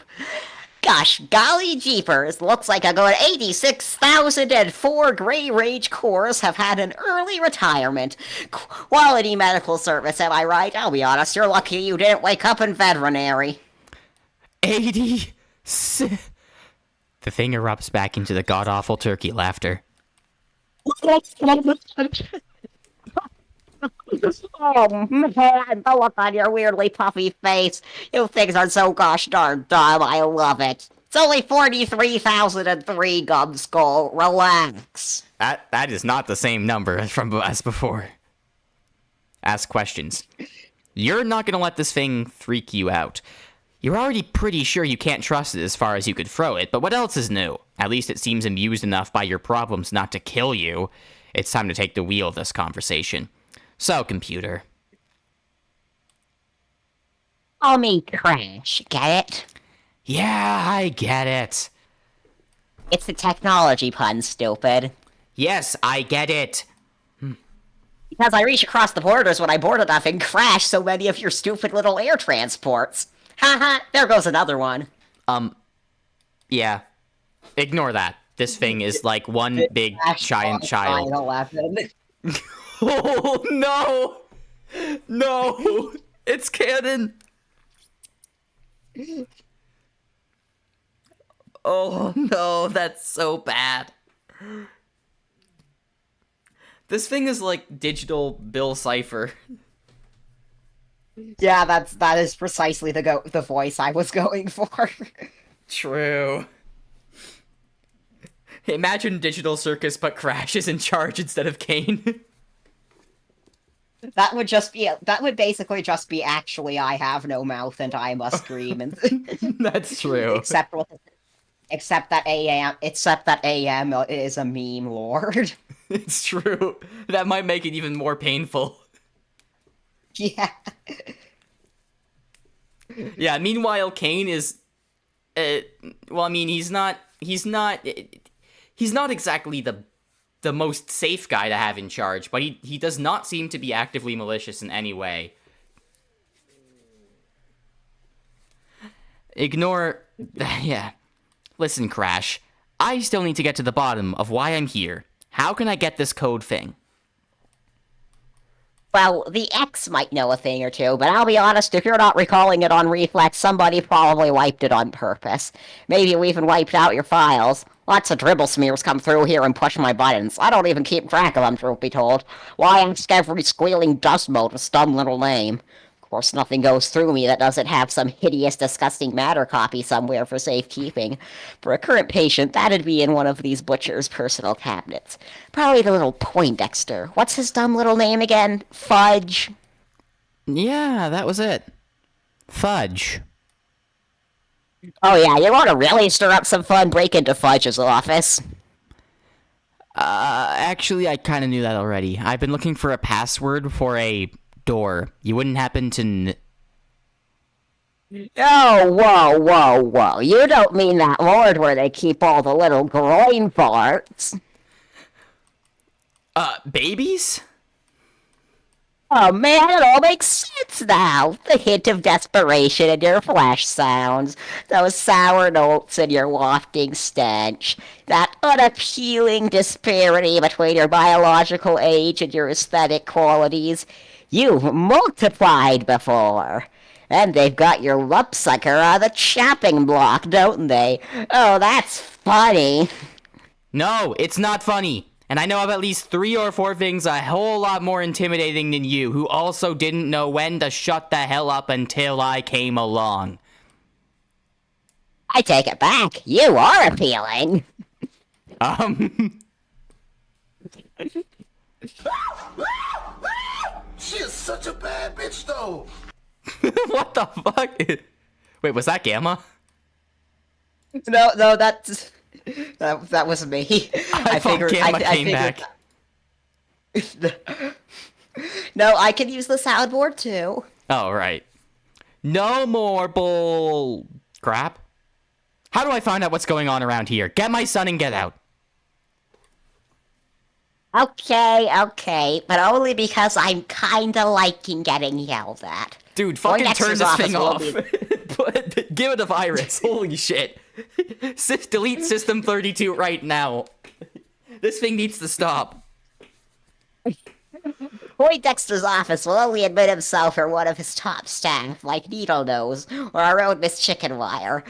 Gosh, golly jeepers, looks like a good 86,004 gray rage cores have had an early retirement. Quality medical service, am I right? I'll be honest, you're lucky you didn't wake up in veterinary. 80. The thing erupts back into the god-awful turkey laughter. Oh man, the look on your weirdly puffy face. You things are so gosh darn dumb, I love it. It's only 43,003, Gumskull. Relax. That is not the same number as before. Ask questions. You're not gonna let this thing freak you out. You're already pretty sure you can't trust it as far as you could throw it, but what else is new? At least it seems amused enough by your problems not to kill you. It's time to take the wheel of this conversation. So, computer. Call me Crash, get it? Yeah, I get it. It's the technology pun, stupid. Yes, I get it. Because I reach across the borders when I board enough and crash so many of your stupid little air transports. Haha, there goes another one. Yeah. Ignore that. This thing is like one big giant child. 9/11. Oh, no! No! It's canon! Oh, no, that's so bad. This thing is like digital Bill Cipher. Yeah, that is precisely the voice I was going for. True. Imagine Digital Circus, but Crash is in charge instead of Kane. That would basically just be actually I have no mouth and I must scream and That's true. except that AM is a meme lord. It's true. That might make it even more painful. Yeah. Yeah, meanwhile, Kane is... well, I mean, he's not exactly the most safe guy to have in charge, but he does not seem to be actively malicious in any way. Ignore... yeah. Listen, Crash. I still need to get to the bottom of why I'm here. How can I get this code thing? Well, the X might know a thing or two, but I'll be honest, if you're not recalling it on reflex, somebody probably wiped it on purpose. Maybe you even wiped out your files. Lots of dribble smears come through here and push my buttons. I don't even keep track of them, truth be told. Why ask every squealing dust mote a dumb little name? Of course, nothing goes through me that doesn't have some hideous, disgusting matter copy somewhere for safekeeping. For a current patient, that'd be in one of these butcher's personal cabinets. Probably the little Poindexter. What's his dumb little name again? Fudge? Yeah, that was it. Fudge. Oh yeah, you want to really stir up some fun, break into Fudge's office. Actually, I kind of knew that already. I've been looking for a password for a door. You wouldn't happen to Oh, whoa, whoa, whoa. You don't mean that ward where they keep all the little groin farts. Babies? Oh man, it all makes sense now. The hint of desperation in your flesh sounds, those sour notes in your wafting stench, that unappealing disparity between your biological age and your aesthetic qualities. You've multiplied before. And they've got your lump sucker on the chopping block, don't they? Oh, that's funny. No, it's not funny. And I know of at least 3 or 4 things a whole lot more intimidating than you, who also didn't know when to shut the hell up until I came along. I take it back. You are appealing. She is such a bad bitch, though. What the fuck? Wait, was that Gamma? No, that was me. I thought Gamma came back. No, I can use the soundboard too. Oh, right. No more bull crap. How do I find out what's going on around here? Get my son and get out. Okay, but only because I'm kinda liking getting yelled at. Dude, fucking turn Poindexter's this office thing will off. Give it a virus. Holy shit. Delete System 32 right now. This thing needs to stop. Poindexter's office will only admit himself or one of his top staff, like Needle Nose or our own Miss Chicken Wire.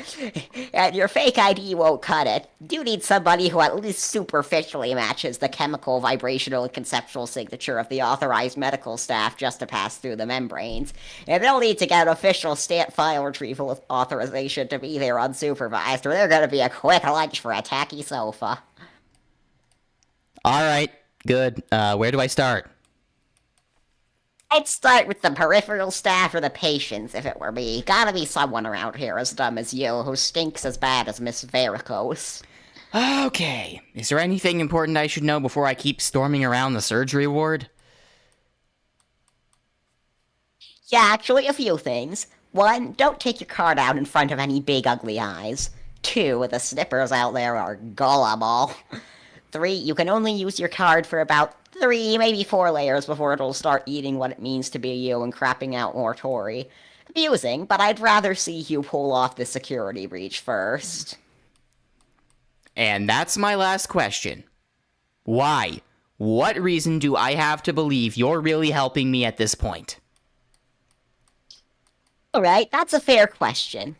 And your fake ID won't cut it. You need somebody who at least superficially matches the chemical, vibrational, and conceptual signature of the authorized medical staff just to pass through the membranes. And they'll need to get an official stamp file retrieval authorization to be there unsupervised, or they're gonna be a quick lunch for a tacky sofa. Alright, good. Where do I start? I'd start with the peripheral staff or the patients, if it were me. Gotta be someone around here as dumb as you, who stinks as bad as Miss Varicose. Okay. Is there anything important I should know before I keep storming around the surgery ward? Yeah, actually, a few things. 1, don't take your card out in front of any big ugly eyes. 2, the snippers out there are gullible. 3, you can only use your card for about 3, maybe 4 layers before it'll start eating what it means to be you and crapping out more Tory. Amusing, but I'd rather see you pull off the security breach first. And that's my last question. Why? What reason do I have to believe you're really helping me at this point? Alright, that's a fair question.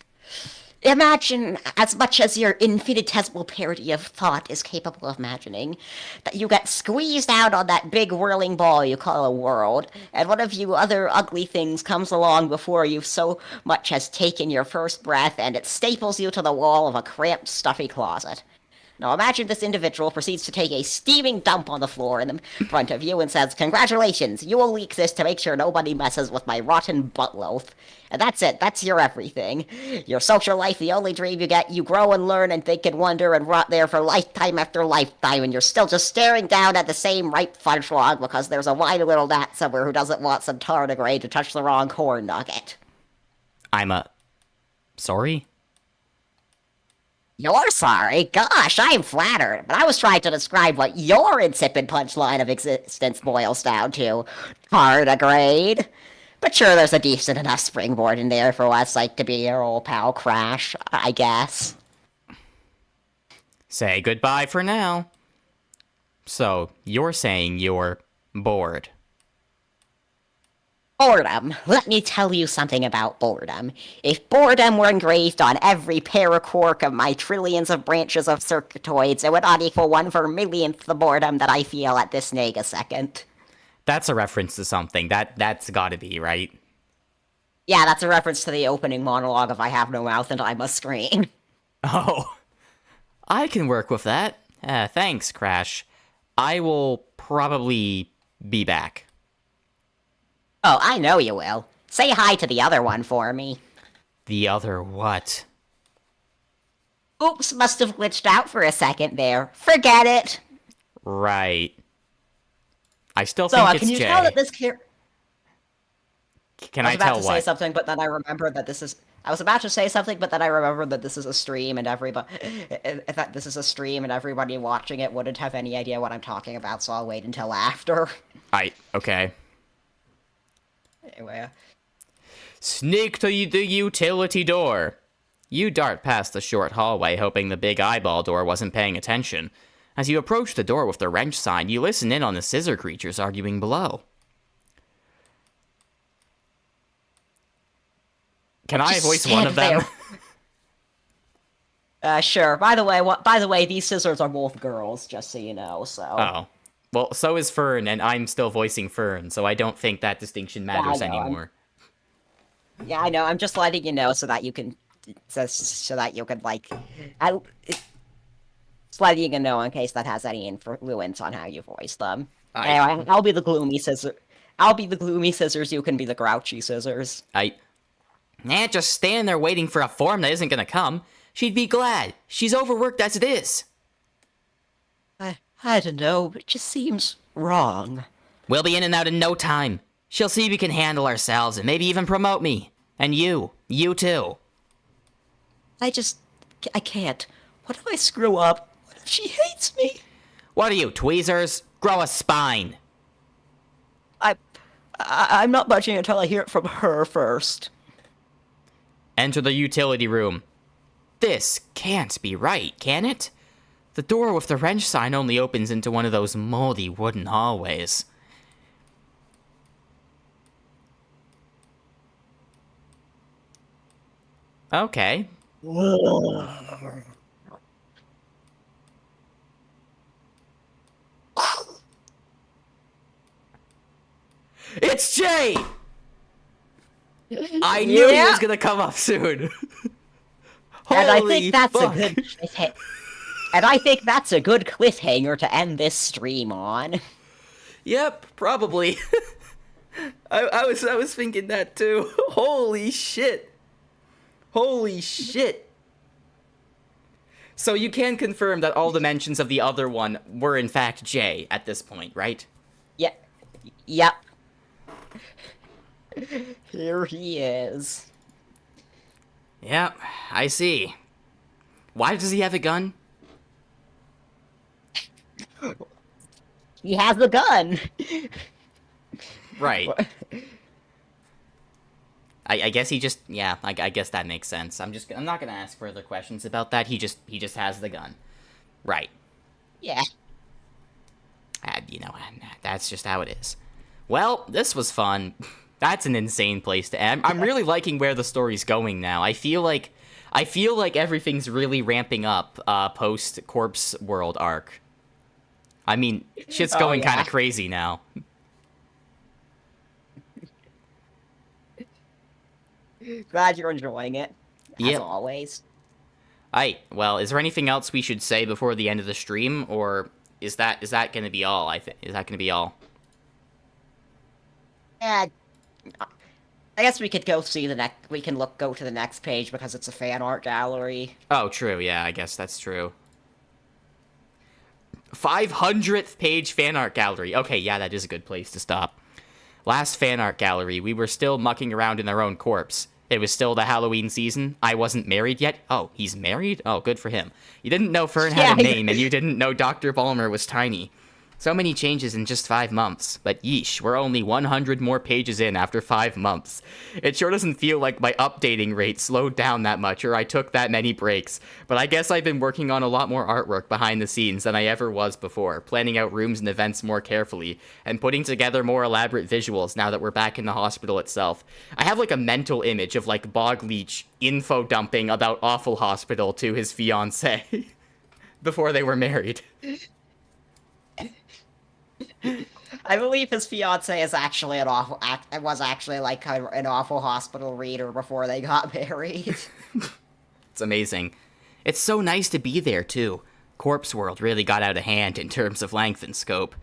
Imagine, as much as your infinitesimal parody of thought is capable of imagining, that you get squeezed out on that big whirling ball you call a world, and one of you other ugly things comes along before you've so much as taken your first breath, and it staples you to the wall of a cramped, stuffy closet. Now imagine this individual proceeds to take a steaming dump on the floor in front of you and says, "Congratulations, you will leak this to make sure nobody messes with my rotten butt loaf." And that's it, that's your everything. Your social life, the only dream you get, you grow and learn and think and wonder and rot there for lifetime after lifetime, and you're still just staring down at the same ripe fudge log because there's a whiny little gnat somewhere who doesn't want some tardigrade to touch the wrong corn nugget. Sorry? You're sorry? Gosh, I'm flattered, but I was trying to describe what your insipid punchline of existence boils down to. Tardigrade. But sure, there's a decent enough springboard in there for what it's like to be your old pal Crash, I guess. Say goodbye for now. So, you're saying you're bored. Boredom. Let me tell you something about boredom. If boredom were engraved on every paraquark of my trillions of branches of circuitoids, it would not equal 1/4,000,000th the boredom that I feel at this negasecond. That's a reference to something. That's gotta be, right? Yeah, that's a reference to the opening monologue of "I have no mouth and I must scream." Oh. I can work with that. Thanks, Crash. I will probably be back. Oh, I know you will. Say hi to the other one for me. The other what? Oops, must have glitched out for a second there. Forget it. Right. I still So, think it's can you Jay. tell that this Can I I was about tell to say what? something, but then I remembered that this is. I was about to say something, but then I remembered that this is a stream, and everybody, that this is a stream, and everybody watching it wouldn't have any idea what I'm talking about. So I'll wait until after. Okay. Anyway, Sneak to the utility door. You dart past the short hallway, hoping the big eyeball door wasn't paying attention. As you approach the door with the wrench sign, you listen in on the scissor creatures arguing below. Can I Just voice one of stand them? sure. By the way, these scissors are both girls, just so you know. So. Oh. Well, so is Fern, and I'm still voicing Fern, so I don't think that distinction matters know, anymore. Yeah, I know. I'm just letting you know so that you can, so that you can like, just letting you know in case that has any influence on how you voice them. Anyway, I'll be the gloomy scissor. I'll be the gloomy scissors. You can be the grouchy scissors. Just stand there waiting for a form that isn't gonna come. She'd be glad. She's overworked as it is. I don't know. It just seems wrong. We'll be in and out in no time. She'll see we can handle ourselves and maybe even promote me. And you. You too. I can't. What if I screw up? What if she hates me? What are you, tweezers? Grow a spine. I'm not budging until I hear it from her first. Enter the utility room. This can't be right, can it? The door with the wrench sign only opens into one of those moldy wooden hallways. Okay. It's Jay! I knew he was gonna come up soon. And I Holy think that's fuck. a good and I think that's a good cliffhanger to end this stream on. Yep, probably. I was thinking that too. Holy shit. Holy shit. So you can confirm that all the mentions of the other one were in fact Jay at this point, right? Yeah. Yep. Here he is. Yep, I see. Why does he have a gun? He has the gun. Right. I guess he just, yeah, I guess that makes sense. I'm not gonna ask further questions about that. He just has the gun. Right. Yeah. That's just how it is. Well, this was fun. That's an insane place to end. I'm really liking where the story's going now. I feel like everything's really ramping up post Corpse World arc. I mean, shit's going kind of crazy now. Glad you're enjoying it. As always. Well, is there anything else we should say before the end of the stream, or is that gonna be all? Is that gonna be all? Yeah. I guess we could go see the next. We can go to the next page because it's a fan art gallery. Oh, true. Yeah, I guess that's true. 500th page fan art gallery. Okay, yeah, that is a good place to stop. Last fan art gallery, we were still mucking around in our own corpse. It was still the Halloween season. I wasn't married yet. Oh, he's married? Oh, good for him. You didn't know Fern had a name, and you didn't know Dr. Balmer was tiny. So many changes in just 5 months. But yeesh, we're only 100 more pages in after 5 months. It sure doesn't feel like my updating rate slowed down that much or I took that many breaks. But I guess I've been working on a lot more artwork behind the scenes than I ever was before, planning out rooms and events more carefully, and putting together more elaborate visuals now that we're back in the hospital itself. I have like a mental image of like Bog Leech info dumping about Awful Hospital to his fiancée before they were married. I believe his fiance is actually an awful. Was actually like kind of an Awful Hospital reader before they got married. It's amazing. It's so nice to be there too. Corpse World really got out of hand in terms of length and scope.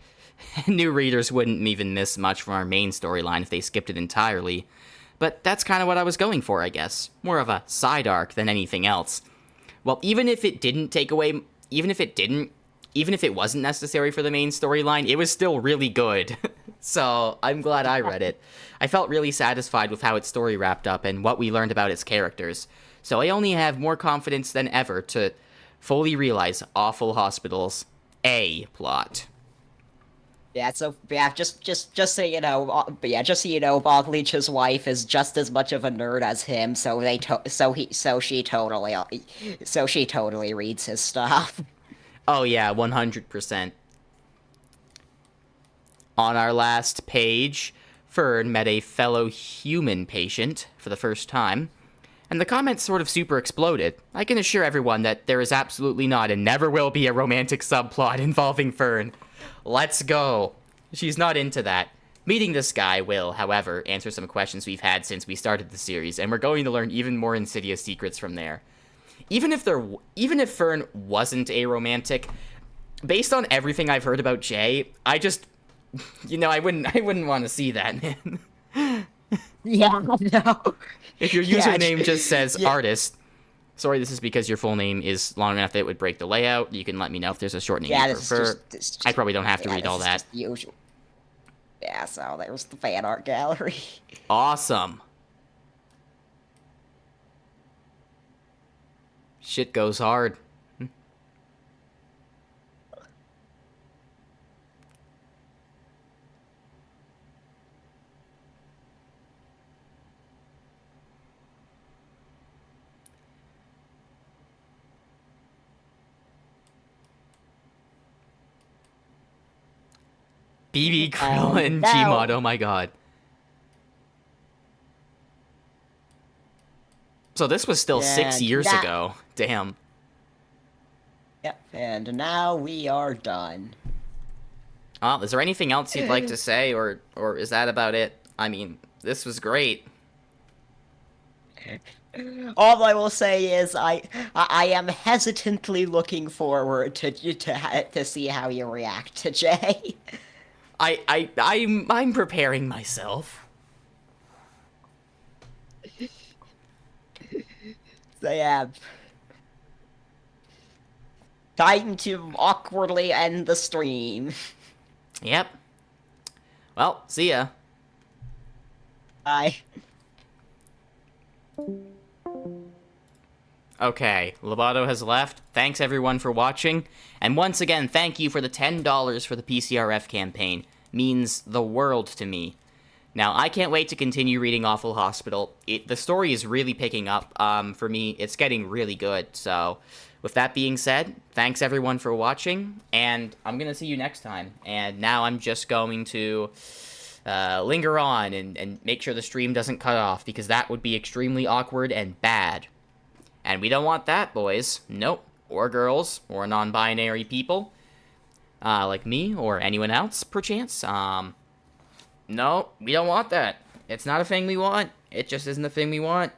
New readers wouldn't even miss much from our main storyline if they skipped it entirely. But that's kind of what I was going for, I guess. More of a side arc than anything else. Well, even if it wasn't necessary for the main storyline, it was still really good. So I'm glad I read it. I felt really satisfied with how its story wrapped up and what we learned about its characters. So I only have more confidence than ever to fully realize Awful Hospital's A plot. Yeah, so yeah, just so you know, just so you know, Bob Leach's wife is just as much of a nerd as him, so she totally reads his stuff. Oh yeah, 100%. On our last page, Fern met a fellow human patient for the first time, and the comments sort of super exploded. I can assure everyone that there is absolutely not and never will be a romantic subplot involving Fern. Let's go. She's not into that. Meeting this guy will, however, answer some questions we've had since we started the series, and we're going to learn even more insidious secrets from there. Even if Fern wasn't a romantic, based on everything I've heard about Jay, I just, I wouldn't want to see that, man. Yeah, no. If your Yeah, username just says yeah. artist, sorry, this is because your full name is long enough that it would break the layout. You can let me know if there's a shortening Yeah, you this is prefer. this is I probably don't have to yeah, read this all is that. just the usual. Yeah, so there's the fan art gallery. Awesome. Shit goes hard. BB Krill and Gmod, oh my god. So this was still 6 And years that- ago. Damn. Yep, and now we are done. Is there anything else you'd like to say, or is that about it? I mean, this was great. All I will say is I am hesitantly looking forward to see how you react to Jay. I'm preparing myself. So yeah. Time to awkwardly end the stream. Yep. Well, see ya. Bye. Okay, Loboto has left. Thanks everyone for watching. And once again, thank you for the $10 for the PCRF campaign. Means the world to me. Now, I can't wait to continue reading Awful Hospital. The story is really picking up. For me, it's getting really good. So, with that being said, thanks everyone for watching, and I'm gonna see you next time. And now I'm just going to linger on and make sure the stream doesn't cut off, because that would be extremely awkward and bad. And we don't want that, boys. Nope. Or girls, or non-binary people. Like me, or anyone else, perchance. No, we don't want that. It's not a thing we want. It just isn't a thing we want.